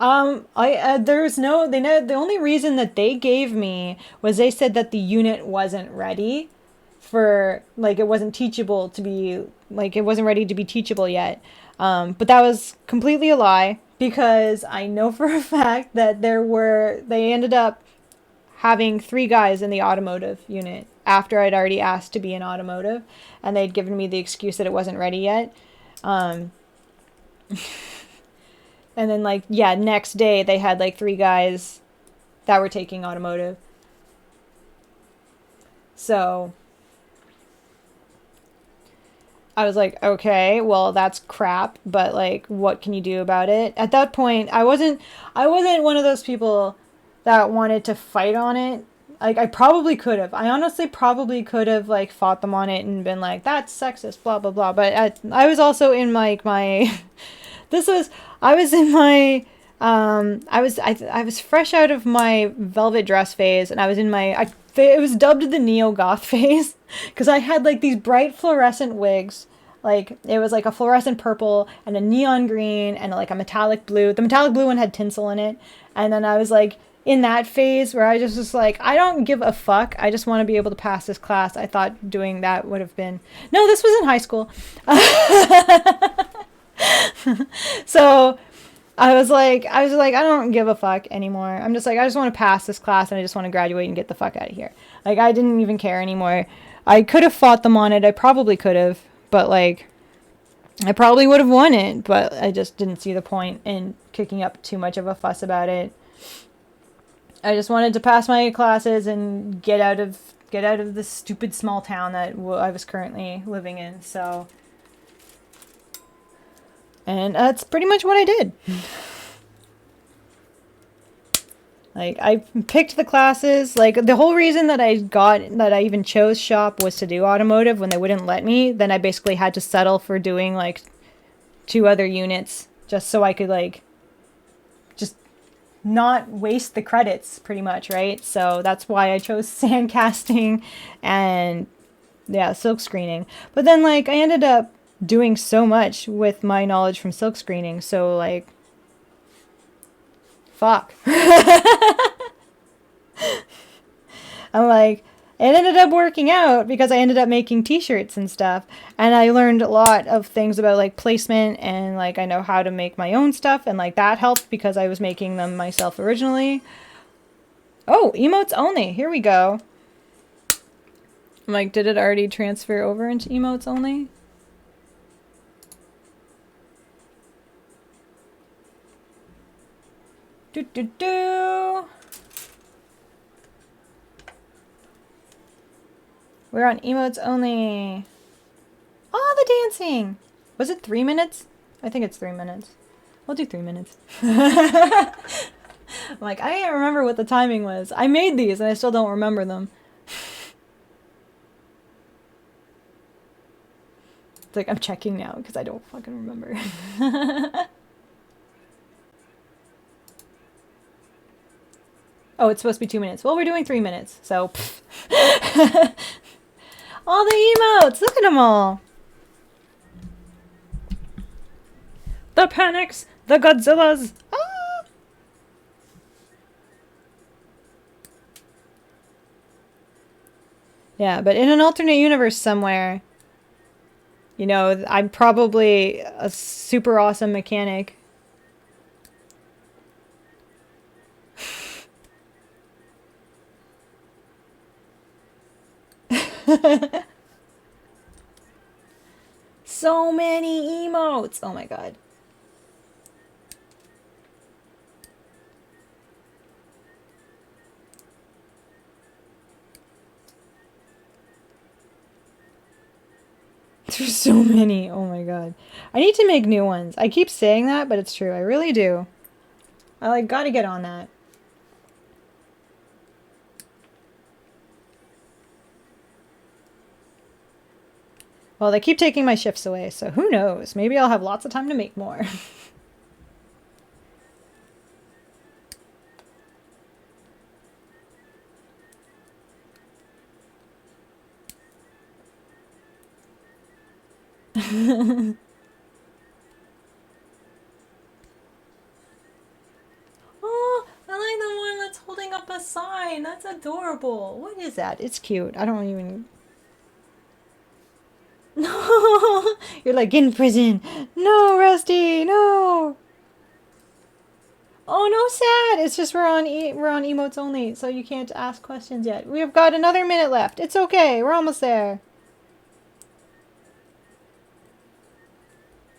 I there's no they know the only reason that they gave me was they said that the unit wasn't ready for, like, it wasn't teachable to be, like, it wasn't ready to be teachable yet. But that was completely a lie because I know for a fact that they ended up having 3 guys in the automotive unit after I'd already asked to be in automotive, and they'd given me the excuse that it wasn't ready yet. Um, And then, like, yeah, next day they had like 3 guys that were taking automotive. So I was like, okay, well, that's crap, but like, what can you do about it? At that point, I wasn't one of those people that wanted to fight on it. Like, I probably could have. I honestly probably could have like fought them on it and been like, that's sexist, blah blah blah. But I was also in my this was I was in my I was fresh out of my velvet dress phase, and I was in it was dubbed the neo goth phase because I had like these bright fluorescent wigs. Like, it was like a fluorescent purple and a neon green and like a metallic blue. The metallic blue one had tinsel in it. And then I was like in that phase where I just was like, I don't give a fuck. I just want to be able to pass this class. I thought doing that would have been, no, this was in high school. So I was like, I don't give a fuck anymore. I'm just like, I just want to pass this class and I just want to graduate and get the fuck out of here. Like, I didn't even care anymore. I could have fought them on it. I probably could have, but like, I probably would have won it, but I just didn't see the point in kicking up too much of a fuss about it. I just wanted to pass my classes and get out of this stupid small town that I was currently living in. So, and that's pretty much what I did. Like, I picked the classes. Like, the whole reason that I even chose shop was to do automotive when they wouldn't let me. Then I basically had to settle for doing like 2 other units just so I could like just not waste the credits, pretty much, right? So that's why I chose sand casting and, yeah, silk screening. But then like I ended up doing so much with my knowledge from silk screening, so like, fuck. I'm like, it ended up working out because I ended up making t-shirts and stuff, and I learned a lot of things about like placement, and like I know how to make my own stuff, and like that helped because I was making them myself originally. Oh, emotes only. Here we go. I'm like, did it already transfer over into emotes only? Do do do. We're on emotes only. Oh, the dancing. Was it 3 minutes? I think it's 3 minutes. We'll do 3 minutes. I'm like, I can't remember what the timing was. I made these and I still don't remember them. It's like, I'm checking now because I don't fucking remember. Oh, it's supposed to be 2 minutes. Well, we're doing 3 minutes, so. All the emotes! Look at them all! The panics! The Godzillas! Ah! Yeah, but in an alternate universe somewhere, you know, I'm probably a super awesome mechanic. So many emotes! Oh my god. There's so many. Oh my god. I need to make new ones. I keep saying that, but it's true. I really do. I like gotta get on that. Well, they keep taking my shifts away, so who knows? Maybe I'll have lots of time to make more. Oh, I like the one that's holding up a sign. That's adorable. What is that? It's cute. I don't even... No! You're like, in prison. No, Rusty, no! Oh, no, sad. It's just we're on emotes only, so you can't ask questions yet. We've got another minute left. It's okay. We're almost there.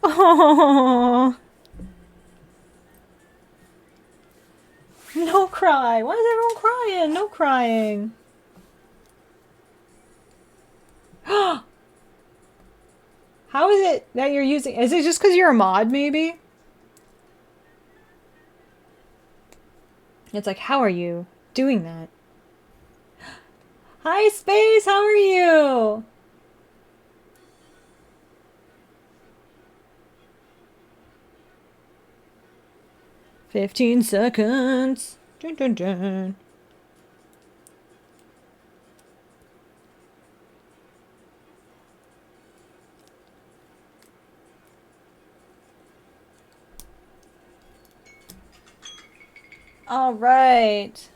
Oh, no cry. Why is everyone crying? No crying. How is it that you're using... Is it just because you're a mod, maybe? It's like, how are you doing that? Hi, Space. How are you? $15 seconds. Dun, dun, dun. All right.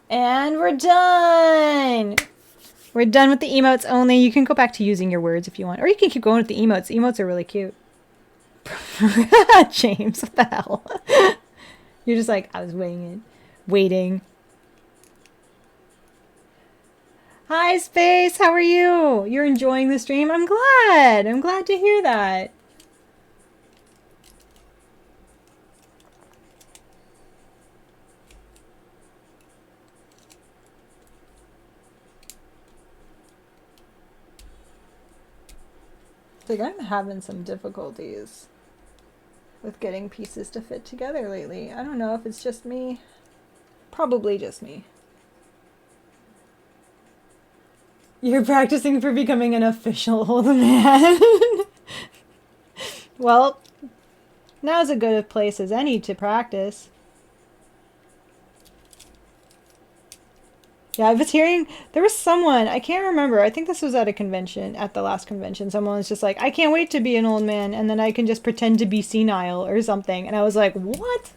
And we're done. We're done with the emotes only. You can go back to using your words if you want. Or you can keep going with the emotes. Emotes are really cute. James, what the hell? You're just like, I was waiting. Hi, Space. How are you? You're enjoying the stream? I'm glad. I'm glad to hear that. Like, I'm having some difficulties with getting pieces to fit together lately. I don't know if it's just me. Probably just me. You're practicing for becoming an official old man. Well, now's as good a place as any to practice. Yeah, I was hearing, there was someone, I can't remember, I think this was at a convention, at the last convention, someone was just like, I can't wait to be an old man, and then I can just pretend to be senile or something. And I was like, what?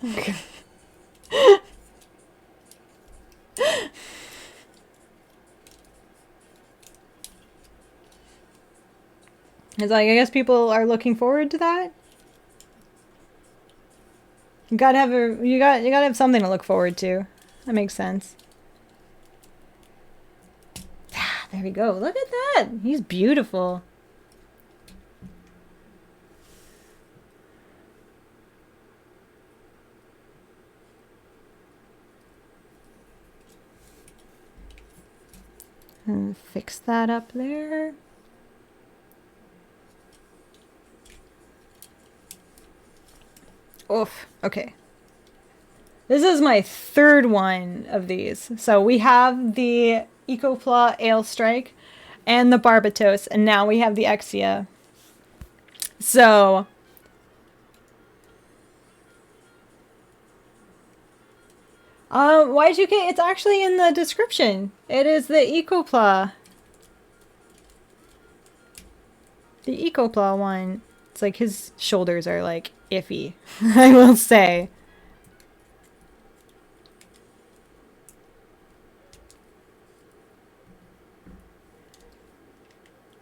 It's like, I guess people are looking forward to that. You gotta have something to look forward to. That makes sense. Ah, there we go. Look at that. He's beautiful. And fix that up there. Oof. Okay. This is my third one of these. So we have the ECOPLA Ale Strike and the Barbatos, and now we have the Exia. So Y2K, it's actually in the description. It is the ECOPLA. The ECOPLA one. It's like his shoulders are like iffy, I will say.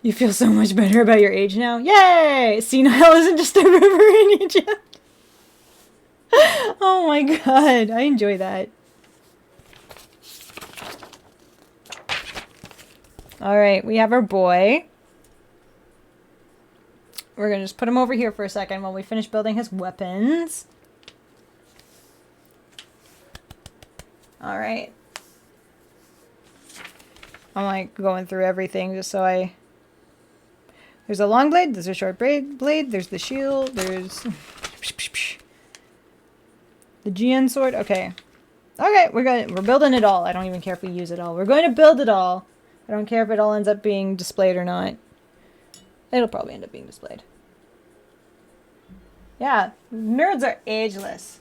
You feel so much better about your age now? Yay! Senile isn't just a river in Egypt. Oh my god, I enjoy that. Alright, we have our boy. We're gonna just put him over here for a second while we finish building his weapons. Alright. I'm like going through everything just so I... There's a long blade, there's a short blade, there's the shield, there's... The GN sword, okay. Okay, we're building it all. I don't even care if we use it all. We're going to build it all. I don't care if it all ends up being displayed or not. It'll probably end up being displayed. Yeah, nerds are ageless.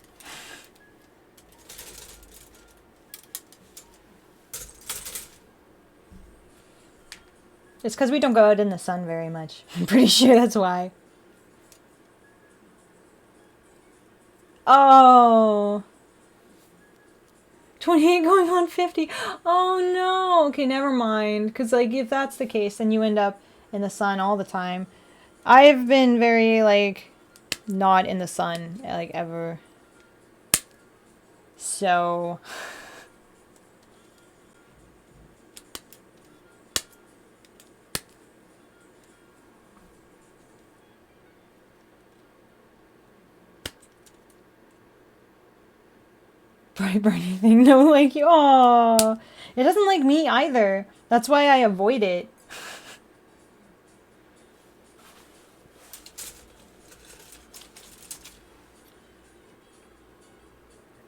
It's because we don't go out in the sun very much. I'm pretty sure that's why. Oh. 28 going on 50. Oh no. Okay, never mind. Because like if that's the case, then you end up in the sun all the time. I've been very like not in the sun like ever. So... Brightburn thing, no like you. Oh, it doesn't like me either. That's why I avoid it.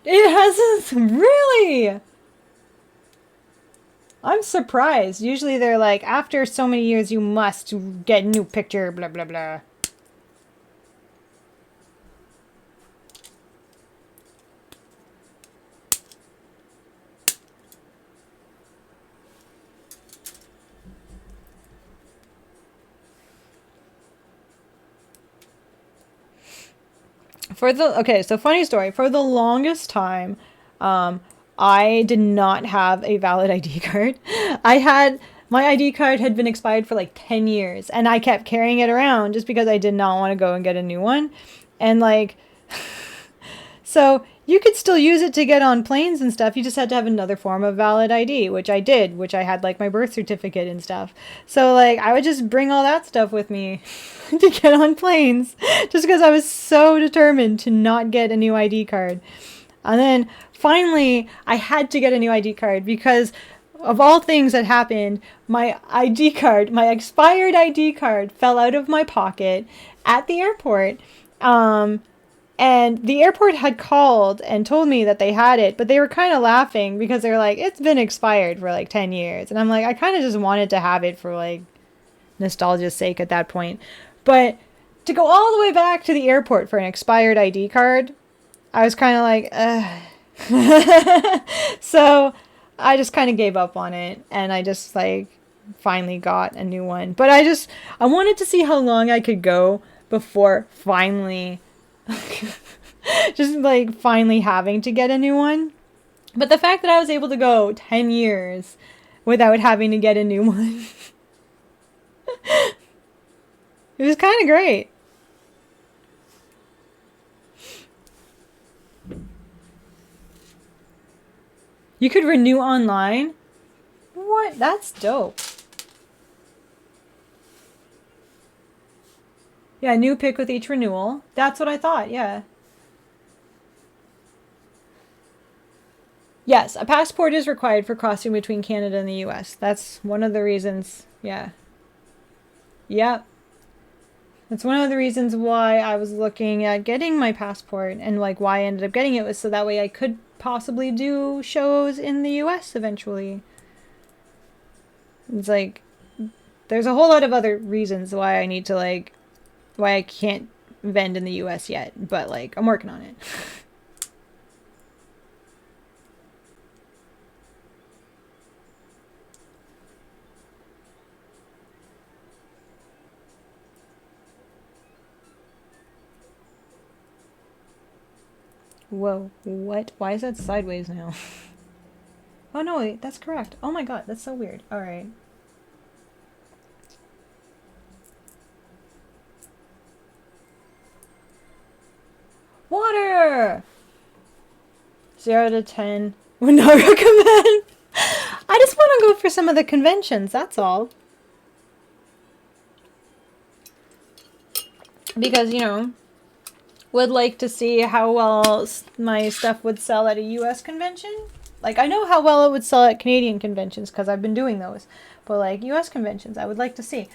It hasn't really. I'm surprised. Usually they're like, after so many years, you must get a new picture. Blah blah blah. Okay, so funny story. For the longest time, I did not have a valid ID card. My ID card had been expired for like 10 years, and I kept carrying it around just because I did not want to go and get a new one. And like, so you could still use it to get on planes and stuff. You just had to have another form of valid ID, which I did, which I had like my birth certificate and stuff. So like, I would just bring all that stuff with me to get on planes just because I was so determined to not get a new ID card. And then finally, I had to get a new ID card because of all things that happened, my ID card, my expired ID card fell out of my pocket at the airport. And the airport had called and told me that they had it, but they were kind of laughing because they were like, it's been expired for like 10 years. And I'm like, I kind of just wanted to have it for like nostalgia's sake at that point. But to go all the way back to the airport for an expired ID card, I was kind of like, ugh. So I just kind of gave up on it, and I just like finally got a new one. But I wanted to see how long I could go before finally just like finally having to get a new one. But the fact that I was able to go 10 years without having to get a new one, it was kind of great. You could renew online? What? That's dope. Yeah, new pick with each renewal. That's what I thought, yeah. Yes, a passport is required for crossing between Canada and the US. That's one of the reasons, yeah. Yep. That's one of the reasons why I was looking at getting my passport and like why I ended up getting it was so that way I could possibly do shows in the US eventually. It's like there's a whole lot of other reasons why I need to like why I can't vend in the US yet, but like I'm working on it. Whoa, what? Why is that sideways now? Oh no, wait, that's correct. Oh my god, that's so weird. All right. Water! 0 to 10. Would not recommend. I just want to go for some of the conventions, that's all. Because, you know, would like to see how well my stuff would sell at a US convention. Like, I know how well it would sell at Canadian conventions because I've been doing those. But, like, US conventions, I would like to see.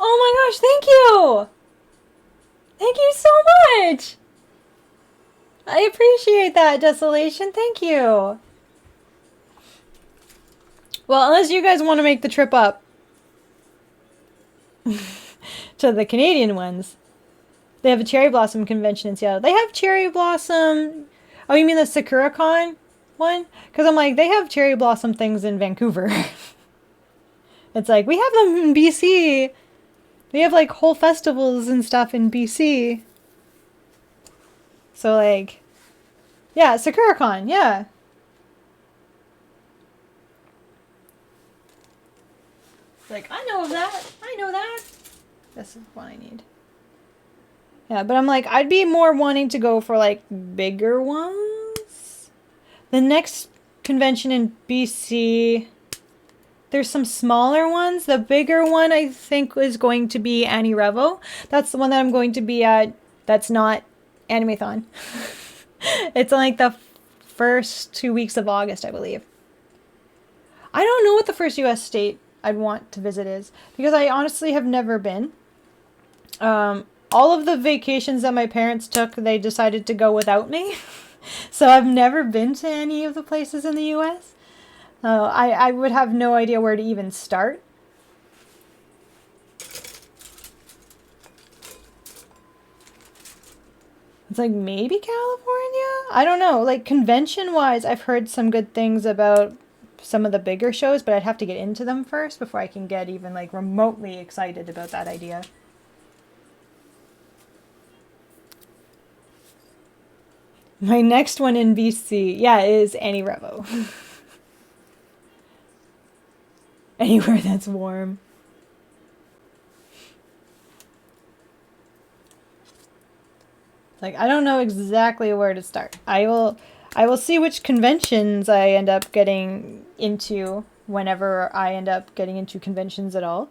Oh my gosh, thank you! Thank you so much! I appreciate that, Desolation. Thank you. Well, unless you guys want to make the trip up to the Canadian ones. They have a cherry blossom convention in Seattle. They have cherry blossom. Oh, you mean the Sakura Con one? Because I'm like, they have cherry blossom things in Vancouver. It's like, we have them in BC. We have like whole festivals and stuff in BC. So like, yeah, Sakura Con, yeah. Like, I know of that. I know that. This is what I need. Yeah, but I'm like, I'd be more wanting to go for like bigger ones. The next convention in BC, there's some smaller ones. The bigger one I think is going to be Annie Revo. That's the one that I'm going to be at. That's not Animathon. It's like the first 2 weeks of August, I believe. I don't know what the first US state I'd want to visit is because I honestly have never been. All of the vacations that my parents took, they decided to go without me. So I've never been to any of the places in the US. I would have no idea where to even start. It's like maybe California? I don't know. Like convention-wise, I've heard some good things about some of the bigger shows, but I'd have to get into them first before I can get even like remotely excited about that idea. My next one in BC, yeah, is Annie Revo. Anywhere that's warm. Like, I don't know exactly where to start. I will see which conventions I end up getting into whenever I end up getting into conventions at all.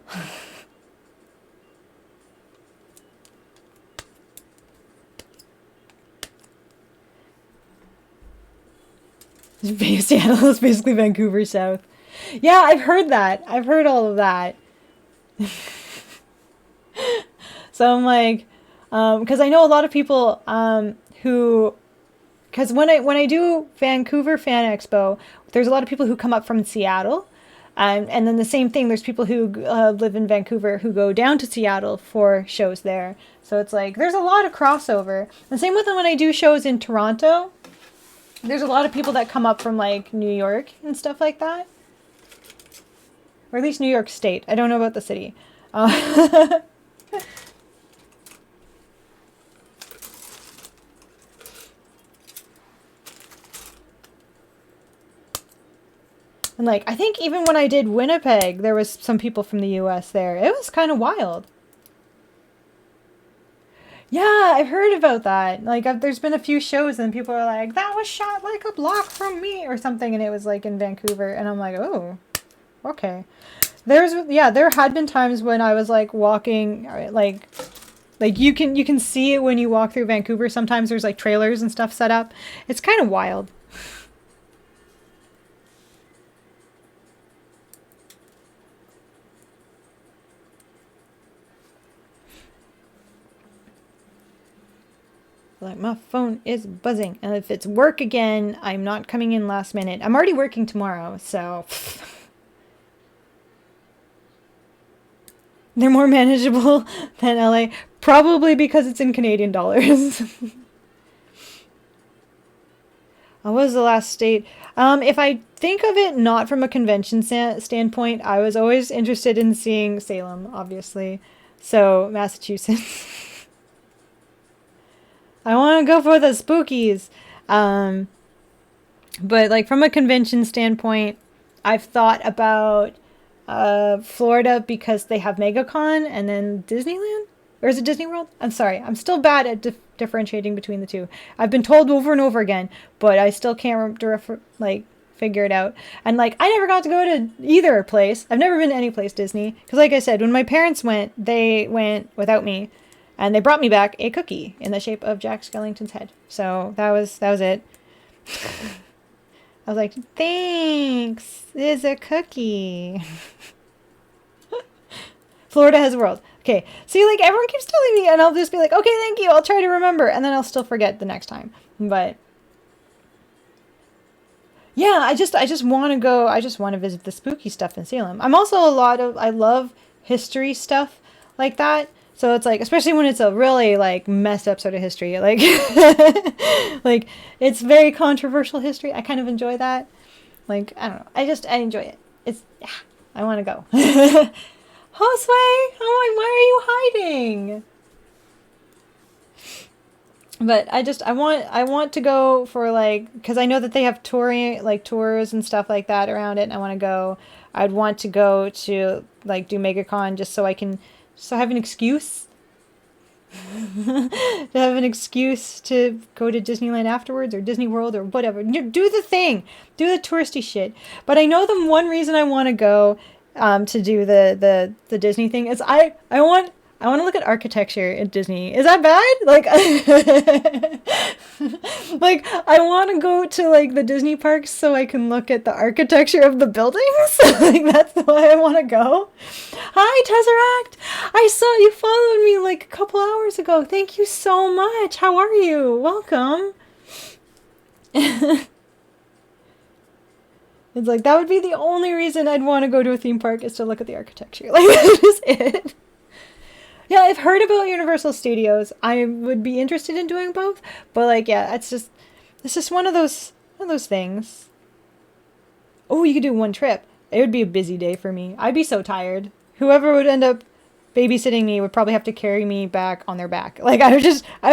Seattle is basically Vancouver South. Yeah, I've heard that. I've heard all of that. So I'm like, because I know a lot of people who, because when I do Vancouver Fan Expo, there's a lot of people who come up from Seattle, and then the same thing. There's people who live in Vancouver who go down to Seattle for shows there. So it's like there's a lot of crossover. And same with when I do shows in Toronto. There's a lot of people that come up from like New York and stuff like that. Or at least New York State. I don't know about the city. And like, I think even when I did Winnipeg, there was some people from the US there. It was kind of wild. Yeah, I've heard about that. Like, there's been a few shows and people are like, that was shot like a block from me or something, and it was like in Vancouver, and I'm like, oh, okay. There had been times when I was like walking, like you can see it when you walk through Vancouver. Sometimes there's like trailers and stuff set up. It's kind of wild. Like, my phone is buzzing, and if it's work again, I'm not coming in last minute. I'm already working tomorrow, so they're more manageable than LA, probably because it's in Canadian dollars. What was the last state? If I think of it not from a convention standpoint, I was always interested in seeing Salem, obviously. So, Massachusetts. I want to go for the spookies. Um, but like from a convention standpoint, I've thought about Florida because they have MegaCon, and then Disneyland? Or is it Disney World? I'm sorry. I'm still bad at differentiating between the two. I've been told over and over again, but I still can't like figure it out. And like I never got to go to either place. I've never been to any place Disney because like I said, when my parents went, they went without me. And they brought me back a cookie in the shape of Jack Skellington's head. So that was it. I was like, thanks. It's a cookie. Florida has a world. Okay. See, like everyone keeps telling me, and I'll just be like, okay, thank you. I'll try to remember, and then I'll still forget the next time. But yeah, I just want to go. I just want to visit the spooky stuff in Salem. I'm also I love history stuff like that. So it's like, especially when it's a really like messed up sort of history, like, like it's very controversial history. I kind of enjoy that. Like, I don't know. I enjoy it. Yeah, I want to go. Josue, oh, why are you hiding? But I want to go for like, because I know that they have tours and stuff like that around it, and I want to go. I'd want to go to like do MegaCon just so I have an excuse to have an excuse to go to Disneyland afterwards or Disney World or whatever. Do the thing. Do the touristy shit. But I know the one reason I want to go to do the Disney thing is I want to look at architecture at Disney. Is that bad? Like, like I want to go to like the Disney parks so I can look at the architecture of the buildings. Like that's why I want to go. Hi, Tesseract. I saw you followed me like a couple hours ago. Thank you so much. How are you? Welcome. It's like that would be the only reason I'd want to go to a theme park is to look at the architecture. Like that is it. Yeah, I've heard about Universal Studios. I would be interested in doing both, but like, yeah, it's just one of those things. Oh, you could do one trip. It would be a busy day for me. I'd be so tired. Whoever would end up babysitting me would probably have to carry me back on their back. Like I would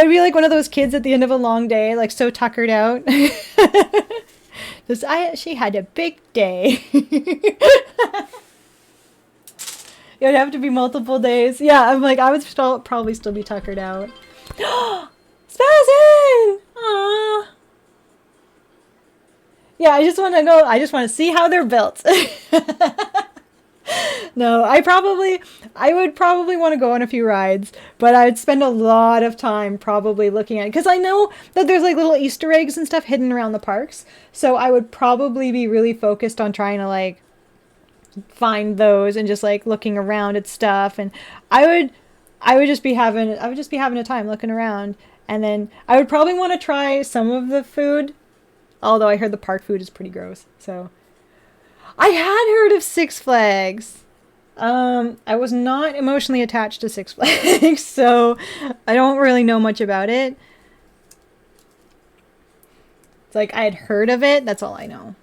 be like one of those kids at the end of a long day, like so tuckered out. She had a big day. It would have to be multiple days. Yeah, I'm like, I would probably still be tuckered out. Spazin! Aww. Yeah, I just want to go. I just want to see how they're built. No, I would probably want to go on a few rides, but I'd spend a lot of time probably looking at it. Because I know that there's like little Easter eggs and stuff hidden around the parks. So I would probably be really focused on trying to like find those and just like looking around at stuff, and I would just be having a time looking around, and then I would probably want to try some of the food, although I heard the park food is pretty gross. So I had heard of Six Flags. I was not emotionally attached to Six Flags, so I don't really know much about it. It's like I had heard of it, that's all I know.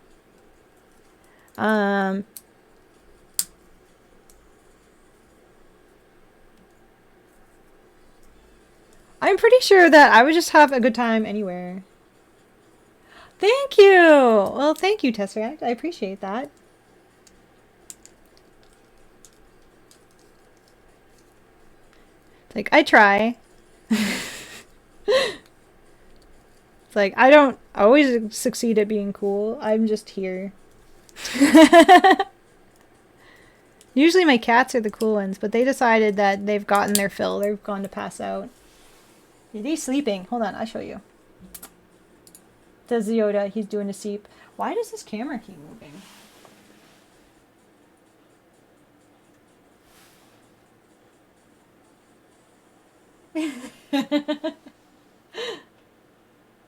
I'm pretty sure that I would just have a good time anywhere. Thank you! Well, thank you, Tesseract. I appreciate that. Like, I try. like, I don't always succeed at being cool. I'm just here. Usually my cats are the cool ones, but they decided that they've gotten their fill. They've gone to pass out. Are they sleeping? Hold on, I'll show you. Does Yoda, he's doing a sleep. Why does this camera keep moving?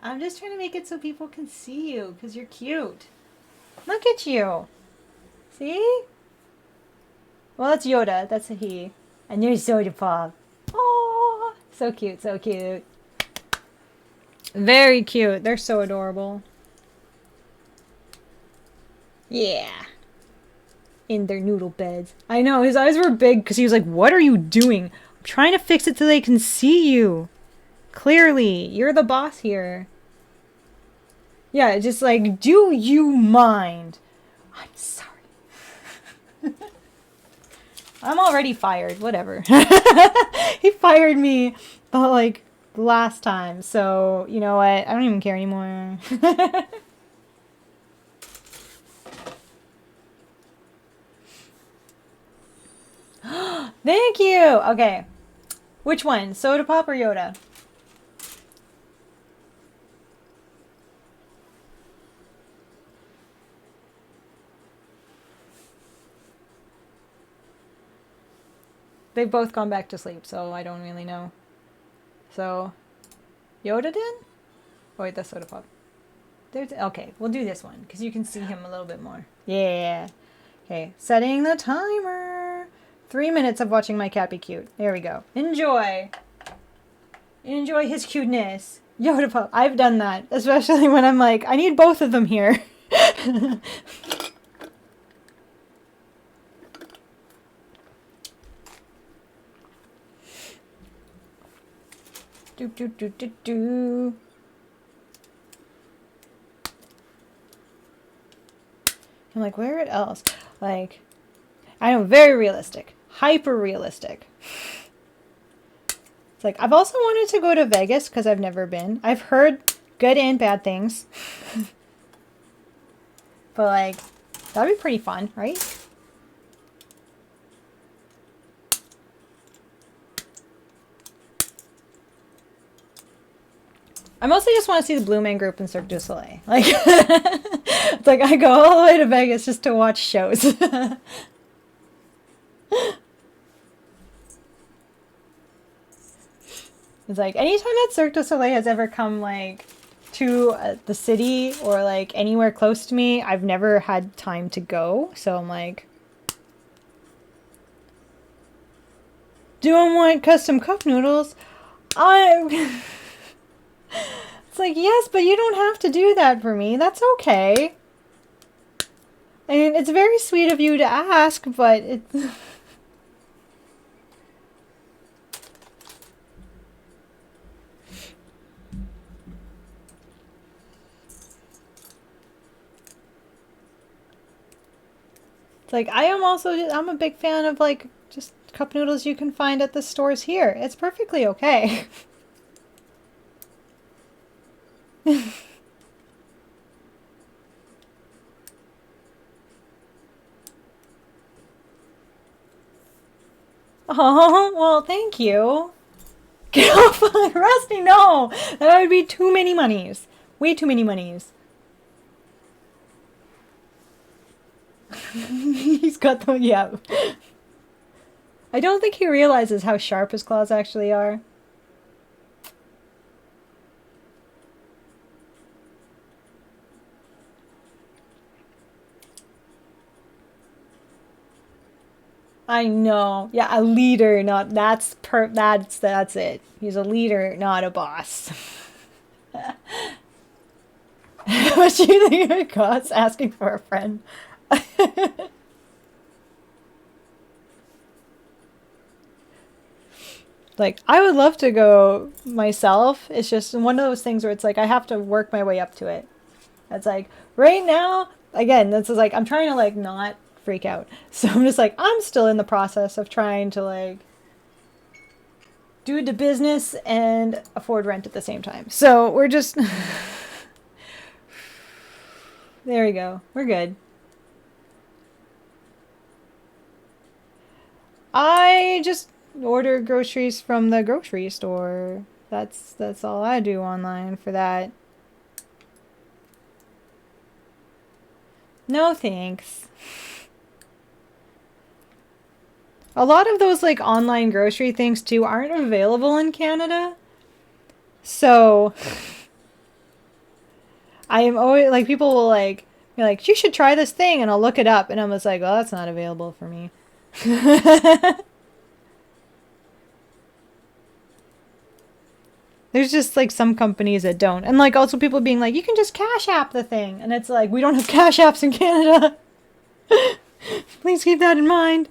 I'm just trying to make it so people can see you, because you're cute. Look at you. See? Well, that's Yoda. That's a he. And you're Soda Pop. Oh, so cute, so cute. Very cute. They're so adorable. Yeah. In their noodle beds. I know, his eyes were big because he was like, what are you doing? I'm trying to fix it so they can see you. Clearly, you're the boss here. Yeah, just like, do you mind? I'm sorry. I'm already fired. Whatever. He fired me, like, last time. So, you know what? I don't even care anymore. Thank you. Okay. Which one? Soda Pop or Yoda? They've both gone back to sleep, so I don't really know. So, Yoda did? Oh, wait, that's Soda Pop. Okay, we'll do this one, because you can see him a little bit more. Yeah. Okay, setting the timer. 3 minutes of watching my cat be cute. There we go. Enjoy. Enjoy his cuteness. Yoda Pop. I've done that, especially when I'm like, I need both of them here. Do do do do do. I'm like, where else? Like, I know, very realistic. Hyper realistic. It's like, I've also wanted to go to Vegas because I've never been. I've heard good and bad things. But like, that'd be pretty fun, right? I mostly just want to see the Blue Man Group in Cirque du Soleil. Like, it's like I go all the way to Vegas just to watch shows. It's like, anytime that Cirque du Soleil has ever come, like, to the city or, like, anywhere close to me, I've never had time to go. So I'm like, do I want custom cup noodles? It's like, yes, but you don't have to do that for me. That's okay. I mean, it's very sweet of you to ask, but it's... It's like, I'm a big fan of, like, just cup noodles you can find at the stores here. It's perfectly okay. Oh, well, thank you. Get off of Rusty, no! That would be too many monies. Way too many monies. He's got the, yeah. I don't think he realizes how sharp his claws actually are. I know. Yeah, a leader, not that's it. He's a leader, not a boss. What do you think it costs asking for a friend? Like, I would love to go myself. It's just one of those things where it's like I have to work my way up to it. It's like right now, again, this is like I'm trying to like not freak out. So I'm just like, I'm still in the process of trying to like do the business and afford rent at the same time. So we're just There we go. We're good. I just order groceries from the grocery store. That's all I do online for that. No thanks. A lot of those like online grocery things too aren't available in Canada. So I am always like people will like be like, you should try this thing, and I'll look it up and I'm just like, well, that's not available for me. There's just like some companies that don't. And like also people being like, you can just Cash App the thing. And it's like, we don't have Cash Apps in Canada. Please keep that in mind.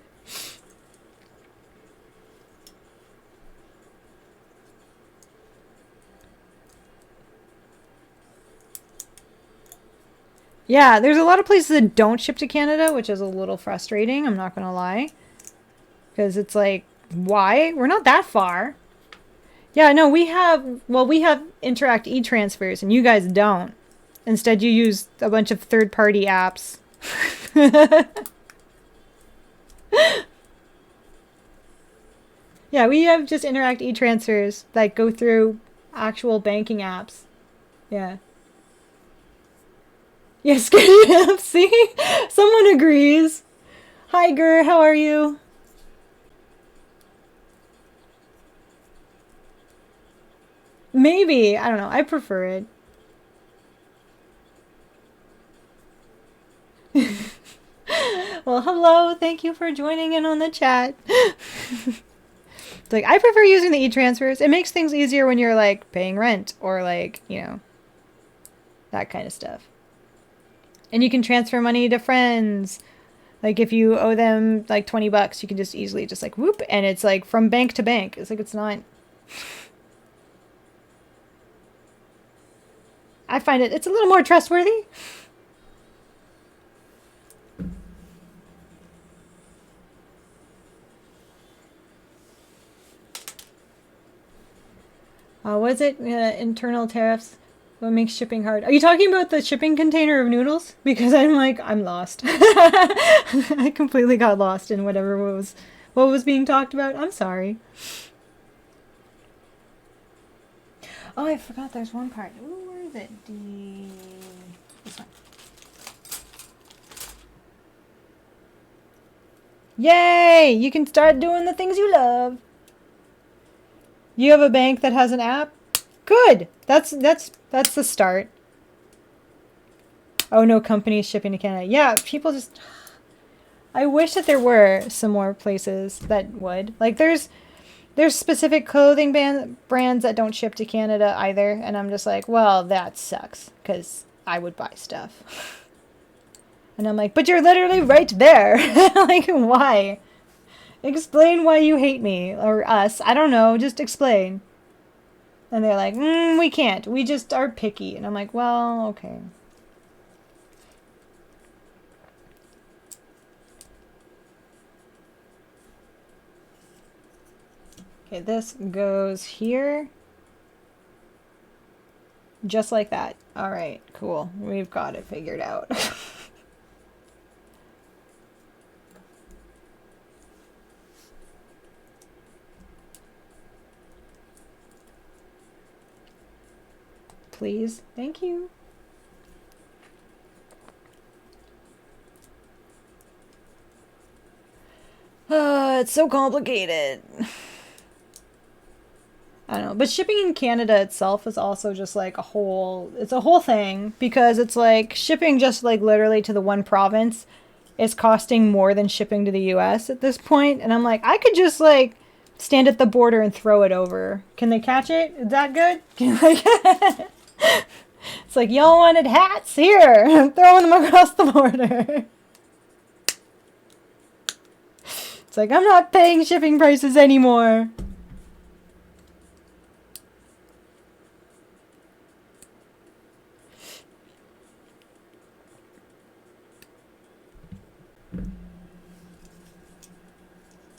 Yeah, there's a lot of places that don't ship to Canada, which is a little frustrating, I'm not gonna lie. Because it's like, why? We're not that far. Yeah, no, we have Interact e-transfers, and you guys don't. Instead, you use a bunch of third-party apps. Yeah, we have just Interact e-transfers that go through actual banking apps. Yeah. Yes, good. See? Someone agrees. Hi, Gur, how are you? Maybe. I don't know. I prefer it. Well, hello. Thank you for joining in on the chat. It's like, I prefer using the e-transfers. It makes things easier when you're, like, paying rent or, like, you know, that kind of stuff. And you can transfer money to friends. Like, if you owe them, like, 20 bucks, you can just easily just, like, whoop. And it's, like, from bank to bank. It's like, it's not... I find it's a little more trustworthy. Was it internal tariffs? What makes shipping hard? Are you talking about the shipping container of noodles? Because I'm like, I'm lost. I completely got lost in what was being talked about. I'm sorry. Oh, I forgot there's one part. Ooh, where is it? This one. Yay! You can start doing the things you love. You have a bank that has an app? Good. That's the start. Oh, no companies shipping to Canada. Yeah, people just... I wish that there were some more places that would. Like, there's specific clothing brands that don't ship to Canada either, and I'm just like, well, that sucks, because I would buy stuff. And I'm like, but you're literally right there. Like, why? Explain why you hate me, or us. I don't know, just explain. And they're like, we can't. We just are picky. And I'm like, well, okay. Okay, this goes here. Just like that. All right, cool. We've got it figured out. Please. Thank you. It's so complicated. I don't know. But shipping in Canada itself is also just like it's a whole thing because it's like shipping just like literally to the one province is costing more than shipping to the US at this point. And I'm like, I could just like stand at the border and throw it over. Can they catch it? Is that good? It's like, y'all wanted hats? Here. I'm throwing them across the border. It's like, I'm not paying shipping prices anymore.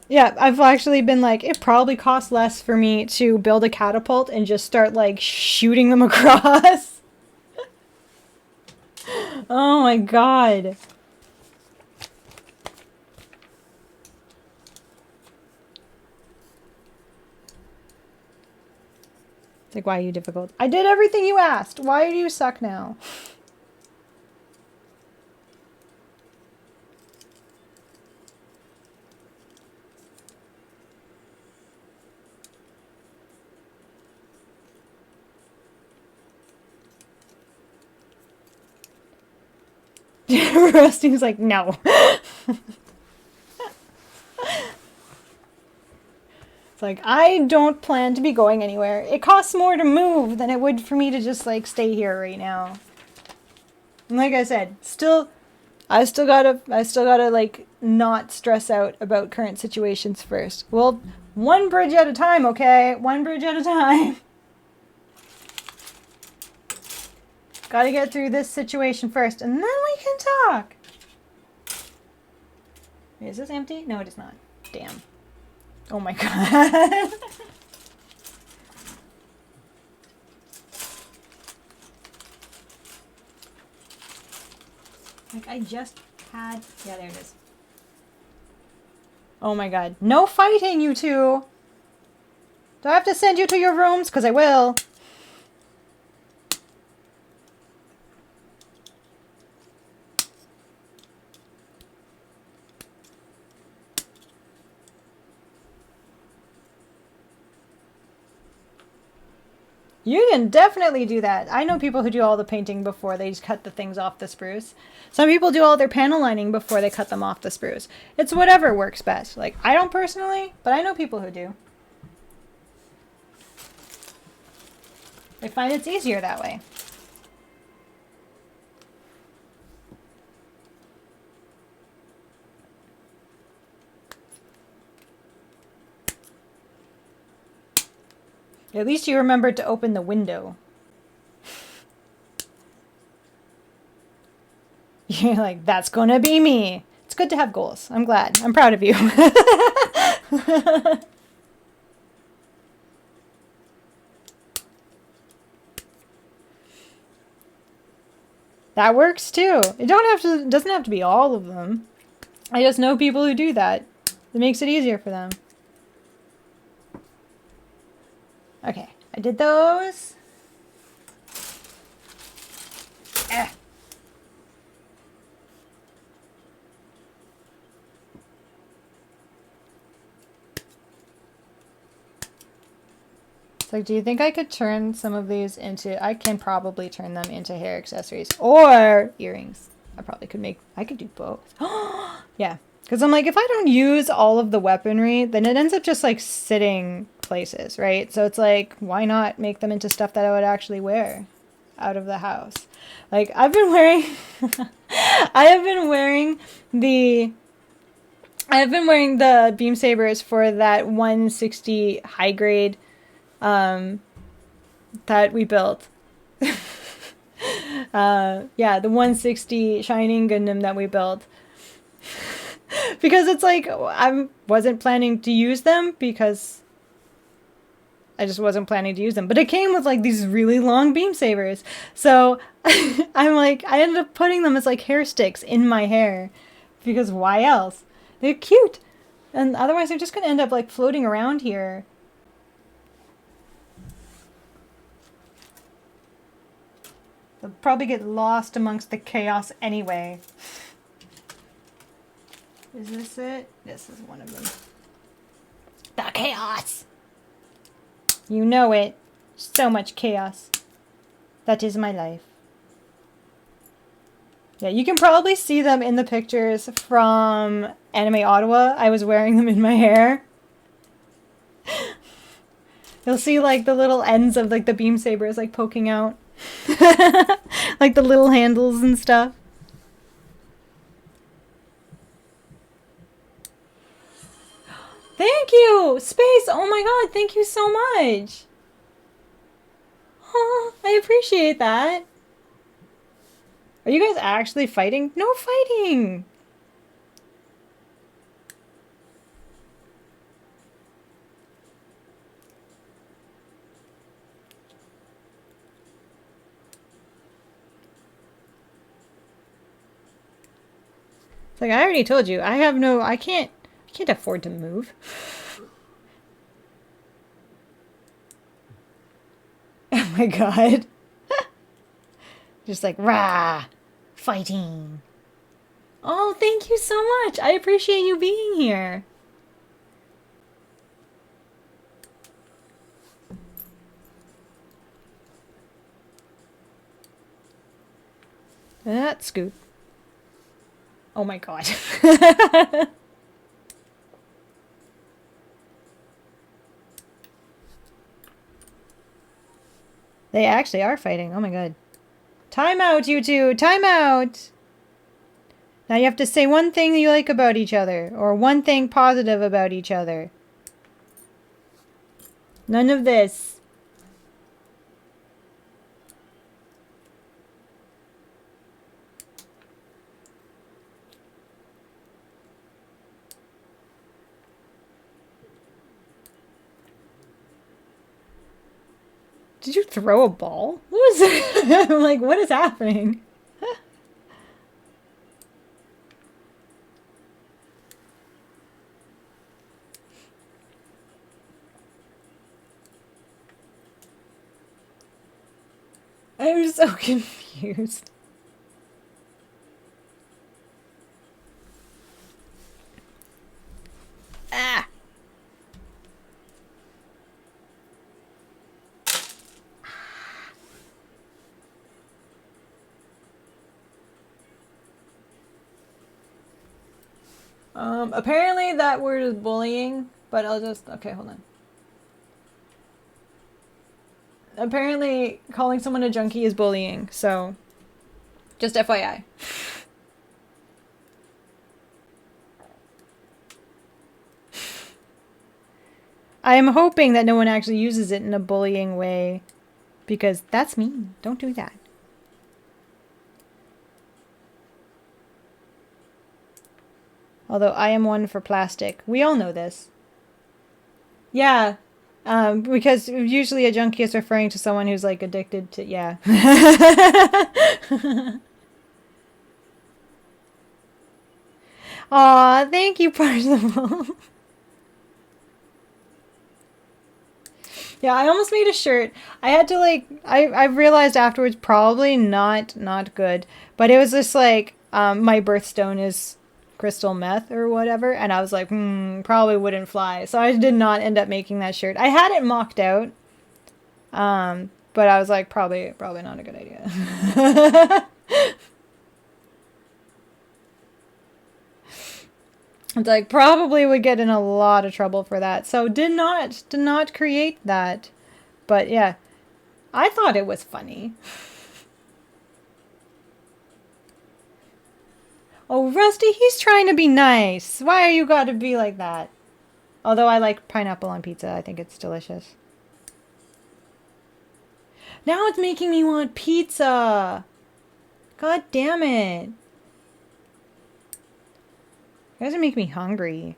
Yeah, I've actually been like, it probably costs less for me to build a catapult and just start like shooting them across. Oh my god. It's like, why are you difficult? I did everything you asked. Why do you suck now? Rusty's like, no. It's like, I don't plan to be going anywhere. It costs more to move than it would for me to just like stay here right now. And like I said, I still gotta like not stress out about current situations first. Well, one bridge at a time, okay? One bridge at a time. Gotta get through this situation first, and then we can talk. Is this empty? No, it is not. Damn. Oh my god. Like, I just had... Yeah, there it is. Oh my god. No fighting, you two! Do I have to send you to your rooms? Because I will. You can definitely do that. I know people who do all the painting before they just cut the things off the spruce. Some people do all their panel lining before they cut them off the spruce. It's whatever works best. Like, I don't personally, but I know people who do. They find it's easier that way. At least you remembered to open the window. You're like, that's gonna be me. It's good to have goals. I'm glad. I'm proud of you. That works too. It doesn't have to be all of them. I just know people who do that. It makes it easier for them. Okay, I did those. So do you think I could turn some of these into... I can probably turn them into hair accessories or earrings. I could do both. Yeah, because I'm like, if I don't use all of the weaponry, then it ends up just like sitting places, right? So it's like, why not make them into stuff that I would actually wear out of the house? Like, I've been wearing... I have been wearing the beam sabers for that 160 high grade that we built. Yeah, the 160 Shining Gundam that we built. Because it's like, I wasn't planning to use them because I just wasn't planning to use them. But it came with like these really long beam sabers. So I'm like, I ended up putting them as like hair sticks in my hair. Because why else? They're cute. And otherwise they're just going to end up like floating around here. They'll probably get lost amongst the chaos anyway. Is this it? This is one of them. The chaos! You know it. So much chaos. That is my life. Yeah, you can probably see them in the pictures from Anime Ottawa. I was wearing them in my hair. You'll see like the little ends of like the beam sabers like poking out. Like the little handles and stuff. Thank you! Space! Oh my god, thank you so much! Oh, I appreciate that. Are you guys actually fighting? No fighting! It's like, I already told you, I can't afford to move. Oh my god. Just like, rah, fighting. Oh, thank you so much. I appreciate you being here. That scoop. Oh my god. They actually are fighting. Oh my god. Time out, you two. Time out. Now you have to say one thing you like about each other, or one thing positive about each other. None of this. Did you throw a ball? What was it? I'm like, what is happening? I'm so confused. Ah! Apparently that word is bullying, but I'll just... Okay, hold on. Apparently calling someone a junkie is bullying, so... Just FYI. I am hoping that no one actually uses it in a bullying way, because that's mean. Don't do that. Although I am one for plastic. We all know this. Yeah. Because usually a junkie is referring to someone who's like addicted to, yeah. Aw, thank you, Parzival. Yeah, I almost made a shirt. I had to like, I realized afterwards probably not good. But it was just like, my birthstone is crystal meth or whatever, and I was like, probably wouldn't fly. So I did not end up making that shirt. I had it mocked out, but I was like, probably not a good idea. It's like, probably would get in a lot of trouble for that. So did not create that. But yeah, I thought it was funny. Oh, Rusty, he's trying to be nice. Why are you gotta be like that? Although I like pineapple on pizza. I think it's delicious. Now it's making me want pizza. God damn it. You guys are making me hungry.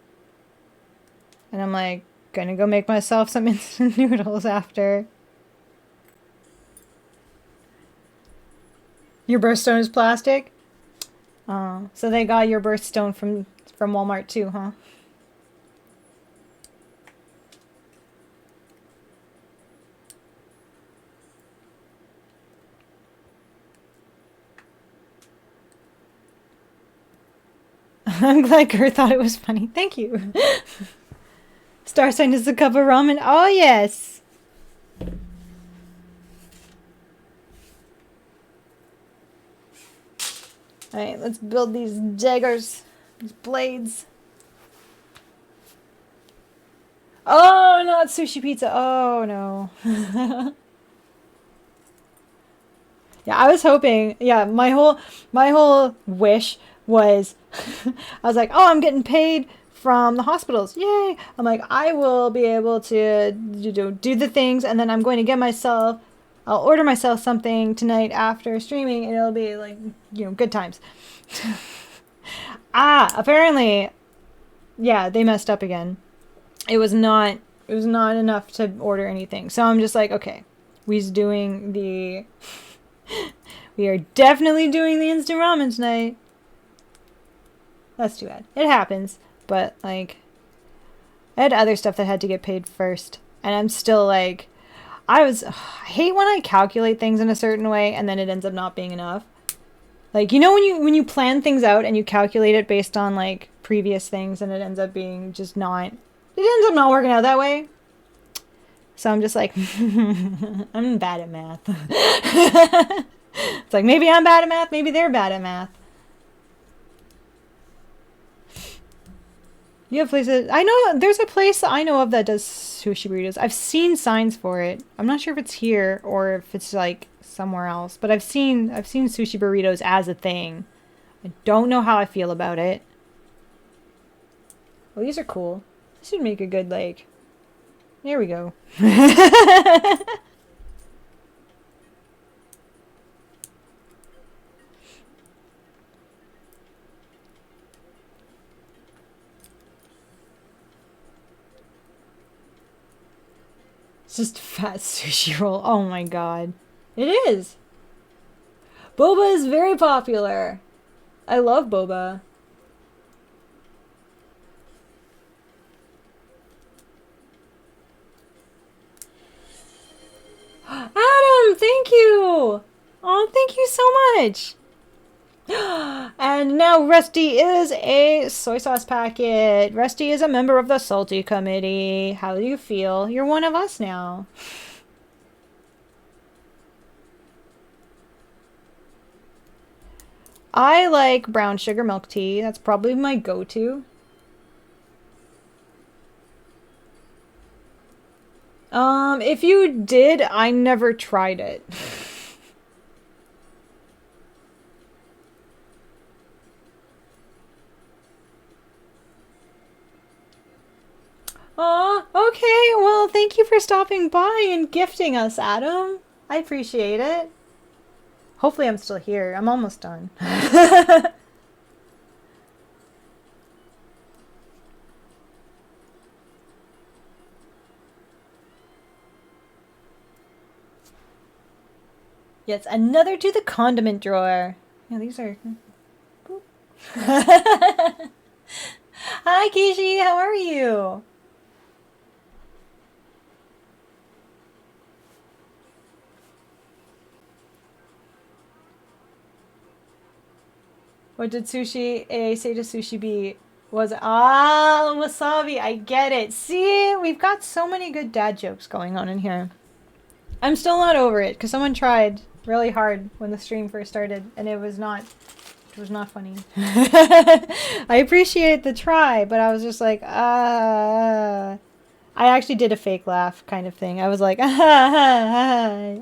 And I'm like, gonna go make myself some instant noodles after. Your birthstone is plastic? Oh, so they got your birthstone from Walmart too, huh? I'm glad Kurt thought it was funny. Thank you. Star sign is a cup of ramen. Oh, yes. Alright, let's build these daggers. These blades. Oh, not sushi pizza. Oh, no. Yeah, I was hoping. Yeah, my whole wish was... I was like, oh, I'm getting paid from the hospitals. Yay! I'm like, I will be able to do the things, and then I'm going to get myself... I'll order myself something tonight after streaming, and it'll be like, good times. Apparently, yeah, they messed up again. It was not enough to order anything. So I'm just like, okay, we are definitely doing the instant ramen tonight. That's too bad. It happens. But, like, I had other stuff that had to get paid first. And I'm still, like, I hate when I calculate things in a certain way and then it ends up not being enough. Like, you know when you plan things out and you calculate it based on, like, previous things and it ends up being just not... It ends up not working out that way. So I'm just like, I'm bad at math. It's like, maybe I'm bad at math, maybe they're bad at math. You have places... I know, there's a place I know of that does sushi burritos. I've seen signs for it. I'm not sure if it's here or if it's, like, somewhere else. But I've seen sushi burritos as a thing. I don't know how I feel about it. Well, these are cool. This would make a good, like... There we go. It's just a fat sushi roll. Oh my god. It is. Boba is very popular. I love boba. Adam, thank you. Oh, thank you so much. And now Rusty is a soy sauce packet. Rusty is a member of the Salty Committee. How do you feel? You're one of us now. I like brown sugar milk tea. That's probably my go-to. If you did, I never tried it. Aw, okay. Well, thank you for stopping by and gifting us, Adam. I appreciate it. Hopefully I'm still here. I'm almost done. Yes, another to the condiment drawer. Yeah, these are... Hi, Kishi. How are you? What did Sushi A say to Sushi B? Wasabi. I get it. See, we've got so many good dad jokes going on in here. I'm still not over it because someone tried really hard when the stream first started and it was not funny. I appreciate the try, but I was just like, I actually did a fake laugh kind of thing. I was like,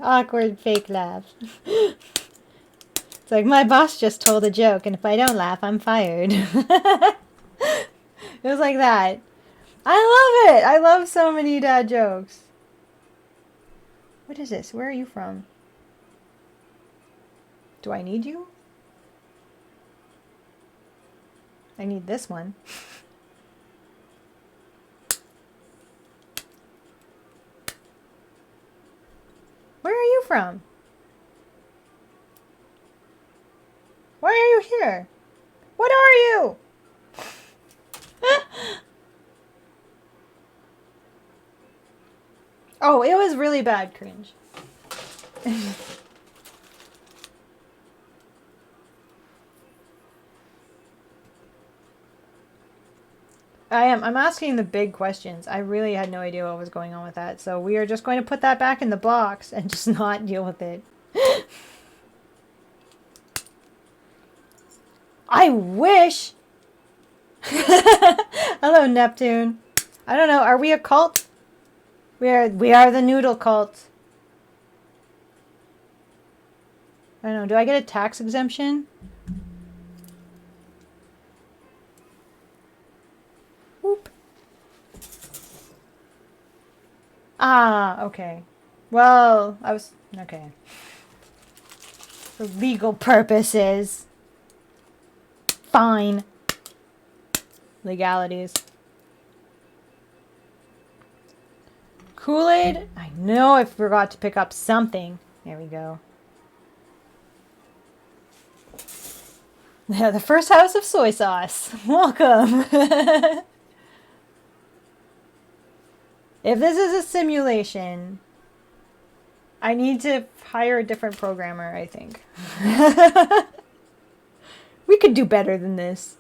awkward fake laugh. It's like, my boss just told a joke, and if I don't laugh, I'm fired. It was like that. I love it! I love so many dad jokes. What is this? Where are you from? Do I need you? I need this one. Where are you from? Why are you here? What are you? Oh, it was really bad cringe. I'm asking the big questions. I really had no idea what was going on with that. So we are just going to put that back in the box and just not deal with it. I wish. Hello, Neptune. I don't know. Are we a cult? We are the noodle cult. I don't know. Do I get a tax exemption? Whoop. Ah, okay. Well, I was... Okay. For legal purposes. Fine. Legalities. Kool-Aid? I know I forgot to pick up something. There we go. Yeah, the first house of soy sauce. Welcome. If this is a simulation, I need to hire a different programmer, I think. We could do better than this.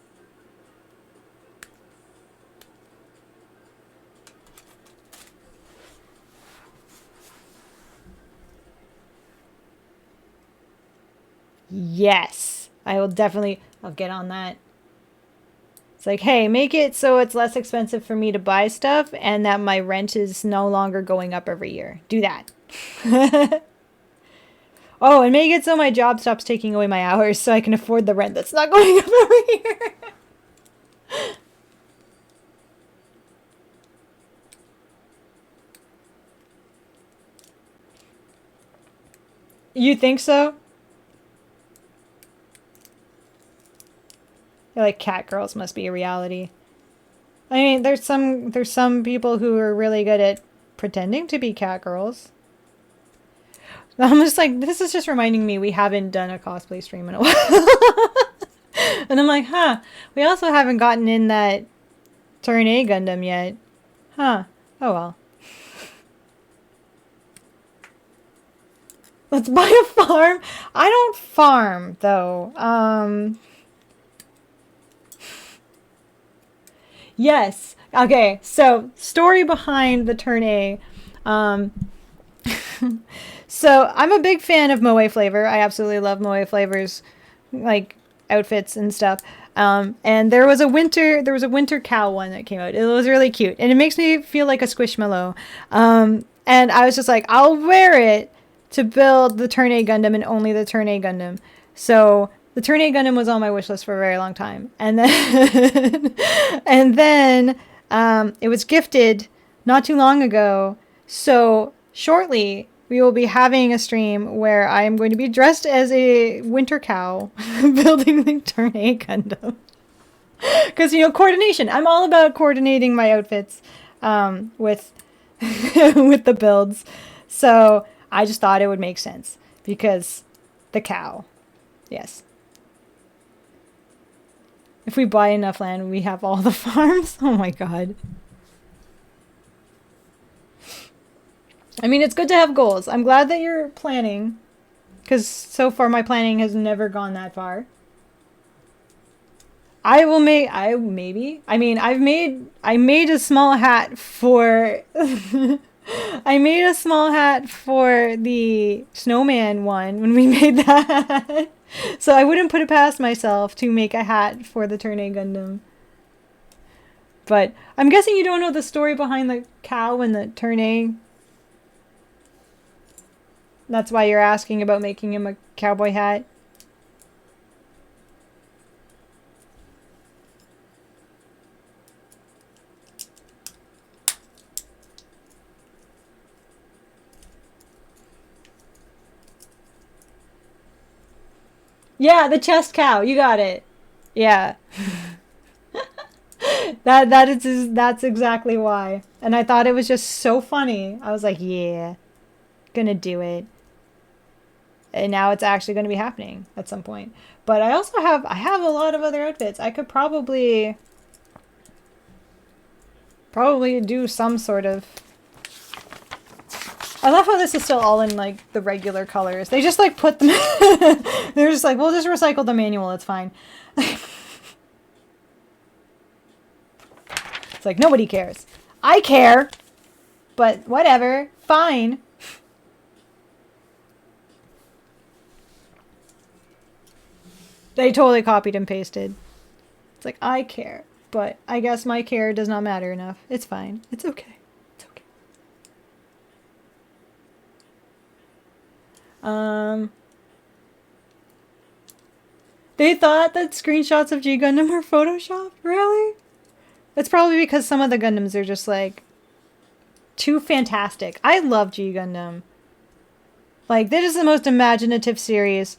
Yes. I'll get on that. It's like, hey, make it so it's less expensive for me to buy stuff and that my rent is no longer going up every year. Do that. Oh, and make it so my job stops taking away my hours so I can afford the rent that's not going up every year. You think so? You're like, cat girls must be a reality. I mean, there's some people who are really good at pretending to be cat girls. I'm just like, this is just reminding me we haven't done a cosplay stream in a while. And I'm like, huh, we also haven't gotten in that Turn A Gundam yet. Huh, oh well. Let's buy a farm. I don't farm, though. Yes. Okay, so story behind the Turn A. So I'm a big fan of Moe flavor. I absolutely love Moe flavors, like outfits and stuff. And there was a winter cow one that came out. It was really cute, and it makes me feel like a Squishmallow. And I was just like, I'll wear it to build the Turn A Gundam and only the Turn A Gundam. So the Turn A Gundam was on my wish list for a very long time, and then it was gifted not too long ago. So shortly we will be having a stream where I am going to be dressed as a winter cow building the Turn A Gundam. Because, coordination. I'm all about coordinating my outfits with with the builds. So I just thought it would make sense because the cow. Yes. If we buy enough land, we have all the farms. Oh my god. I mean, it's good to have goals. I'm glad that you're planning, because so far my planning has never gone that far. I made a small hat for I made a small hat for the snowman one when we made that. So I wouldn't put it past myself to make a hat for the Turn A Gundam. But I'm guessing you don't know the story behind the cow and the Turn A. That's why you're asking about making him a cowboy hat. Yeah, the chest cow. You got it. Yeah. That's exactly why. And I thought it was just so funny. I was like, yeah, gonna do it. And now it's actually going to be happening at some point. But I also have a lot of other outfits. I could probably do some sort of. I love how this is still all in like the regular colors. They just like put them. They're just like, we'll just recycle the manual. It's fine. It's like nobody cares. I care, but whatever. Fine. They totally copied and pasted. It's like, I care, but I guess my care does not matter enough. It's fine. It's okay. It's okay. They thought that screenshots of G Gundam were photoshopped? Really? It's probably because some of the Gundams are just like too fantastic. I love G Gundam. Like, this is the most imaginative series.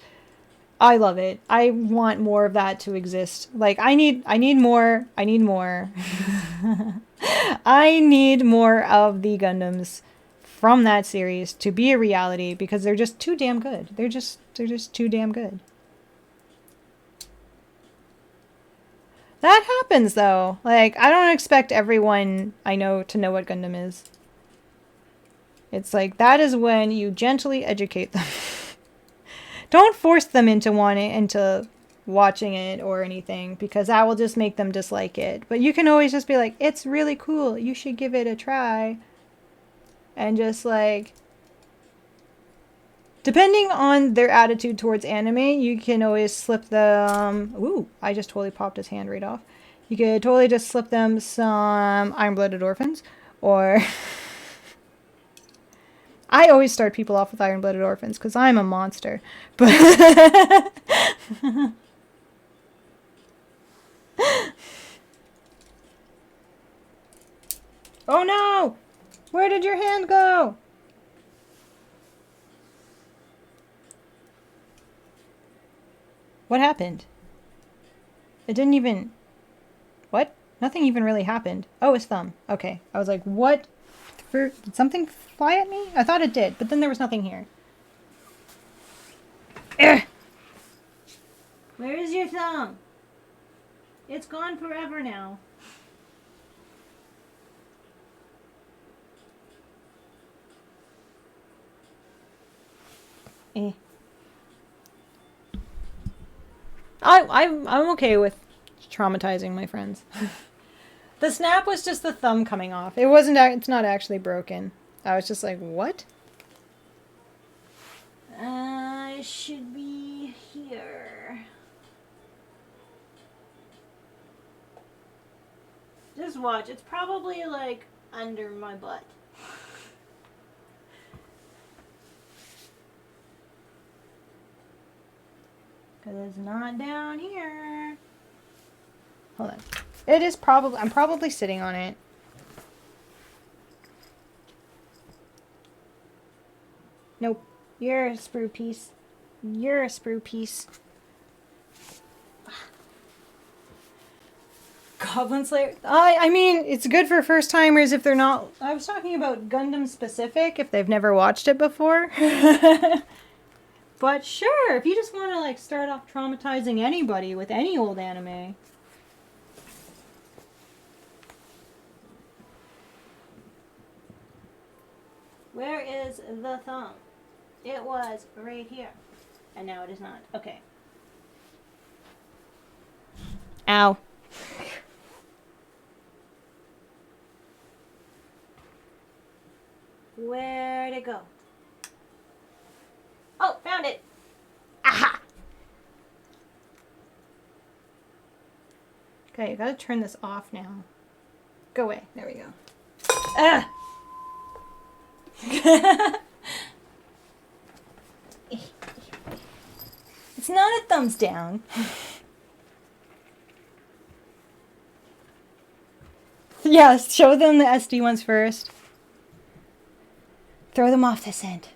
I love it. I want more of that to exist. Like, I need more. I need more. I need more of the Gundams from that series to be a reality because they're just too damn good. They're just too damn good. That happens though. Like, I don't expect everyone I know to know what Gundam is. It's like, that is when you gently educate them. Don't force them into watching it or anything, because that will just make them dislike it. But you can always just be like, it's really cool. You should give it a try. And just like, depending on their attitude towards anime, you can always slip them. Ooh, I just totally popped his hand right off. You could totally just slip them some Iron-Blooded Orphans, or I always start people off with Iron-Blooded Orphans because I'm a monster. But oh no! Where did your hand go? What happened? It didn't even... What? Nothing even really happened. Oh, his thumb. Okay. I was like, what? Did something fly at me? I thought it did, but then there was nothing here. Ugh. Where is your thumb? It's gone forever now. Eh. I'm okay with traumatizing my friends. The snap was just the thumb coming off. It's not actually broken. I was just like, what? I should be here. Just watch. It's probably like under my butt. Because it's not down here. Hold on. It is probably... I'm probably sitting on it. Nope. You're a sprue piece. You're a sprue piece. Goblin Slayer. I mean, it's good for first timers if they're not... I was talking about Gundam specific, if they've never watched it before. But sure, if you just want to like start off traumatizing anybody with any old anime. Where is the thumb? It was right here. And now it is not. Okay. Ow. Where'd it go? Oh, found it. Aha! Okay, I gotta turn this off now. Go away. There we go. Ah! It's not a thumbs down. Yeah, show them the SD ones first. Throw them off this end.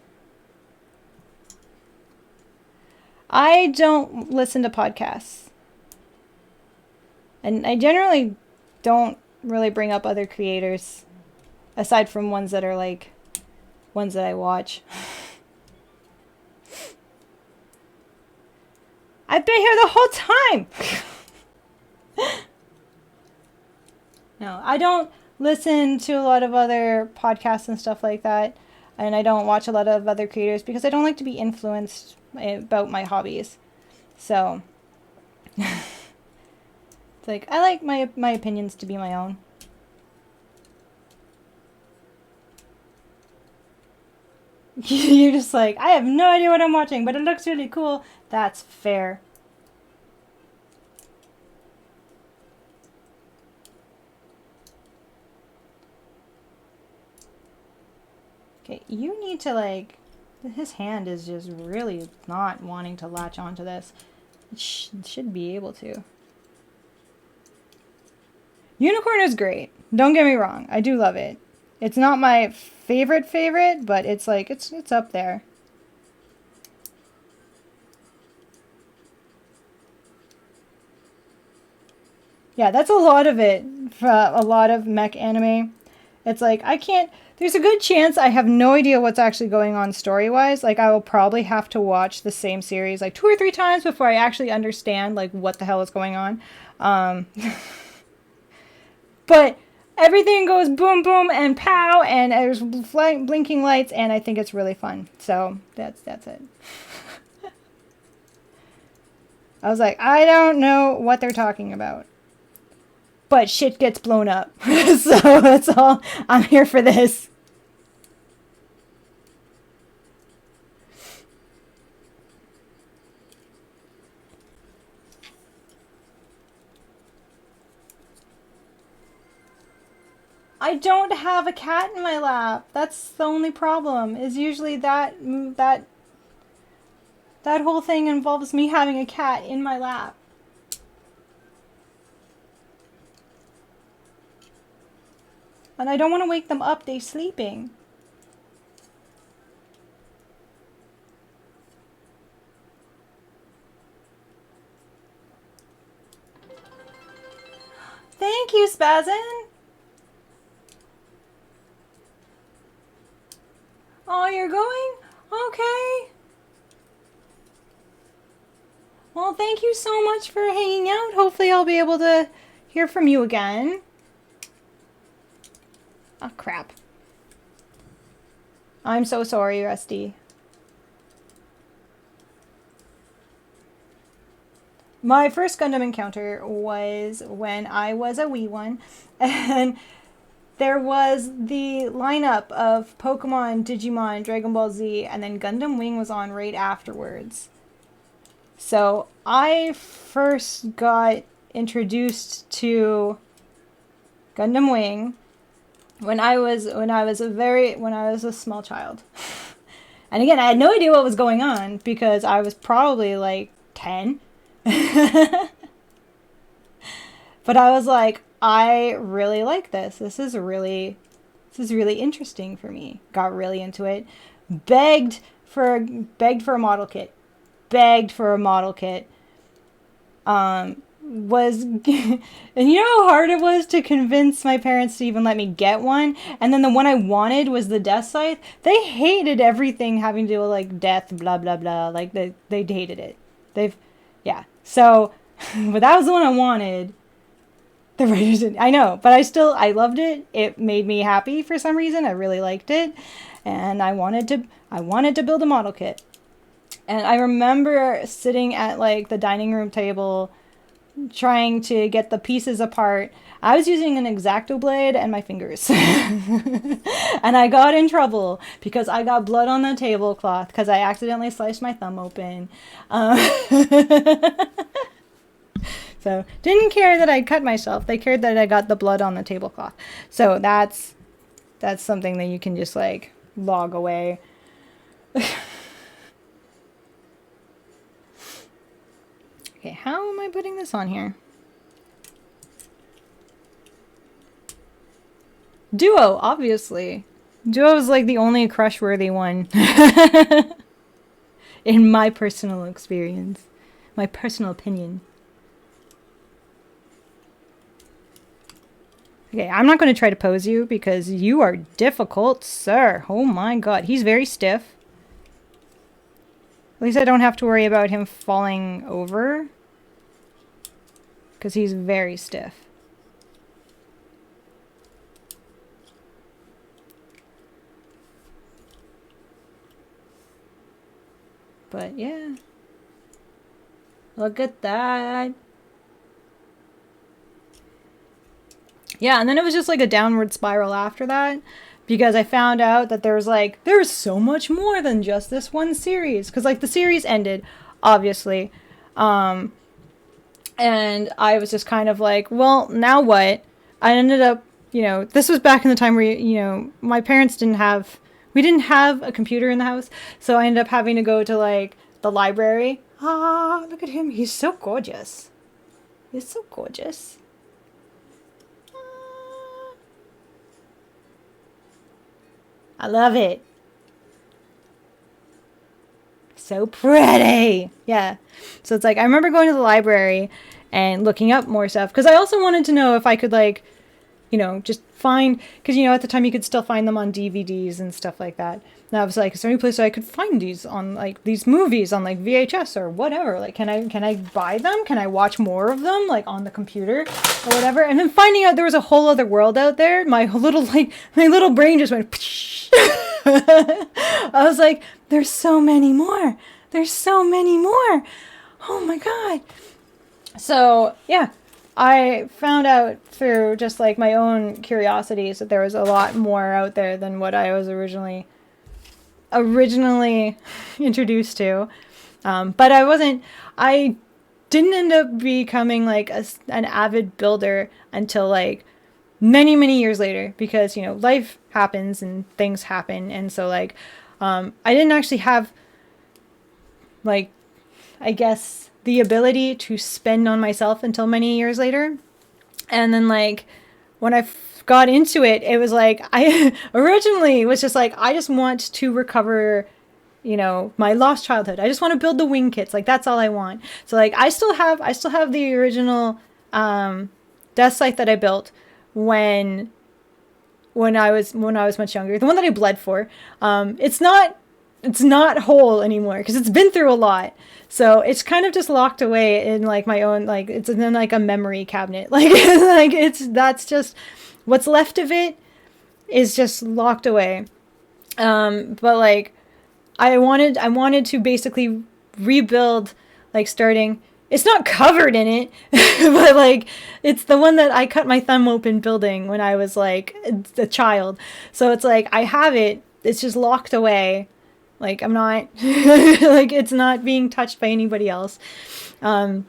I don't listen to podcasts. And I generally don't really bring up other creators. Aside from ones that are like... ones that I watch. I've been here the whole time! No, I don't listen to a lot of other podcasts and stuff like that. And I don't watch a lot of other creators because I don't like to be influenced about my hobbies. So, it's like, I like my opinions to be my own. You're just like, I have no idea what I'm watching, but it looks really cool. That's fair. Okay, you need to like... His hand is just really not wanting to latch onto this. It should be able to. Unicorn is great. Don't get me wrong. I do love it. It's not my favorite, but it's like, it's up there. Yeah, that's a lot of it. For a lot of mech anime. It's like, I can't, there's a good chance I have no idea what's actually going on story-wise. Like, I will probably have to watch the same series like 2 or 3 times before I actually understand, like, what the hell is going on. But everything goes boom, boom, and pow, and there's blinking lights, and I think it's really fun. So, that's it. I was like, I don't know what they're talking about. But shit gets blown up. So that's all. I'm here for this. I don't have a cat in my lap. That's the only problem. Is usually that whole thing involves me having a cat in my lap. And I don't want to wake them up. They're sleeping. Thank you, Spazin. Oh, you're going? Okay. Well, thank you so much for hanging out. Hopefully I'll be able to hear from you again. Oh, crap. I'm so sorry, Rusty. My first Gundam encounter was when I was a wee one, and there was the lineup of Pokemon, Digimon, Dragon Ball Z, and then Gundam Wing was on right afterwards. So I first got introduced to Gundam Wing when I was a small child. And again, I had no idea what was going on because I was probably like 10. But I was like, I really like this. This is really interesting for me. Got really into it. Begged for a model kit. Was and you know how hard it was to convince my parents to even let me get one, and then the one I wanted was the Death Scythe. They hated everything having to do with like death, blah blah blah. Like they hated it. So but that was the one I wanted. The writers didn't. I know, but I loved it. It made me happy for some reason. I really liked it, and I wanted to build a model kit. And I remember sitting at like the dining room table trying to get the pieces apart. I was using an X-Acto blade and my fingers. And I got in trouble because I got blood on the tablecloth because I accidentally sliced my thumb open. So didn't care that I cut myself. They cared that I got the blood on the tablecloth. So that's something that you can just like log away. Okay, how am I putting this on here? Duo, obviously. Duo is like the only crush-worthy one. In my personal experience. My personal opinion. Okay, I'm not going to try to pose you because you are difficult, sir. Oh my god, he's very stiff. At least I don't have to worry about him falling over. Because he's very stiff. But yeah. Look at that. Yeah, and then it was just like a downward spiral after that. Because I found out that there's so much more than just this one series. Because like the series ended, obviously. And I was just kind of like, well, now what? I ended up, this was back in the time where, my parents didn't have a computer in the house. So I ended up having to go to like the library. Ah, look at him. He's so gorgeous. He's so gorgeous. I love it. So pretty. Yeah. So it's like, I remember going to the library and looking up more stuff. Because I also wanted to know if I could, like, just find, because, at the time you could still find them on DVDs and stuff like that. And I was like, is there any place I could find these on, like, these movies on, like, VHS or whatever? Like, can I buy them? Can I watch more of them, like, on the computer or whatever? And then finding out there was a whole other world out there, my little brain just went, I was like, there's so many more. There's so many more. Oh my God. So, yeah. I found out through just like my own curiosities that there was a lot more out there than what I was originally introduced to. But I didn't end up becoming like an avid builder until like many, many years later, because, life happens and things happen. And so like, I didn't actually have like, I guess, the ability to spend on myself until many years later. And then like when I got into it, it was like, I originally was just like, I just want to recover, my lost childhood. I just want to build the wing kits. Like, that's all I want. So like, I still have the original death scythe that I built when I was much younger. The one that I bled for. It's not whole anymore because it's been through a lot. So it's kind of just locked away in like my own, like it's in like a memory cabinet. Like, that's just what's left of it is just locked away. But like I wanted to basically rebuild, like starting, it's not covered in it, but like it's the one that I cut my thumb open building when I was like a child. So it's like I have it, it's just locked away. Like, I'm not, like, it's not being touched by anybody else. But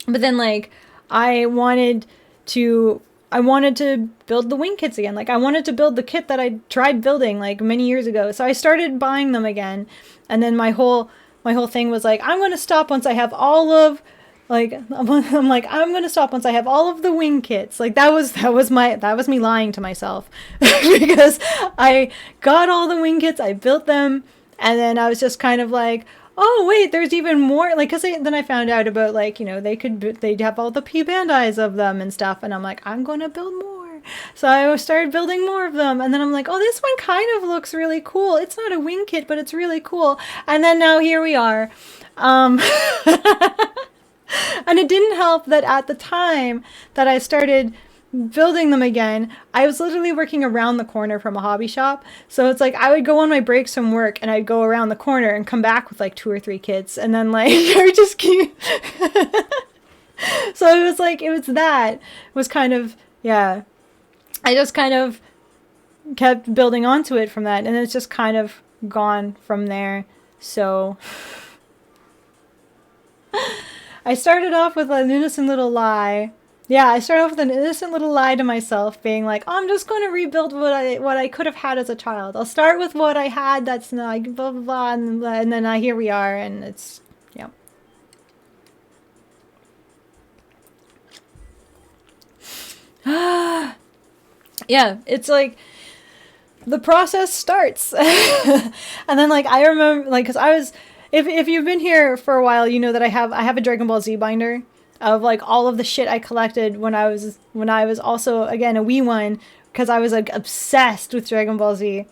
then, like, I wanted to build the wing kits again. Like, I wanted to build the kit that I tried building, like, many years ago. So I started buying them again. And then my whole thing was, like, I'm going to stop once I have all of, like, I'm going to stop once I have all of the wing kits. Like, that was me lying to myself. Because I got all the wing kits, I built them. And then I was just kind of like, oh, wait, there's even more. Like, because then I found out about, like, they'd have all the P-Bandis of them and stuff. And I'm like, I'm going to build more. So I started building more of them. And then I'm like, oh, this one kind of looks really cool. It's not a wing kit, but it's really cool. And then now here we are. And it didn't help that at the time that I started building them again, I was literally working around the corner from a hobby shop. So it's like I would go on my breaks from work and I'd go around the corner and come back with like 2 or 3 kits, and then like I would just keep so it was kind of, yeah, I just kind of kept building onto it from that, and it's just kind of gone from there. So I started off with an innocent little lie. Yeah, I started off with an innocent little lie to myself, being like, oh, I'm just going to rebuild what I could have had as a child. I'll start with what I had that's like blah, blah, blah, and then here we are, and it's, yeah. Yeah, it's like, the process starts. And then, like, I remember, like, because I was, if you've been here for a while, you know that I have a Dragon Ball Z binder of like all of the shit I collected when I was also, again, a wee one, because I was like obsessed with Dragon Ball Z.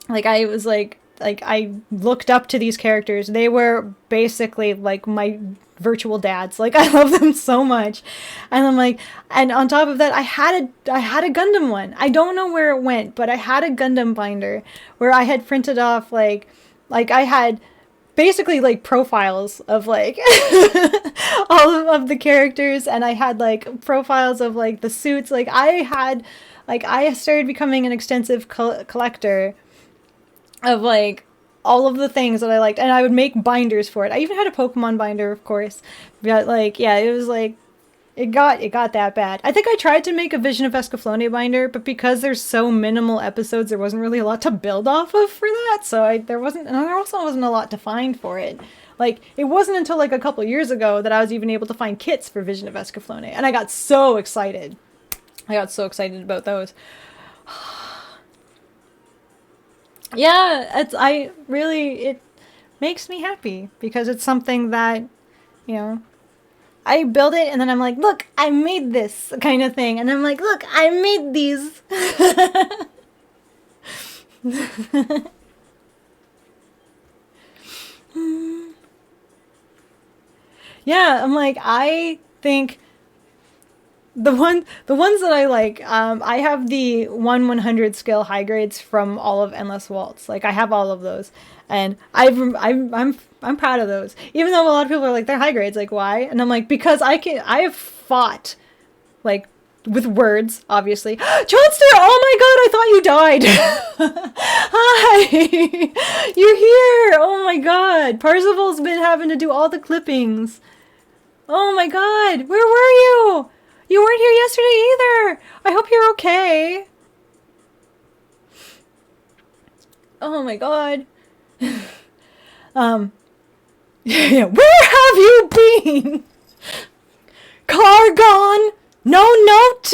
Like I was like I looked up to these characters. They were basically like my virtual dads. Like I love them so much. And I'm like, and on top of that, I had a Gundam one. I don't know where it went, but I had a Gundam binder where I had printed off like I had basically like profiles of like all of the characters, and I had like profiles of like the suits. Like I started becoming an extensive collector of like all of the things that I liked, and I would make binders for it. I even had a Pokemon binder, of course. But like, yeah, it was like it got that bad. I think I tried to make a Vision of Escaflowne binder, but because there's so minimal episodes, there wasn't really a lot to build off of for that. So there also wasn't a lot to find for it. Like, it wasn't until like a couple years ago that I was even able to find kits for Vision of Escaflowne, and I got so excited. About those. Yeah, it makes me happy because it's something that, I build it and then I'm like, look, I made this kind of thing. And I'm like, look, I made these. Yeah, I'm like, I think the ones that I like, I have the 1/100 skill high grades from all of Endless Waltz. Like I have all of those, and I'm proud of those. Even though a lot of people are like they're high grades, like why? And I'm like because I have fought like with words, obviously. Johnster! Oh my god, I thought you died. Hi, you're here. Oh my god, Parzival's been having to do all the clippings. Oh my god, where were you? You weren't here yesterday either. I hope you're okay. Oh my god. Yeah, where have you been? Car gone. No note.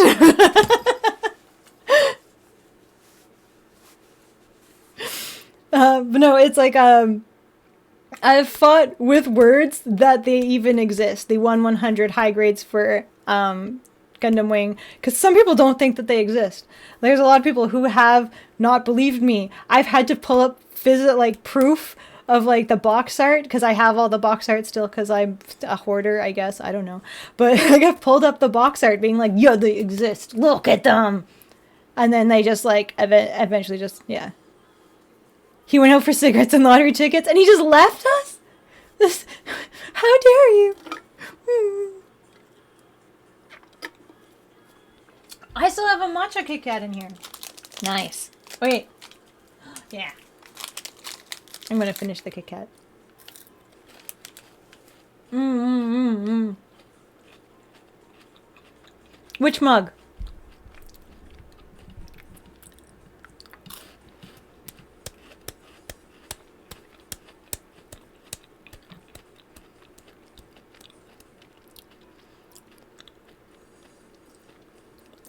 But no, it's like I've fought with words that they even exist. The 1/100 high grades for Gundam Wing, because some people don't think that they exist. There's a lot of people who have not believed me. I've had to pull up like proof of like the box art because I have all the box art still because I'm a hoarder, I guess. I don't know, but I got pulled up the box art being like, yeah, they exist. Look at them, and then they just like eventually just yeah. He went out for cigarettes and lottery tickets, and he just left us? This, how dare you? I still have a matcha Kit Kat in here. Nice. Wait. Yeah. I'm gonna finish the Kit Kat. Which mug?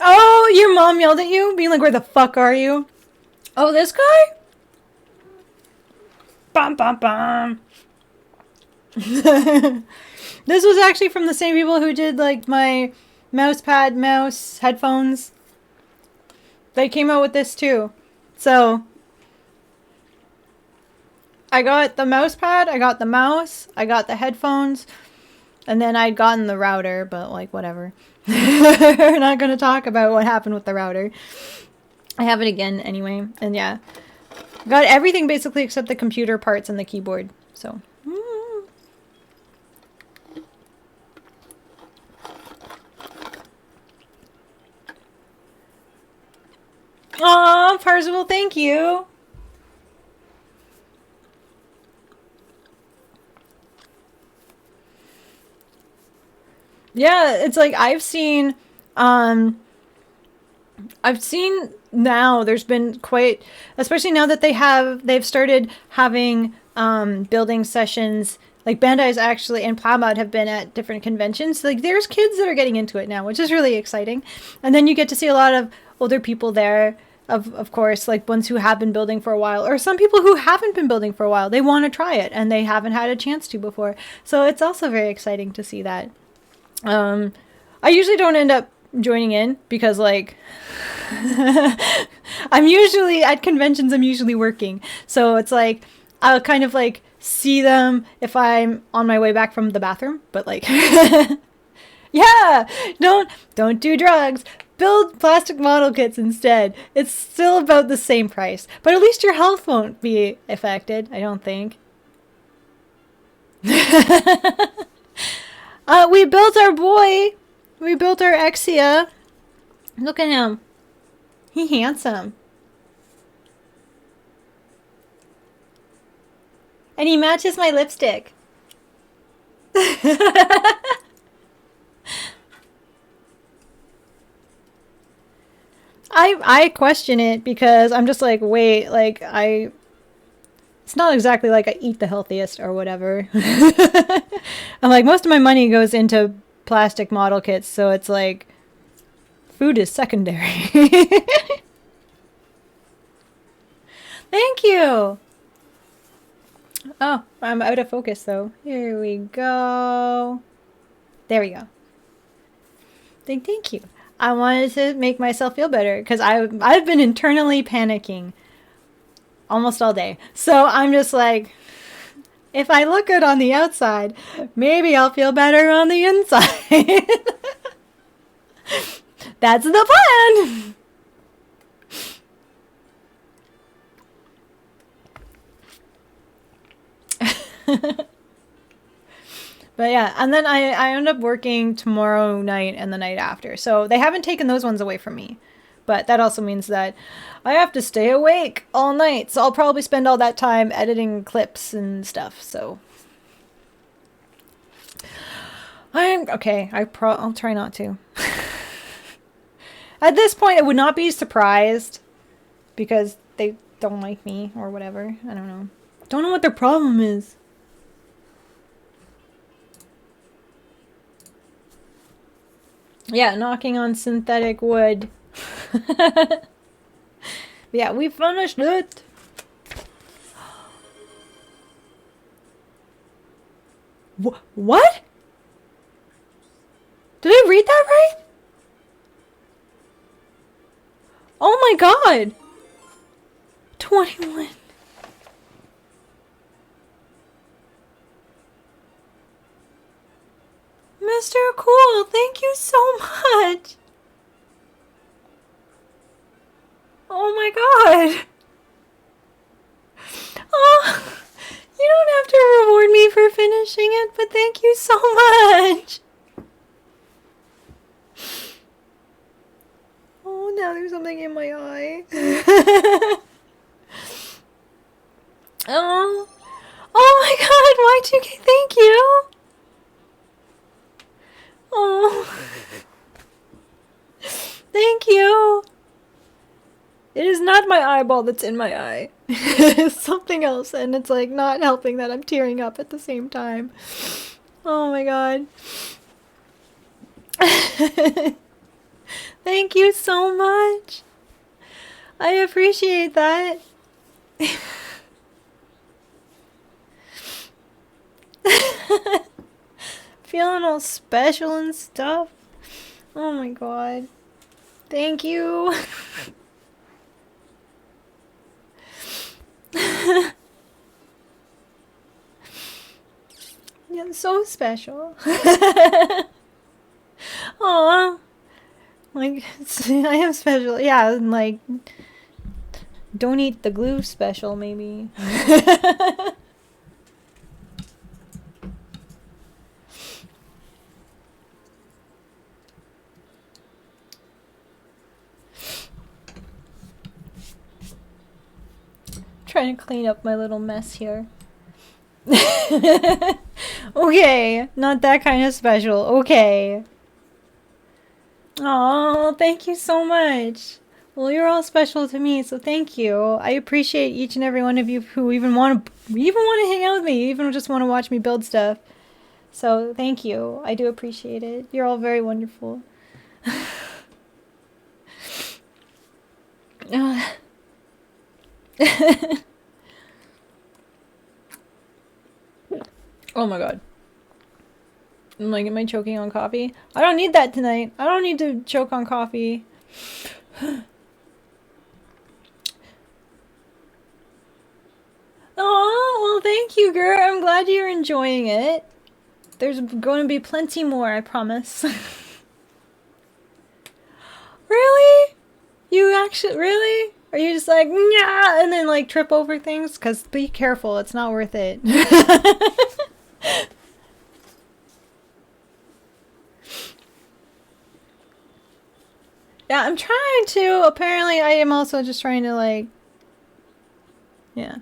Oh, your mom yelled at you? Being like, where the fuck are you? Oh, this guy? Bum, bum, bum. This was actually from the same people who did, like, my mouse headphones. They came out with this, too. So, I got the mouse pad, I got the mouse, I got the headphones, and then I'd gotten the router, but, like, whatever. We're not going to talk about what happened with the router. I have it again anyway. And yeah. Got everything basically except the computer parts and the keyboard. So. Aw, Parzival, thank you. Yeah, it's like I've seen now there's been quite, especially now that they've started having building sessions, like Bandai's actually and Plowmod have been at different conventions. Like there's kids that are getting into it now, which is really exciting. And then you get to see a lot of older people there, of course, like ones who have been building for a while, or some people who haven't been building for a while. They want to try it and they haven't had a chance to before. So it's also very exciting to see that. I usually don't end up joining in because like I'm usually at conventions, I'm usually working. So it's like I'll kind of like see them if I'm on my way back from the bathroom, but like yeah, don't do drugs. Build plastic model kits instead. It's still about the same price, but at least your health won't be affected, I don't think. We built our boy. We built our Exia. Look at him. He handsome. And he matches my lipstick. I question it because I'm just like, wait, like it's not exactly like I eat the healthiest or whatever. I'm like, most of my money goes into plastic model kits, so it's like food is secondary. Thank you. Oh, I'm out of focus though. Here we go. There we go. Thank you. I wanted to make myself feel better because I've been internally panicking almost all day. So I'm just like, if I look good on the outside, maybe I'll feel better on the inside. That's the plan. But yeah, and then I end up working tomorrow night and the night after. So they haven't taken those ones away from me. But that also means that I have to stay awake all night. So I'll probably spend all that time editing clips and stuff. So I'm okay. I'll try not to. At this point, I would not be surprised because they don't like me or whatever. I don't know. Don't know what their problem is. Yeah, knocking on synthetic wood. Yeah, we finished it. What? Did I read that right? Oh my god. 21. Mr. Cool, thank you so much. Oh my god. Oh, you don't have to reward me for finishing it, but thank you so much. Oh, now there's something in my eye. Oh. Oh my god, Y2K, thank you. Oh. Thank you. It is not my eyeball that's in my eye. It's something else, and it's like not helping that I'm tearing up at the same time. Oh my god. Thank you so much. I appreciate that. Feeling all special and stuff. Oh my god. Thank you. Yeah, so special. Aw. Like, I am special. Yeah, like, don't eat the glue special, maybe. Trying to clean up my little mess here. Okay, not that kind of special. Okay. Oh, thank you so much. Well, you're all special to me, so thank you. I appreciate each and every one of you who even want to hang out with me, even just want to watch me build stuff. So thank you. I do appreciate it. You're all very wonderful. Oh my god. I'm like, am I choking on coffee? I don't need that tonight. I don't need to choke on coffee. Oh, well, thank you, girl. I'm glad you're enjoying it. There's going to be plenty more, I promise. Really? You actually, really? Are you just like, yeah, and then like trip over things? Because be careful, it's not worth it. Yeah, I'm trying to. Apparently, I am also just trying to, like, yeah.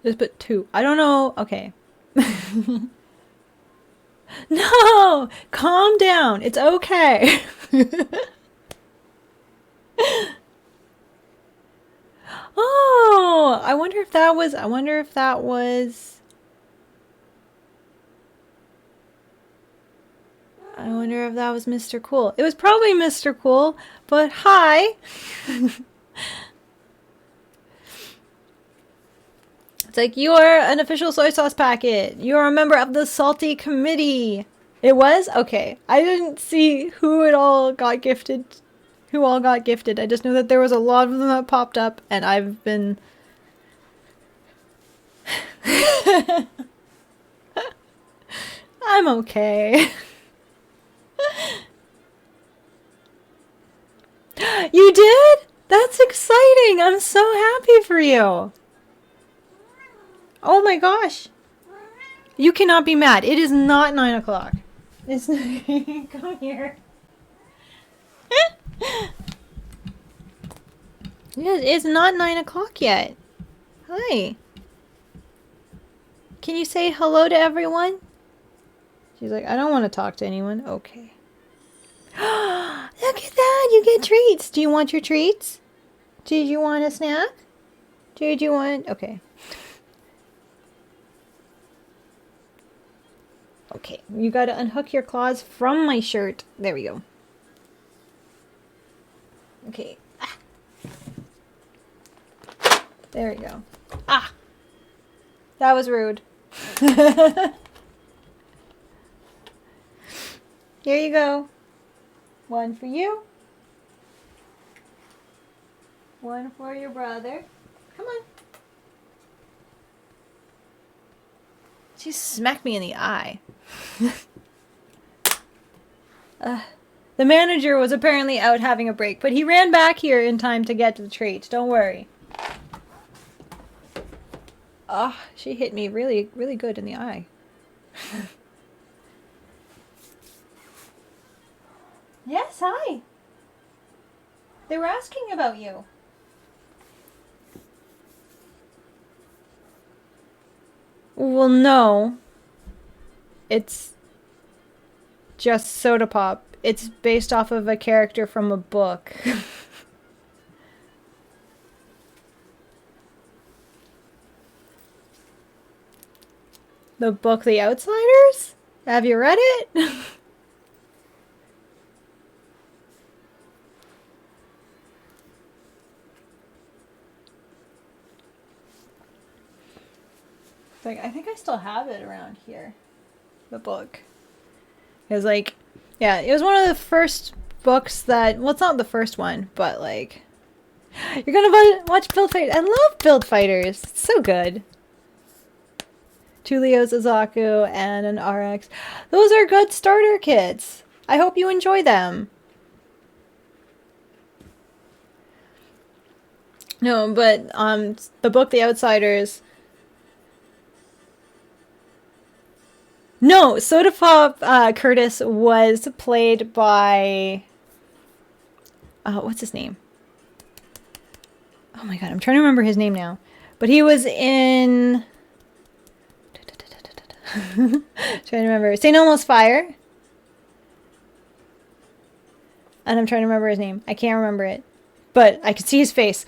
Just put 2. I don't know. Okay. No! Calm down. It's okay. Oh! I wonder if that was Mr. Cool. It was probably Mr. Cool, but hi! It's like, you are an official soy sauce packet. You are a member of the salty committee. It was? Okay. I didn't see who it all got gifted. Who all got gifted. I just know that there was a lot of them that popped up, and I've been... I'm okay. You did? That's exciting. I'm so happy for you. Oh my gosh. You cannot be mad. It is not 9 o'clock. It's come here. It's not 9 o'clock yet. Hi. Can you say hello to everyone? She's like, I don't want to talk to anyone. Okay. Look at that! You get treats! Do you want your treats? Did you want a snack? Did you want... Okay. Okay, you gotta unhook your claws from my shirt. There we go. Okay. Ah. There we go. Ah! That was rude. Here you go. One for you. One for your brother. Come on. She smacked me in the eye. The manager was apparently out having a break, but he ran back here in time to get to the treat. Don't worry. Oh, she hit me really, really good in the eye. Yes, hi. They were asking about you. Well, no. It's just soda pop. It's based off of a character from a book. The book The Outsiders? Have you read it? Like, I think I still have it around here. The book. It was like, yeah, it was one of the first books that, well, it's not the first one, but like, you're gonna watch Build Fighters. I love Build Fighters. It's so good. 2 Leos, a Zaku, and an RX. Those are good starter kits. I hope you enjoy them. No, but the book The Outsiders. No, Soda Pop Curtis was played by what's his name? Oh my god, I'm trying to remember his name now. But he was in trying to remember. St. Elmo's Fire. And I'm trying to remember his name. I can't remember it. But I can see his face.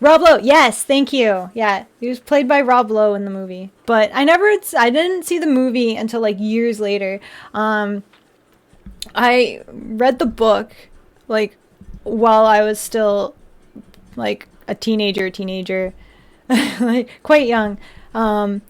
Rob Lowe, yes, thank you. Yeah, he was played by Rob Lowe in the movie. But I didn't see the movie until like years later. I read the book like while I was still like a teenager, like quite young.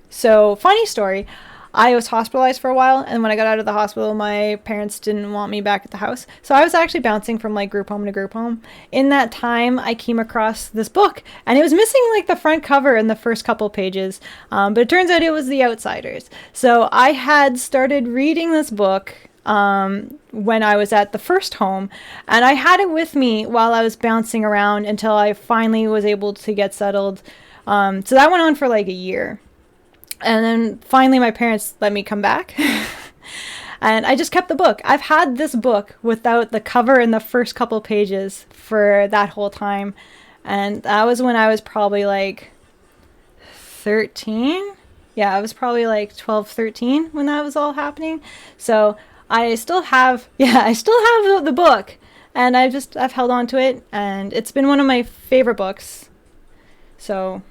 So funny story. I was hospitalized for a while, and when I got out of the hospital, my parents didn't want me back at the house. So I was actually bouncing from like group home to group home. In that time, I came across this book, and it was missing like the front cover in the first couple pages. But it turns out it was The Outsiders. So I had started reading this book when I was at the first home, and I had it with me while I was bouncing around until I finally was able to get settled. So that went on for like a year. And then finally my parents let me come back. And I just kept the book. I've had this book without the cover in the first couple pages for that whole time. And that was when I was probably like 13. Yeah, I was probably like 12, 13 when that was all happening. So I still have, the book. And I've held on to it. And it's been one of my favorite books. So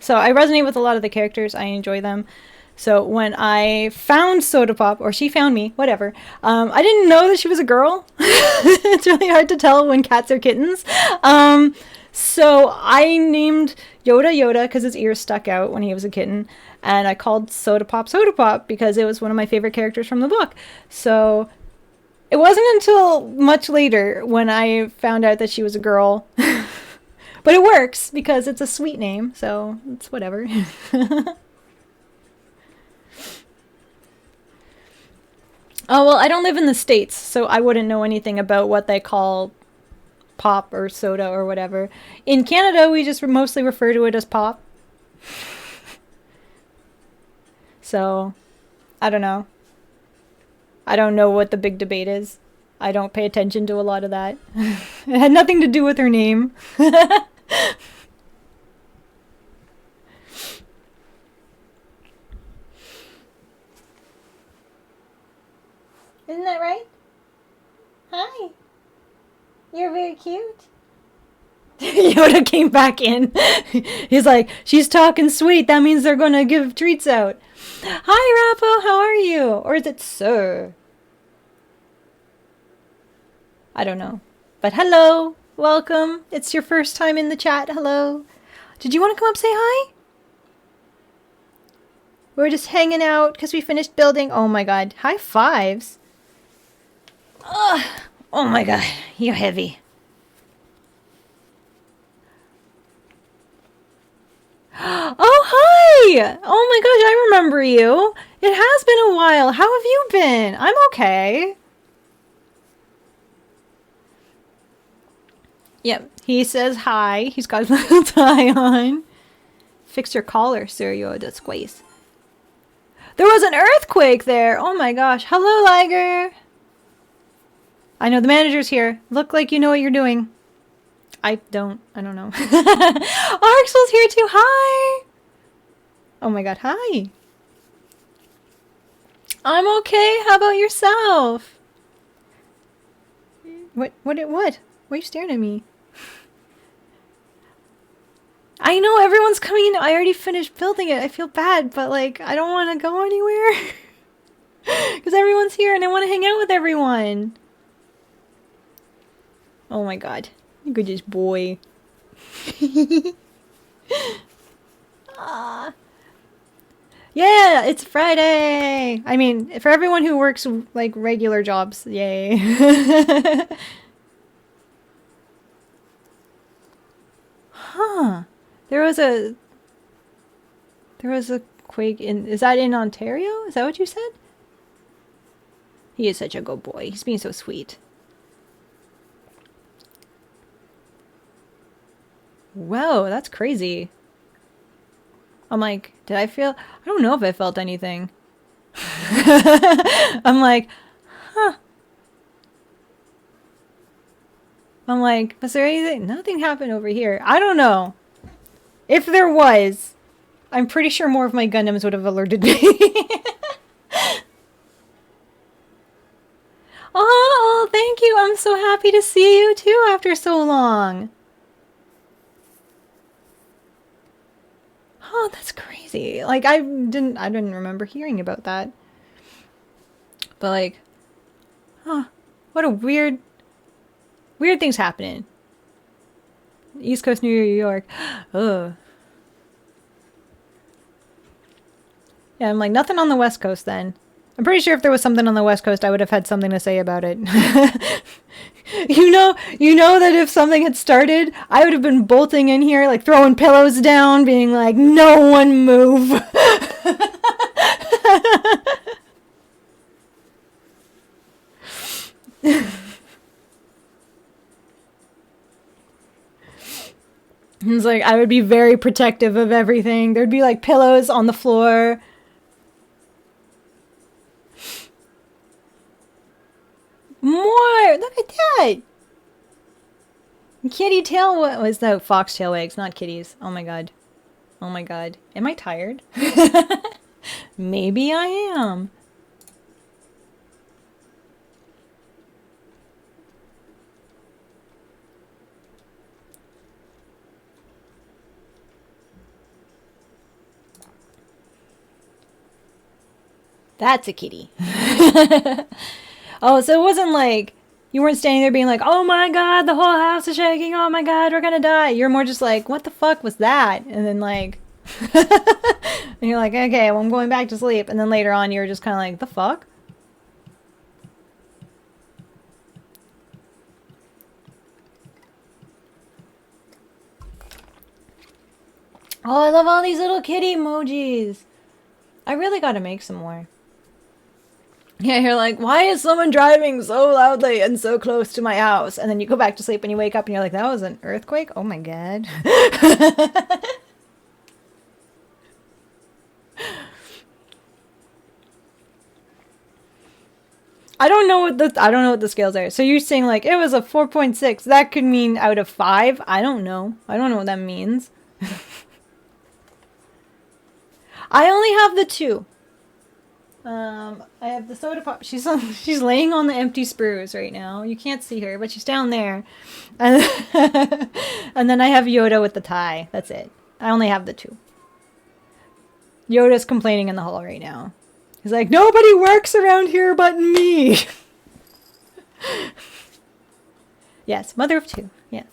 I resonate with a lot of the characters. I enjoy them. So when I found Soda Pop, or she found me, whatever, I didn't know that she was a girl. It's really hard to tell when cats are kittens. So I named Yoda because his ears stuck out when he was a kitten. And I called Soda Pop because it was one of my favorite characters from the book. So it wasn't until much later when I found out that she was a girl. But it works because it's a sweet name, so it's whatever. Oh, well, I don't live in the States, so I wouldn't know anything about what they call pop or soda or whatever. In Canada, we just mostly refer to it as pop. So, I don't know. I don't know what the big debate is. I don't pay attention to a lot of that. It had nothing to do with her name. Isn't that right? Hi. You're very cute. Yoda came back in. He's like, she's talking sweet. That means they're going to give treats out. Hi, Rappo. How are you? Or is it sir? I don't know. But hello. Welcome. It's your first time in the chat. Hello. Did you want to come up say hi? We're just hanging out because we finished building. Oh my god. High fives. Ugh. Oh my god. You're heavy. Oh, hi! Oh my gosh, I remember you. It has been a while. How have you been? I'm okay. Yep, he says hi. He's got his little tie on. Fix your collar, Sir Yoda Squace. There was an earthquake there. Oh my gosh. Hello, Liger. I know the manager's here. Look like you know what you're doing. I don't know. Arxel's here too. Hi. Oh my god, hi. I'm okay. How about yourself? What? Why are you staring at me? I know everyone's coming in. I already finished building it. I feel bad, but like, I don't want to go anywhere. Because everyone's here and I want to hang out with everyone. Oh my god. You could just boy. Ah. Yeah, it's Friday. I mean, for everyone who works like regular jobs, yay. Huh. There was a quake in, is that in Ontario? Is that what you said? He is such a good boy. He's being so sweet. Whoa, that's crazy. I'm like, did I feel? I don't know if I felt anything. I'm like, huh. I'm like, was there anything? Nothing happened over here. I don't know. If there was, I'm pretty sure more of my Gundams would have alerted me. Oh, thank you. I'm so happy to see you too after so long. Oh, that's crazy. Like I didn't remember hearing about that. But like, huh, what a weird things happening. East Coast, New York. Ugh. Yeah, I'm like, nothing on the West Coast then. I'm pretty sure if there was something on the West Coast, I would have had something to say about it. You know that if something had started, I would have been bolting in here, like throwing pillows down, being like, no one move. It's like, I would be very protective of everything. There'd be like pillows on the floor. More! Look at that! Kitty tail, what was that? Foxtail eggs, not kitties. Oh my god. Oh my god. Am I tired? Maybe I am. That's a kitty. Oh, so it wasn't like you weren't standing there being like, oh my god, the whole house is shaking. Oh my god, we're gonna die. You're more just like, what the fuck was that? And then like, and you're like, okay, well, I'm going back to sleep. And then later on, you're just kind of like, the fuck? Oh, I love all these little kitty emojis. I really gotta make some more. Yeah, you're like, why is someone driving so loudly and so close to my house? And then you go back to sleep and you wake up and you're like, that was an earthquake? Oh my god. I don't know what the scales are. So you're saying like it was a 4.6. That could mean out of 5. I don't know. I don't know what that means. I only have the 2. I have the soda pop. She's laying on the empty sprues right now. You can't see her, but she's down there. And, and then I have Yoda with the tie. That's it. I only have the 2. Yoda's complaining in the hall right now. He's like, nobody works around here but me. Yes, mother of 2. Yes.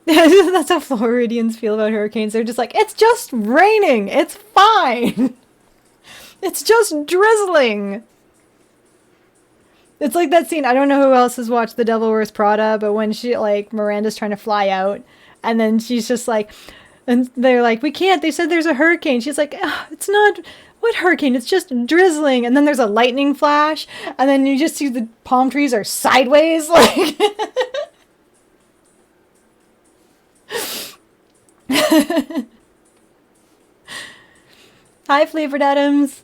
That's how Floridians feel about hurricanes. They're just like, it's just raining. It's fine. It's just drizzling. It's like that scene. I don't know who else has watched The Devil Wears Prada, but when she, like, Miranda's trying to fly out, and then she's just like, and they're like, we can't. They said there's a hurricane. She's like, it's not. What hurricane? It's just drizzling. And then there's a lightning flash, and then you just see the palm trees are sideways. Like, hi, Flavored Adams.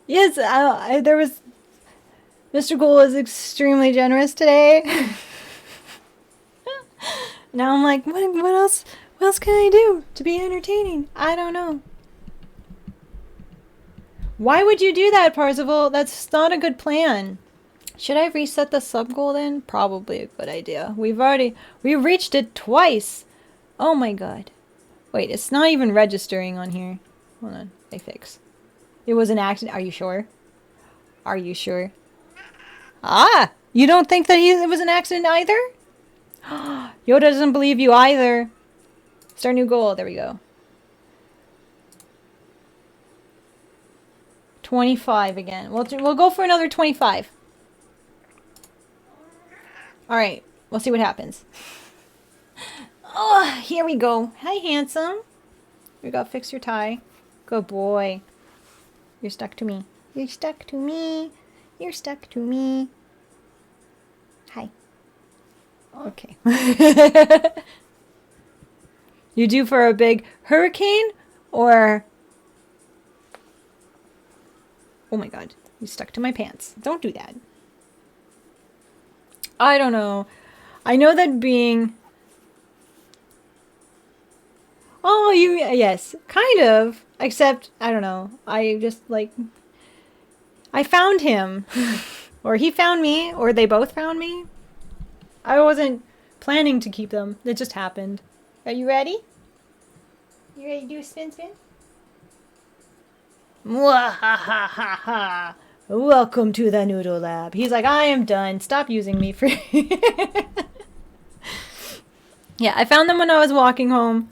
Yes, there was. Mr. Gould was extremely generous today. Now I'm like, what else? What else can I do to be entertaining? I don't know. Why would you do that, Parzival? That's not a good plan. Should I reset the sub goal then? Probably a good idea. We reached it twice. Oh my god. Wait, it's not even registering on here. Hold on, they fix. It was an accident. Are you sure? Are you sure? Ah! You don't think that it was an accident either? Yoda doesn't believe you either. Start new goal. There we go. 25 again. We'll go for another 25. Alright. We'll see what happens. Oh, here we go. Hi, handsome. We got fix your tie. Good boy. You're stuck to me. You're stuck to me. You're stuck to me. Hi. Okay. You due for a big hurricane or... Oh my god. You stuck to my pants. Don't do that. I don't know. I know that being... Oh, you... Yes. Kind of. Except, I don't know. I just, like... I found him. Or he found me. Or they both found me. I wasn't planning to keep them. It just happened. Are you ready? You ready to do a spin? Mwahahaha. Welcome to the Noodle Lab. He's like, I am done. Stop using me for... Yeah, I found them when I was walking home.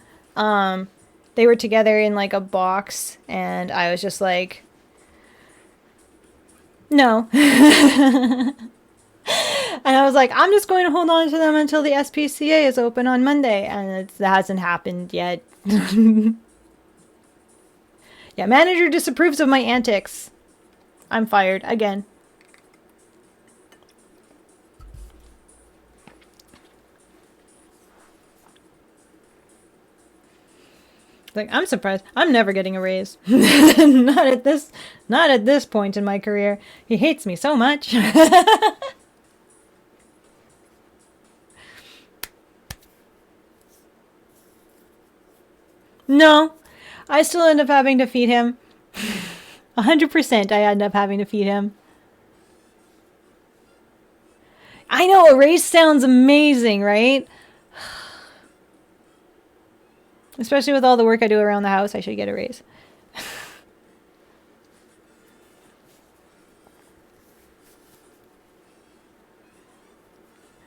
They were together in like a box. And I was just like... No. And I was like, I'm just going to hold on to them until the SPCA is open on Monday. And that hasn't happened yet. Yeah, manager disapproves of my antics. I'm fired again. Like, I'm surprised. I'm never getting a raise. Not at this point in my career. He hates me so much. No. I still end up having to feed him. 100% I end up having to feed him. I know, a raise sounds amazing, right? Especially with all the work I do around the house, I should get a raise.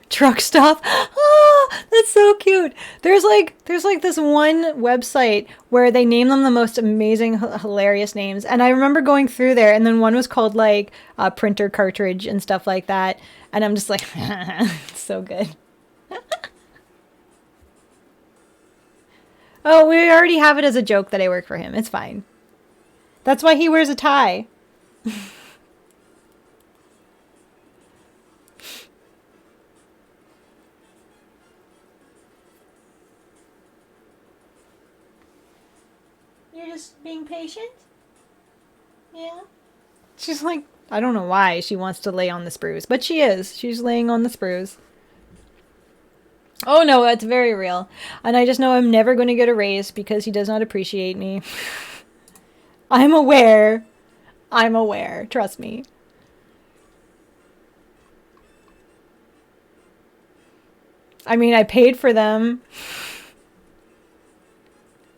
Truck stop. Oh, that's so cute. There's like this one website where they name them the most amazing, hilarious names. And I remember going through there, and then one was called like printer cartridge and stuff like that. And I'm just like, it's so good. Oh, we already have it as a joke that I work for him. It's fine. That's why he wears a tie. You're just being patient? Yeah. She's like, I don't know why she wants to lay on the sprues, but she is. She's laying on the sprues. Oh no, that's very real. And I just know I'm never going to get a raise because he does not appreciate me. I'm aware. I'm aware. Trust me. I mean, I paid for them.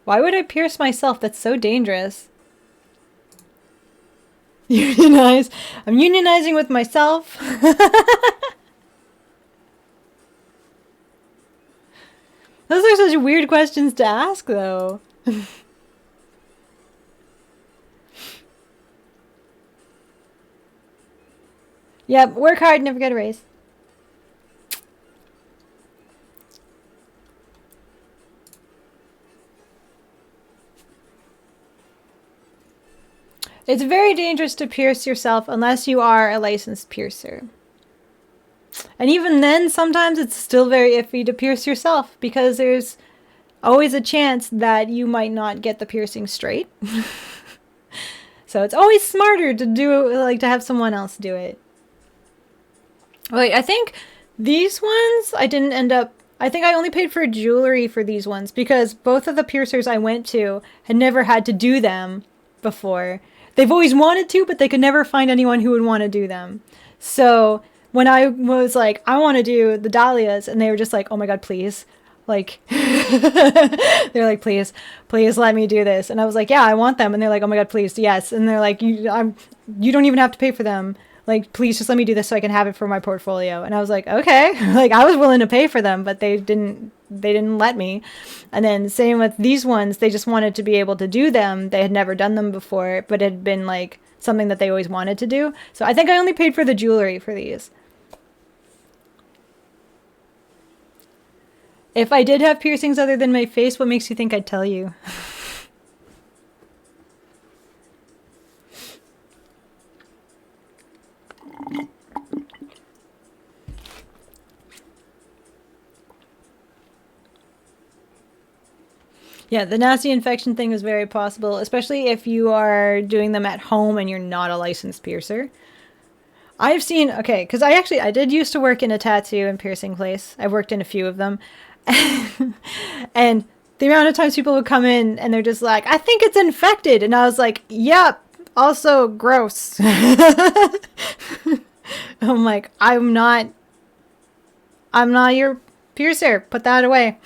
Why would I pierce myself? That's so dangerous. Unionize. I'm unionizing with myself. Those are such weird questions to ask, though. Yep, work hard, never get a raise. It's very dangerous to pierce yourself unless you are a licensed piercer. And even then, sometimes it's still very iffy to pierce yourself because there's always a chance that you might not get the piercing straight. So it's always smarter to do, like, to have someone else do it. Wait, I think these ones, I didn't end up... I think I only paid for jewelry for these ones because both of the piercers I went to had never had to do them before. They've always wanted to, but they could never find anyone who would want to do them. So when I was like, I want to do the dahlias, and they were just like, oh my god, please. Like, they're like, please let me do this. And I was like, yeah, I want them. And they're like, oh my god, please, yes. And they're like, you don't even have to pay for them. Like, please just let me do this so I can have it for my portfolio. And I was like, okay. Like, I was willing to pay for them, but they didn't let me. And then same with these ones, they just wanted to be able to do them. They had never done them before, but it had been like something that they always wanted to do. So I think I only paid for the jewelry for these. If I did have piercings other than my face, what makes you think I'd tell you? Yeah, the nasty infection thing is very possible, especially if you are doing them at home and you're not a licensed piercer. I've seen, okay, because I did used to work in a tattoo and piercing place. I've worked in a few of them. And the amount of times people would come in and they're just like, I think it's infected. And I was like, yep, also gross. I'm like, I'm not your piercer. Put that away.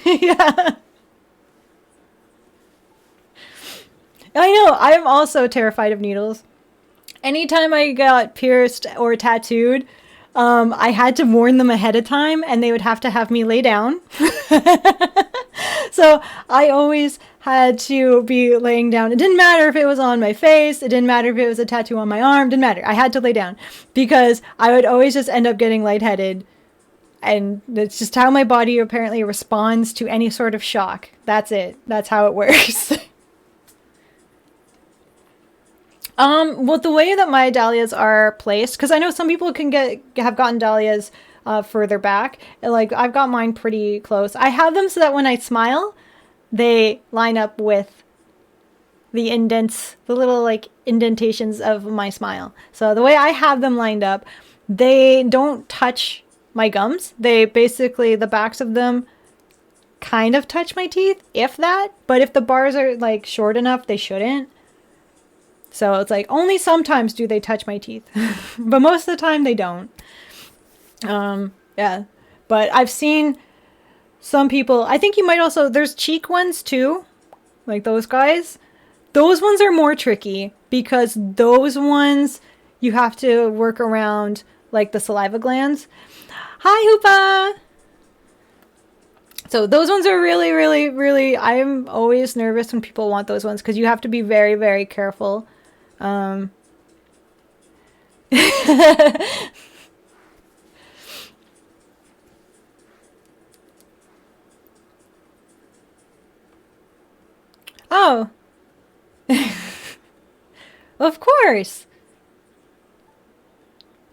Yeah. I know. I'm also terrified of needles. Anytime I got pierced or tattooed, I had to warn them ahead of time, and they would have to have me lay down. So I always had to be laying down. It didn't matter if it was on my face. It didn't matter if it was a tattoo on my arm. It didn't matter. I had to lay down because I would always just end up getting lightheaded. And that's just how my body apparently responds to any sort of shock. That's it. That's how it works. Well, the way that my dahlias are placed, because I know some people can have gotten dahlias further back. Like, I've got mine pretty close. I have them so that when I smile, they line up with the indents, the little, like, indentations of my smile. So the way I have them lined up, they don't touch my gums. They basically, the backs of them kind of touch my teeth, if that. But if the bars are, like, short enough, they shouldn't. So it's like, only sometimes do they touch my teeth. But most of the time they don't. Yeah. But I've seen some people, I think you might also, there's cheek ones too, like those guys. Those ones are more tricky because those ones you have to work around like the saliva glands. Hi, Hoopa! So those ones are really, really, really, I'm always nervous when people want those ones because you have to be very, very careful. Oh, of course.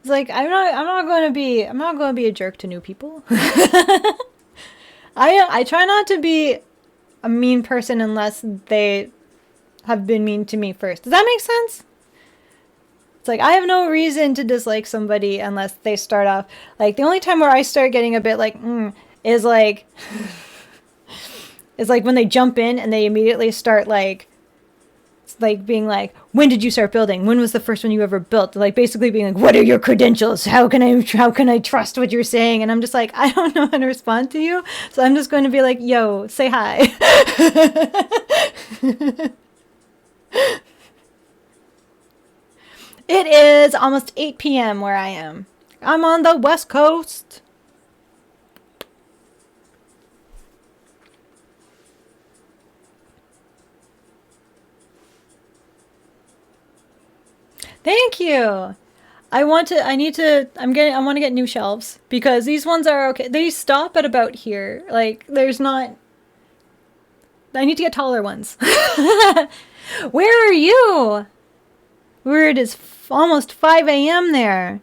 It's like I'm not going to be a jerk to new people. I try not to be a mean person unless they have been mean to me first. Does that make sense? It's like I have no reason to dislike somebody unless they start off like the only time where I start getting a bit like is like is like when they jump in and they immediately start like being like, when did you start building? When was the first one you ever built? Like basically being like, what are your credentials? How can I trust what you're saying? And I'm just like, I don't know how to respond to you. So I'm just going to be like, yo, say hi. It is almost 8 p.m. where I am. I'm on the West Coast. Thank you. I want to get new shelves because these ones are okay. They stop at about here. Like there's not, I need to get taller ones. Where are you? Where it is almost 5 a.m. there.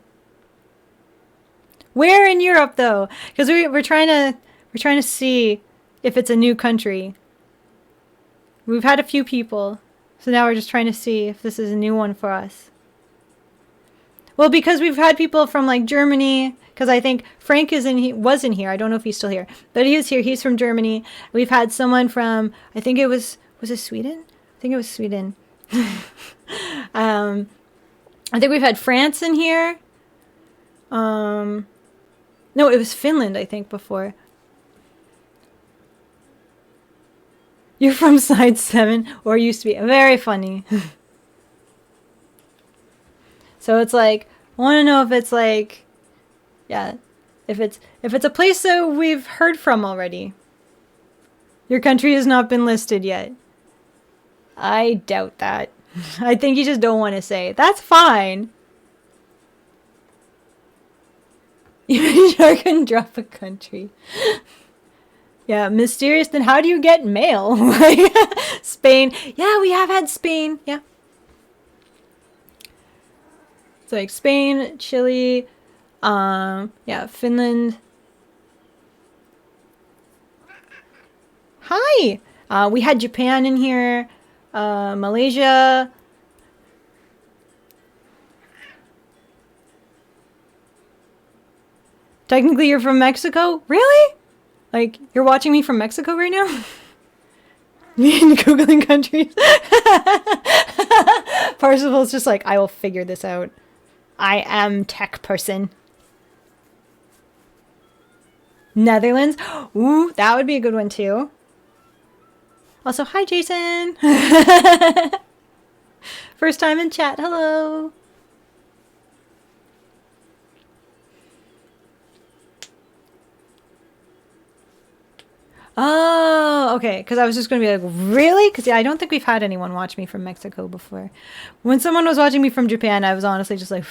Where in Europe though? Because we're trying to see if it's a new country. We've had a few people, so now we're just trying to see if this is a new one for us. Well, because we've had people from like Germany, because I think Frank was in here. I don't know if he's still here, but he is here. He's from Germany. We've had someone from, I think it was it Sweden? I think it was Sweden. I think we've had France in here. No, it was Finland, I think, before. You're from side 7, or used to be. Very funny. So it's like, I want to know if it's like, yeah, if it's a place that we've heard from already. Your country has not been listed yet. I doubt that. I think you just don't want to say. That's fine. You can drop a country. Yeah, mysterious. Then how do you get mail? Spain. Yeah, we have had Spain. Yeah. It's like Spain, Chile, yeah, Finland. Hi! We had Japan in here, Malaysia. Technically, you're from Mexico? Really? Like, you're watching me from Mexico right now? Me and Googling countries? Parsifal's just like, I will figure this out. I am tech person. Netherlands? Ooh, that would be a good one too. Also, hi Jason! First time in chat, hello! Oh, okay. Because I was just going to be like, really? Because yeah, I don't think we've had anyone watch me from Mexico before. When someone was watching me from Japan, I was honestly just like...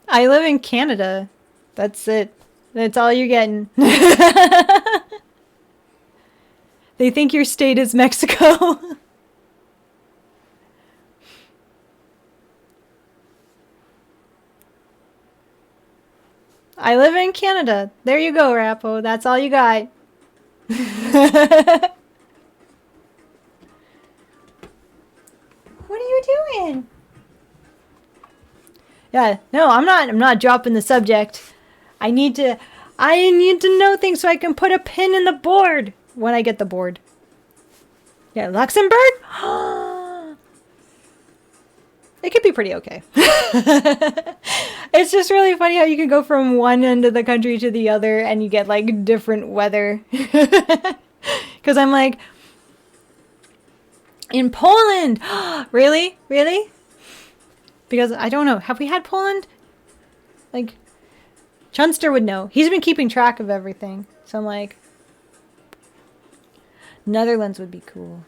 I live in Canada. That's it. That's all you're getting. They think your state is Mexico. I live in Canada. There you go, Rappo. That's all you got. What are you doing? Yeah, no, I'm not dropping the subject. I need to know things so I can put a pin in the board when I get the board. Yeah, Luxembourg? it could be pretty okay. It's just really funny how you can go from one end of the country to the other and you get like different weather. Because I'm like, in Poland, really? Really? Because I don't know. Have we had Poland? Like, Chunster would know. He's been keeping track of everything. So I'm like, Netherlands would be cool.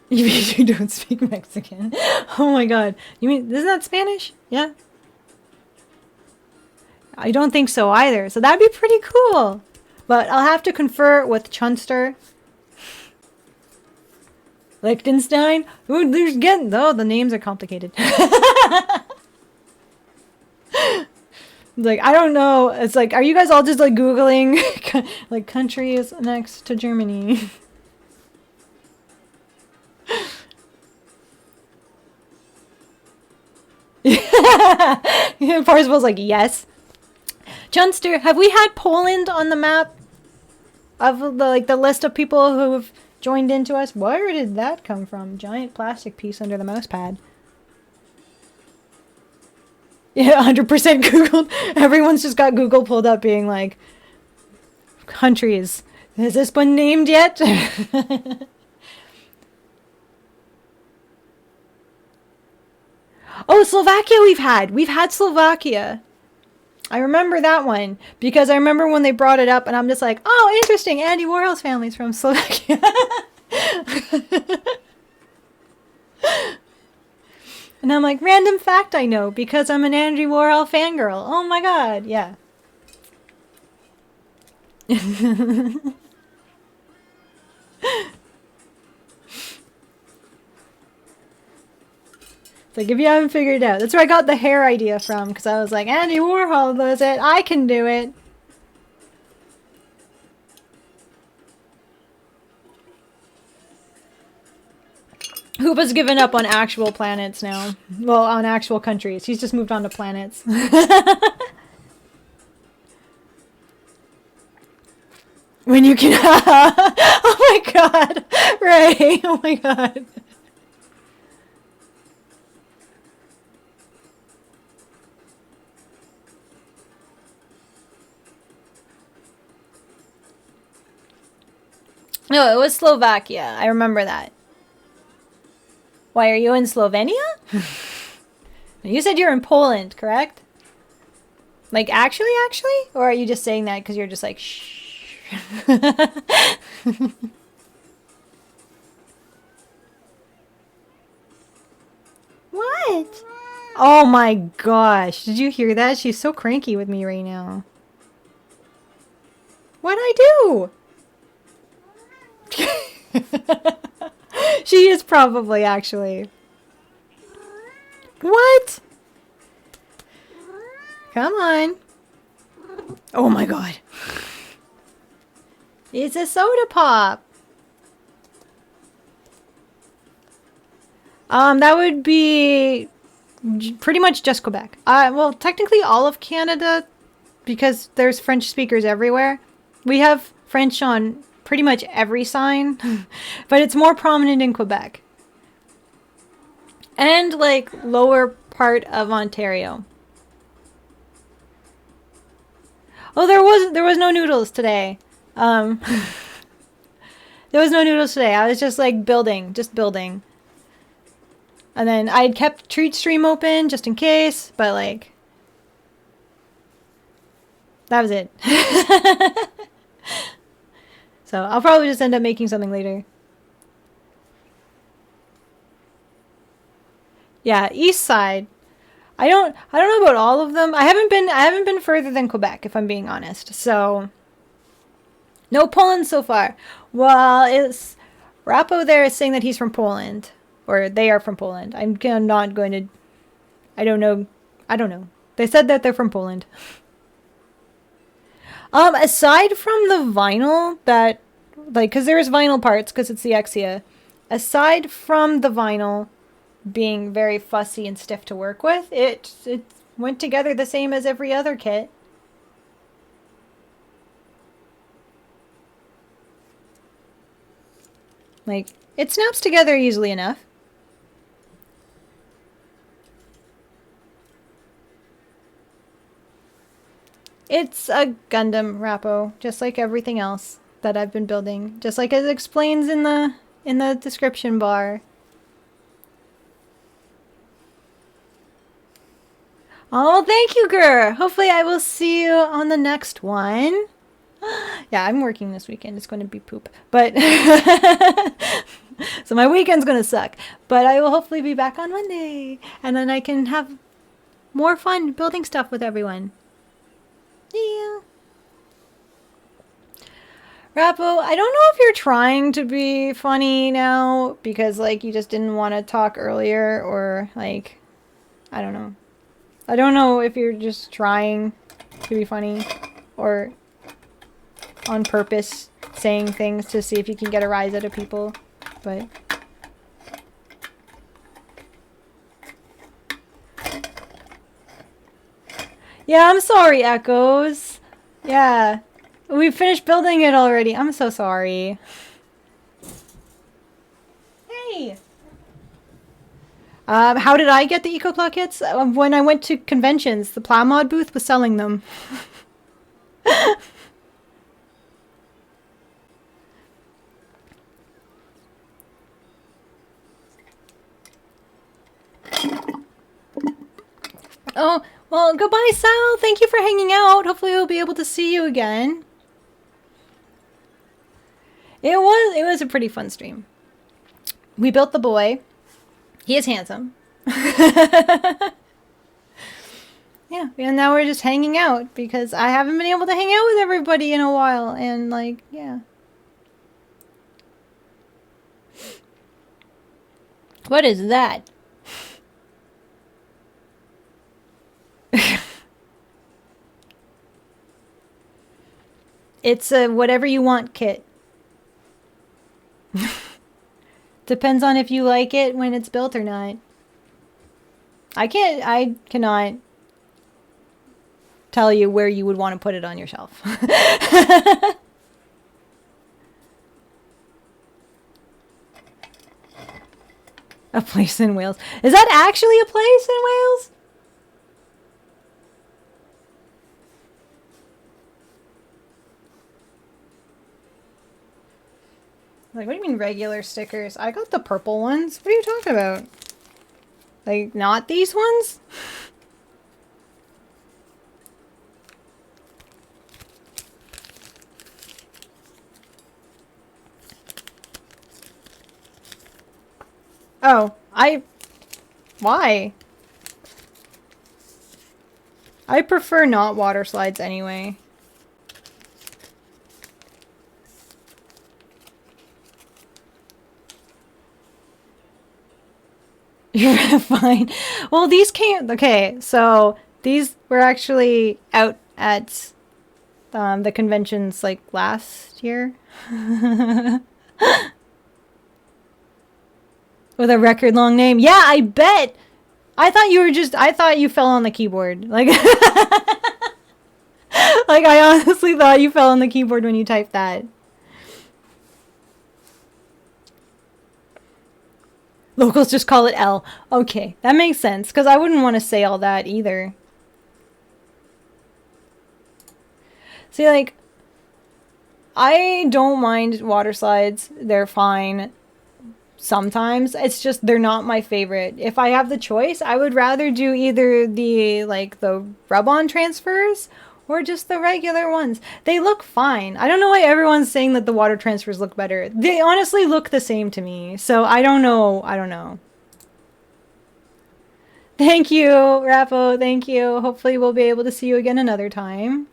You don't speak Mexican. Oh my god. You mean, isn't that Spanish? Yeah. I don't think so either. So that'd be pretty cool. But I'll have to confer with Chunster. Liechtenstein? Ooh, the names are complicated. Like, I don't know. It's like, are you guys all just like Googling like countries next to Germany? Parsifal's like, yes. Chunster, have we had Poland on the map? Of the list of people who have joined into us? Where did that come from? Giant plastic piece under the mouse pad. Yeah, 100% Googled. Everyone's just got Google pulled up being like, countries. Has this one named yet? Oh, Slovakia we've had. We've had Slovakia. I remember that one because I remember when they brought it up and I'm just like, oh, interesting. Andy Warhol's family's from Slovakia. And I'm like, random fact I know because I'm an Andy Warhol fangirl. Oh my god, yeah. It's like, if you haven't figured it out. That's where I got the hair idea from, because I was like, Andy Warhol does it. I can do it. Hoopa's given up on actual planets now. Well, on actual countries. He's just moved on to planets. When you can... Oh my god. Ray. Oh my god. No, it was Slovakia. I remember that. Why, are you in Slovenia? You said you're in Poland, correct? Like, actually? Or are you just saying that because you're just like, shh? What? Oh my gosh. Did you hear that? She's so cranky with me right now. What'd I do? She is probably, actually. What? Come on. Oh my god. It's a soda pop. That would be pretty much just Quebec. Well, technically all of Canada, because there's French speakers everywhere. We have French on pretty much every sign, but it's more prominent in Quebec. And, like, lower part of Ontario. Oh, there was no noodles today. There was no noodles today. I was just, like, building. And then I had kept Treat Stream open just in case, but, like, that was it. So I'll probably just end up making something later. Yeah, east side. I don't know about all of them. I haven't been further than Quebec, if I'm being honest. So no Poland so far. Well, it's Rapo there is saying that he's from Poland, or they are from Poland. I'm not going to. I don't know. They said that they're from Poland. Aside from the vinyl that, like, because there's vinyl parts, because it's the Exia. Aside from the vinyl being very fussy and stiff to work with, it went together the same as every other kit. Like, it snaps together easily enough. It's a Gundam Rappo, just like everything else that I've been building. Just like it explains in the description bar. Oh, thank you, girl. Hopefully I will see you on the next one. Yeah, I'm working this weekend. It's going to be poop. But so my weekend's going to suck. But I will hopefully be back on Monday. And then I can have more fun building stuff with everyone. Yeah. Rappo, I don't know if you're trying to be funny now because, like, you just didn't want to talk earlier or, like, I don't know. I don't know if you're just trying to be funny or on purpose saying things to see if you can get a rise out of people, but... Yeah, I'm sorry, Echoes. Yeah. We finished building it already. I'm so sorry. Hey! How did I get the ECOPLA kits? When I went to conventions, the Plowmod booth was selling them. Oh, well, goodbye, Sal. Thank you for hanging out. Hopefully we'll be able to see you again. It was a pretty fun stream. We built the boy. He is handsome. Yeah, and now we're just hanging out because I haven't been able to hang out with everybody in a while, and like, yeah. What is that? It's a whatever you want kit. Depends on if you like it when it's built or not. I cannot tell you where you would want to put it on your shelf. A place in Wales. Is that actually a place in Wales? Like, what do you mean regular stickers? I got the purple ones. What are you talking about? Like, not these ones? Oh, why? I prefer not water slides anyway. You're fine. Well, these came... Okay, so these were actually out at the conventions, like, last year. With a record long name. Yeah, I bet. I thought you fell on the keyboard. Like, like I honestly thought you fell on the keyboard when you typed that. Locals just call it L. Okay, that makes sense, because I wouldn't want to say all that either. See, like, I don't mind water slides. They're fine. Sometimes it's just they're not my favorite. If I have the choice, I would rather do either the rub-on transfers or just the regular ones. They look fine. I don't know why everyone's saying that the water transfers look better. They honestly look the same to me. So I don't know. I don't know. Thank you, Rappo. Thank you. Hopefully we'll be able to see you again another time.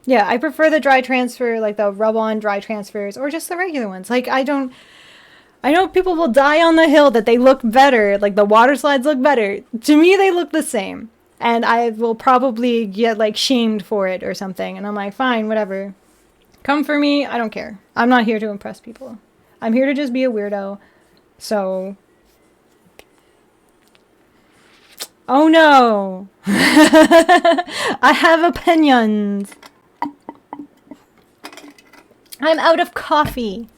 Yeah, I prefer the dry transfer, like the rub-on dry transfers, or just the regular ones. Like, I know people will die on the hill that they look better, like the water slides look better. To me, they look the same. And I will probably get, like, shamed for it or something. And I'm like, fine, whatever. Come for me, I don't care. I'm not here to impress people. I'm here to just be a weirdo. So... Oh no! I have opinions. I'm out of coffee.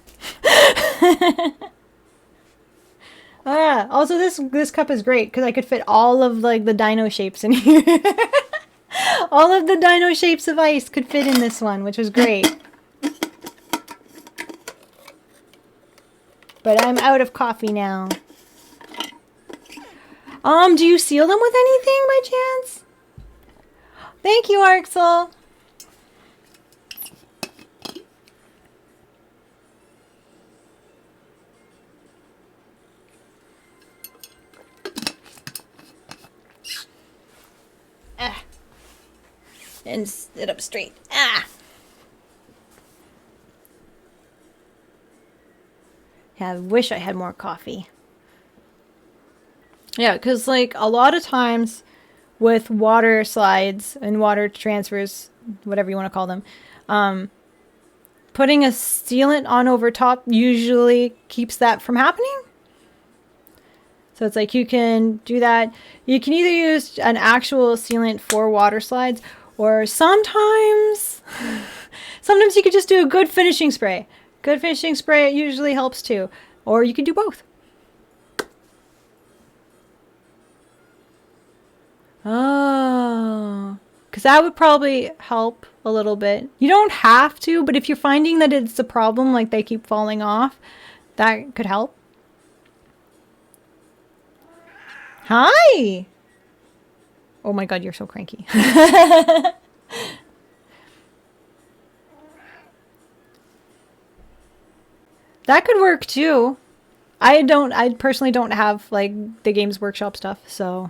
Also this cup is great because I could fit all of like the dino shapes in here. All of the dino shapes of ice could fit in this one, which was great. But I'm out of coffee now. Do you seal them with anything by chance? Thank you, Arxel. And sit up straight. I wish I had more coffee. Yeah, because like a lot of times with water slides and water transfers, whatever you want to call them, putting a sealant on over top usually keeps that from happening. So it's like you can do that. You can either use an actual sealant for water slides, or sometimes you could just do a good finishing spray. Good finishing spray usually helps too. Or you can do both. Oh, because that would probably help a little bit. You don't have to, but if you're finding that it's a problem, like they keep falling off, that could help. Hi! Oh my god, you're so cranky. That could work too. I personally don't have like the Games Workshop stuff, so.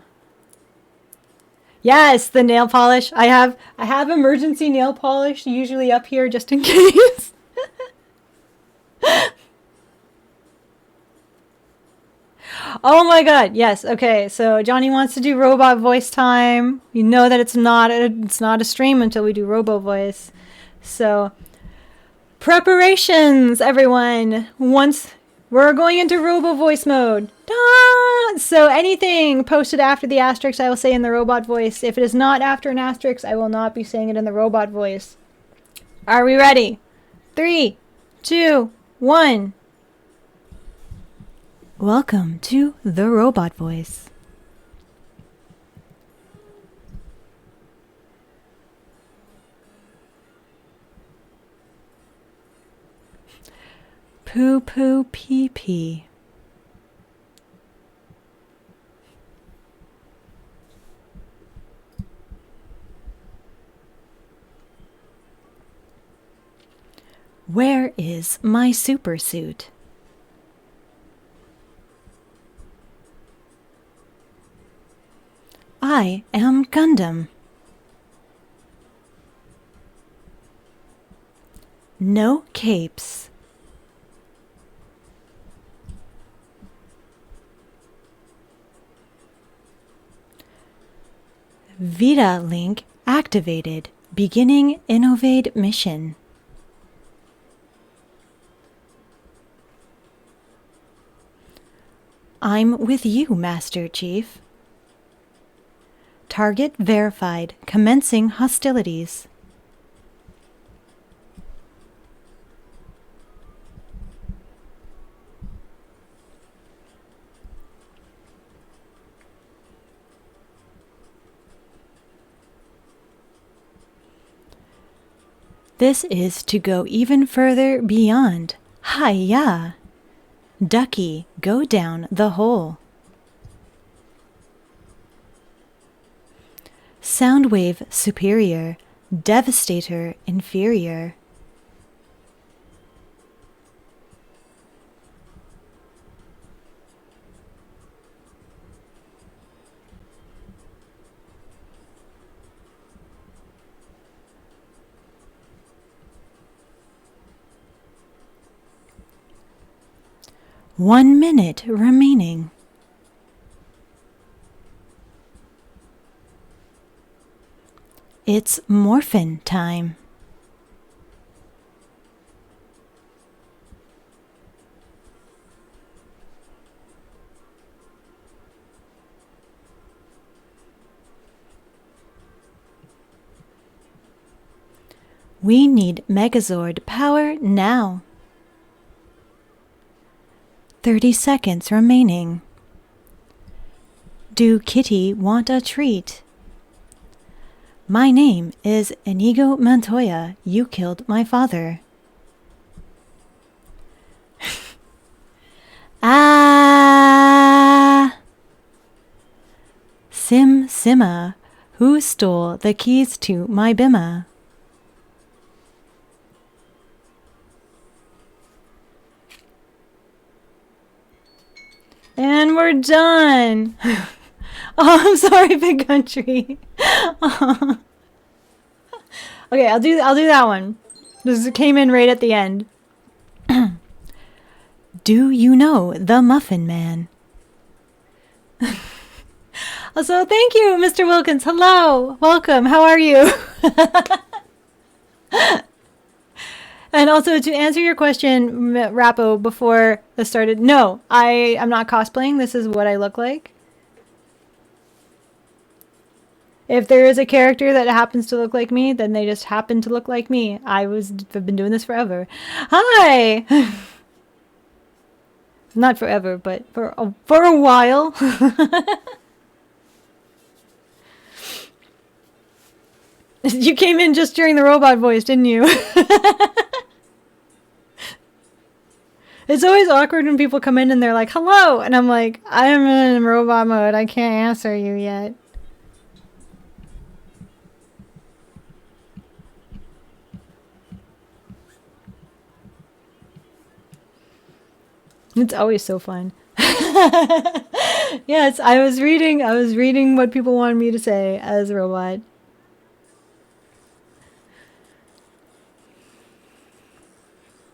Yes, the nail polish. I have emergency nail polish usually up here just in case. Oh my god, yes. Okay, so Johnny wants to do robot voice time. You know that it's not a stream until we do robo voice. So preparations, everyone. Once we're going into robo voice mode. Da! So anything posted after the asterisk, I will say in the robot voice. If it is not after an asterisk, I will not be saying it in the robot voice. Are we ready? 3, 2, 1. Welcome to the robot voice. Poo poo pee pee. Where is my super suit? I am Gundam. No capes. Vita link activated. Beginning Innovate mission. I'm with you, Master Chief. Target verified. Commencing hostilities. This is to go even further beyond. Hi-ya! Ducky, go down the hole. Soundwave superior, Devastator inferior. One minute remaining. It's morphin time. We need Megazord power now. 30 seconds remaining. Do Kitty want a treat? My name is Inigo Montoya. You killed my father. Ah! Sim Simma, who stole the keys to my bimma? And we're done. Oh, I'm sorry, Big Country. Oh. Okay, I'll do that one. This came in right at the end. Do you know the Muffin Man? Also, thank you, Mr. Wilkins. Hello, welcome. How are you? And also, to answer your question, Rappo, before this started, no, I'm not cosplaying. This is what I look like. If there is a character that happens to look like me, then they just happen to look like me. I've been doing this forever. Hi! Not forever, but for a while. You came in just during the robot voice, didn't you? It's always awkward when people come in and they're like, hello! And I'm like, I'm in robot mode. I can't answer you yet. It's always so fun. Yes, I was reading what people wanted me to say as a robot.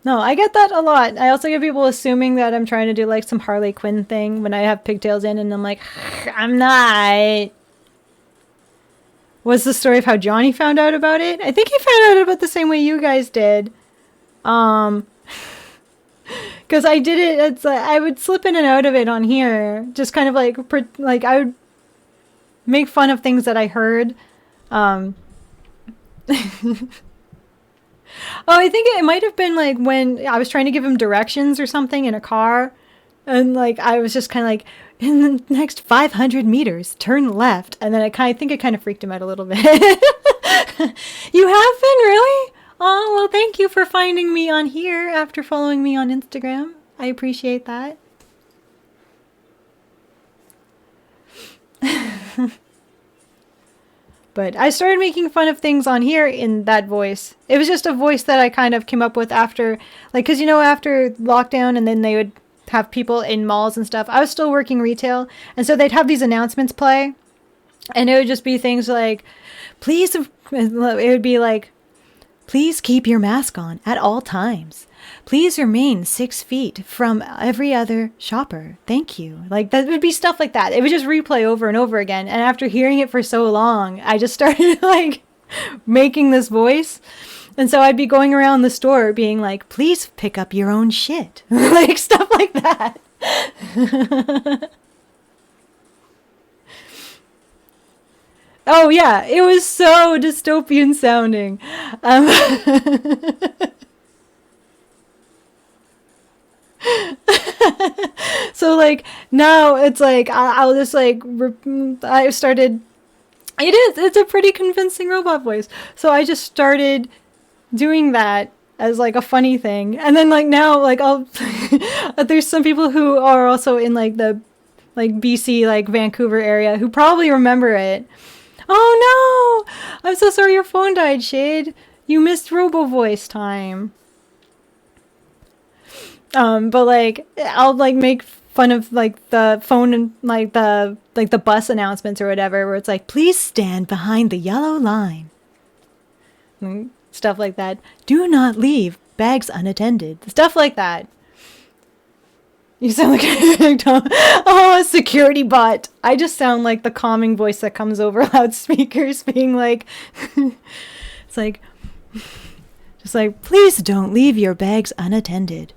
No, I get that a lot. I also get people assuming that I'm trying to do like some Harley Quinn thing when I have pigtails in, and I'm like, I'm not. What's the story of how Johnny found out about it? I think he found out about the same way you guys did. Because I did it, it's like, I would slip in and out of it on here. Just kind of like I would make fun of things that I heard. Oh, I think it might have been like when I was trying to give him directions or something in a car. And like, I was just kind of like, in the next 500 meters, turn left. And then I think it kind of freaked him out a little bit. You have been, really? Oh, well, thank you for finding me on here after following me on Instagram. I appreciate that. But I started making fun of things on here in that voice. It was just a voice that I kind of came up with after, like, because, you know, after lockdown and then they would have people in malls and stuff. I was still working retail. And so they'd have these announcements play. And it would just be things like, please, it would be like, please keep your mask on at all times. Please remain 6 feet from every other shopper. Thank you. Like, that would be stuff like that. It would just replay over and over again. And after hearing it for so long, I just started like making this voice. And so I'd be going around the store being like, please pick up your own shit. Like stuff like that. Oh yeah, it was so dystopian sounding. So like now it's like I'll just like I started. It's a pretty convincing robot voice. So I just started doing that as like a funny thing, and then like now like I'll there's some people who are also in like the like BC like Vancouver area who probably remember it. Oh no! I'm so sorry your phone died, Shade. You missed Robo Voice time. But like I'll like make fun of like the phone and like the bus announcements or whatever, where it's like, please stand behind the yellow line. And stuff like that. Do not leave bags unattended. Stuff like that. You sound like a security bot. I just sound like the calming voice that comes over loudspeakers being like, it's like, just like, please don't leave your bags unattended.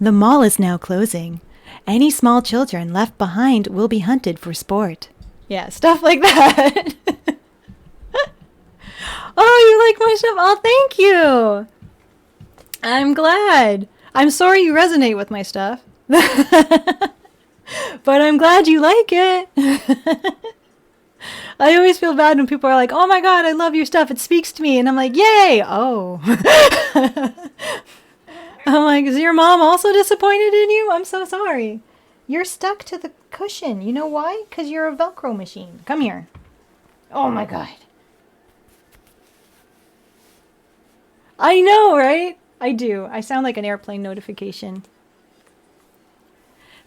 The mall is now closing. Any small children left behind will be hunted for sport. Yeah, stuff like that. Oh, you like my stuff? Oh, thank you. I'm glad. I'm sorry you resonate with my stuff. But I'm glad you like it. I always feel bad when people are like, oh my god, I love your stuff. It speaks to me. And I'm like, yay. Oh. I'm like, is your mom also disappointed in you? I'm so sorry. You're stuck to the cushion. You know why? Because you're a Velcro machine. Come here. Oh my god. I know, right? I do. I sound like an airplane notification.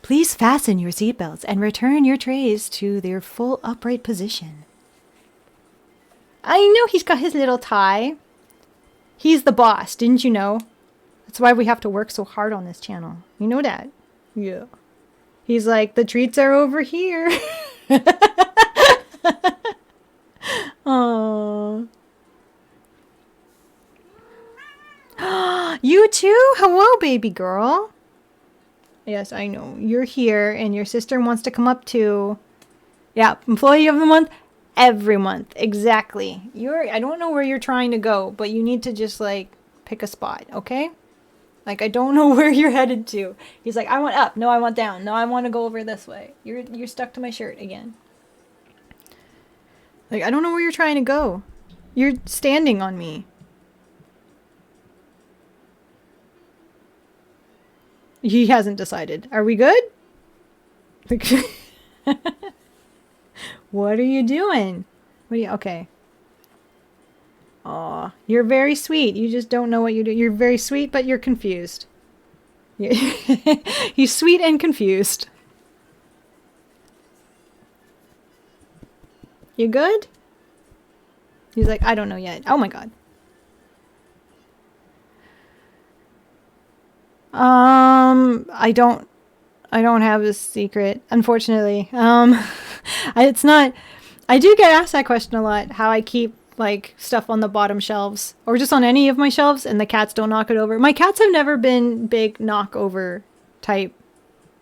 Please fasten your seatbelts and return your trays to their full upright position. I know he's got his little tie. He's the boss, didn't you know? That's why we have to work so hard on this channel. You know that? Yeah. He's like, the treats are over here. Aww. You too? Hello, baby girl. Yes, I know. You're here, and your sister wants to come up too. Yeah, employee of the month every month. Exactly. I don't know where you're trying to go, but you need to just like pick a spot, okay? Like I don't know where you're headed to. He's like, I want up. No, I want down. No, I want to go over this way. You're stuck to my shirt again. Like I don't know where you're trying to go. You're standing on me. He hasn't decided. Are we good? What are you doing? Okay. Aw, you're very sweet. You just don't know what you do. You're very sweet, but you're confused. He's sweet and confused. You good? He's like, I don't know yet. Oh my god. I don't have a secret, unfortunately. It's not, I do get asked that question a lot, how I keep like stuff on the bottom shelves or just on any of my shelves and the cats don't knock it over. My cats have never been big knockover type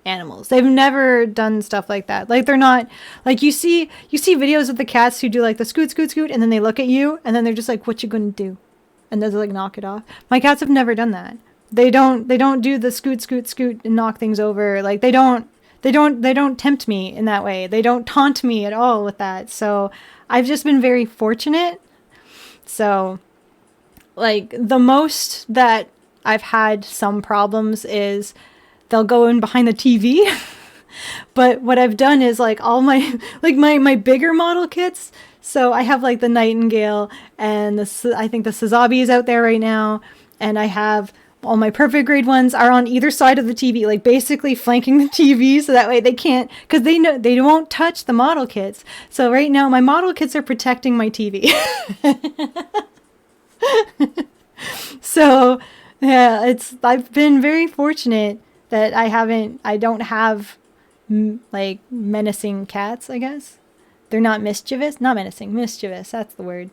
animals. They've never done stuff like that. Like they're not like you see videos of the cats who do like the scoot scoot scoot and then they look at you and then they're just like, what you gonna do? And then they like knock it off. My cats have never done that. They don't do the scoot scoot scoot and knock things over. Like they don't tempt me in that way. They don't taunt me at all with that. So I've just been very fortunate. So like the most that I've had some problems is they'll go in behind the TV. But what I've done is like all my like my bigger model kits. So I have like the Nightingale and I think the Sazabi is out there right now, and I have all my perfect grade ones are on either side of the TV, like basically flanking the TV, so that way they can't, because they know they won't touch the model kits. So right now my model kits are protecting my TV. So yeah, I've been very fortunate that I don't have like menacing cats, I guess. They're not mischievous, not menacing, mischievous, that's the word.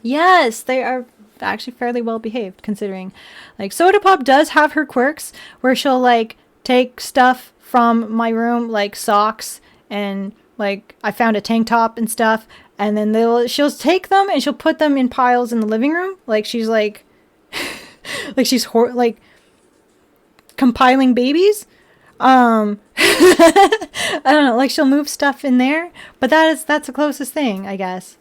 Yes, they are actually fairly well behaved considering. Like Soda Pop does have her quirks where she'll like take stuff from my room, like socks and like I found a tank top and stuff, and then she'll take them and she'll put them in piles in the living room, like she's like like she's like compiling babies. I don't know, like she'll move stuff in there, but that's the closest thing, I guess.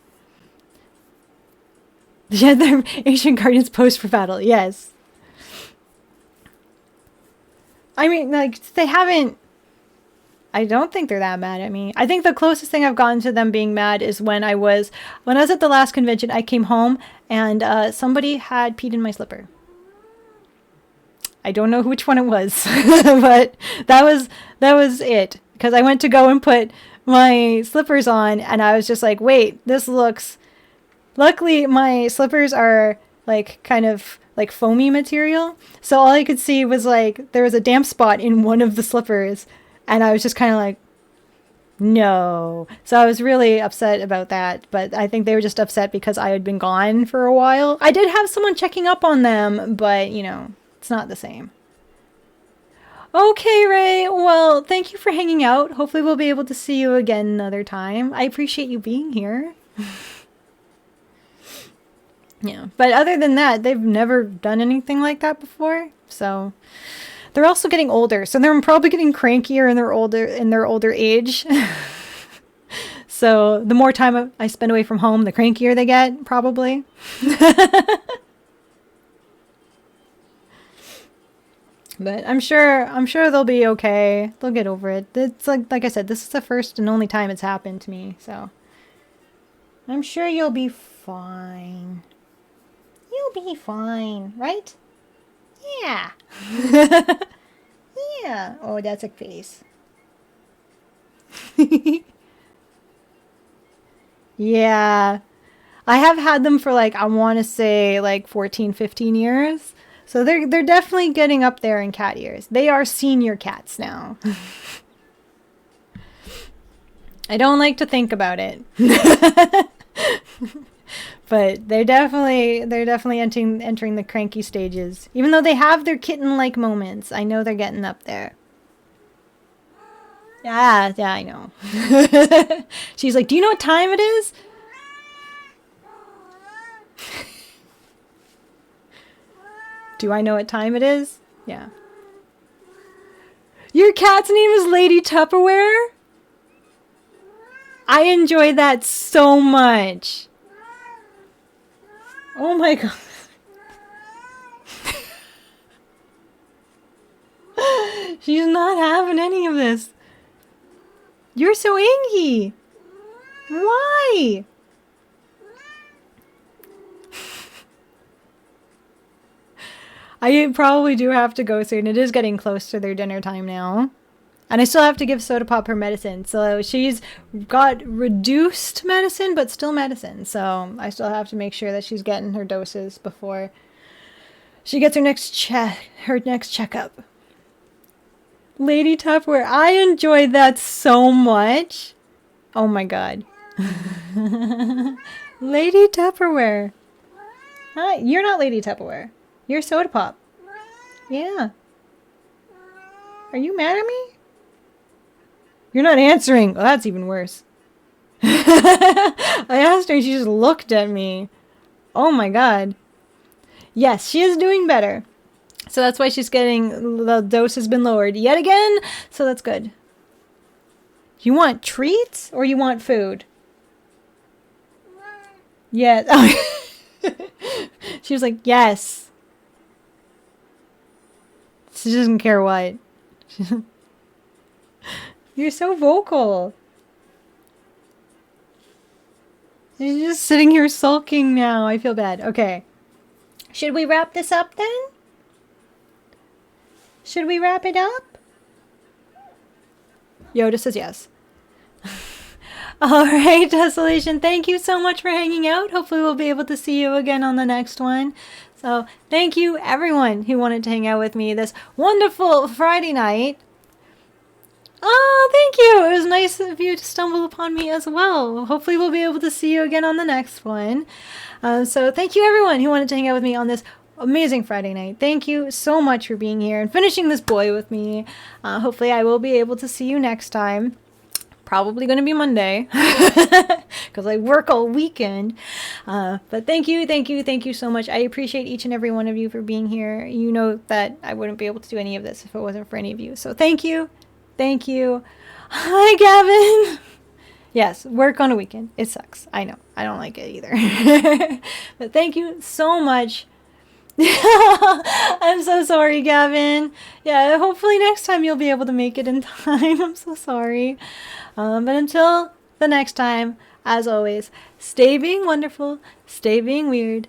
Yeah, the Ancient Guardians pose for battle. Yes. I mean, like, they haven't... I don't think they're that mad at me. I think the closest thing I've gotten to them being mad is when I was at the last convention, I came home and somebody had peed in my slipper. I don't know which one it was, but that was it. Because I went to go and put my slippers on and I was just like, wait, this looks... Luckily, my slippers are like kind of like foamy material. So all I could see was like there was a damp spot in one of the slippers. And I was just kind of like, no. So I was really upset about that. But I think they were just upset because I had been gone for a while. I did have someone checking up on them, but you know, it's not the same. Okay, Ray. Well, thank you for hanging out. Hopefully we'll be able to see you again another time. I appreciate you being here. Yeah. But other than that, they've never done anything like that before. So they're also getting older. So they're probably getting crankier in their older age. So the more time I spend away from home, the crankier they get, probably. But I'm sure they'll be okay. They'll get over it. It's like I said, this is the first and only time it's happened to me, so I'm sure you'll be fine. You'll be fine, right? Yeah. Yeah. Oh, that's a face. Yeah. I have had them for like I want to say like 14, 15 years. So they're definitely getting up there in cat years. They are senior cats now. I don't like to think about it. But they're definitely entering the cranky stages. Even though they have their kitten-like moments, I know they're getting up there. Yeah, I know. She's like, "Do you know what time it is?" Do I know what time it is? Yeah. Your cat's name is Lady Tupperware? I enjoy that so much. Oh my god. She's not having any of this. You're so angry. Why? I probably do have to go soon. It is getting close to their dinner time now. And I still have to give Soda Pop her medicine. So she's got reduced medicine, but still medicine. So I still have to make sure that she's getting her doses before she gets her next checkup. Lady Tupperware, I enjoyed that so much. Oh my god. Lady Tupperware. Hi, you're not Lady Tupperware. You're Soda Pop. Yeah. Are you mad at me? You're not answering. Oh, that's even worse. I asked her and she just looked at me. Oh my god. Yes, she is doing better. So that's why she's getting, the dose has been lowered yet again. So that's good. You want treats or you want food? Yeah. She was like, yes. She doesn't care what. You're so vocal. You're just sitting here sulking now. I feel bad. Okay. Should we wrap this up then? Should we wrap it up? Yoda says yes. Alright, Desolation, thank you so much for hanging out. Hopefully we'll be able to see you again on the next one. So, thank you everyone who wanted to hang out with me this wonderful Friday night. Oh, thank you. It was nice of you to stumble upon me as well. Hopefully we'll be able to see you again on the next one. So thank you everyone who wanted to hang out with me on this amazing Friday night. Thank you so much for being here and finishing this boy with me. Hopefully I will be able to see you next time. Probably going to be Monday because I work all weekend. But thank you so much. I appreciate each and every one of you for being here. You know that I wouldn't be able to do any of this if it wasn't for any of you. So thank you. Thank you. Hi, Gavin. Yes, work on a weekend. It sucks. I know. I don't like it either. But thank you so much. I'm so sorry, Gavin. Yeah, hopefully next time you'll be able to make it in time. I'm so sorry. But until the next time, as always, stay being wonderful, stay being weird,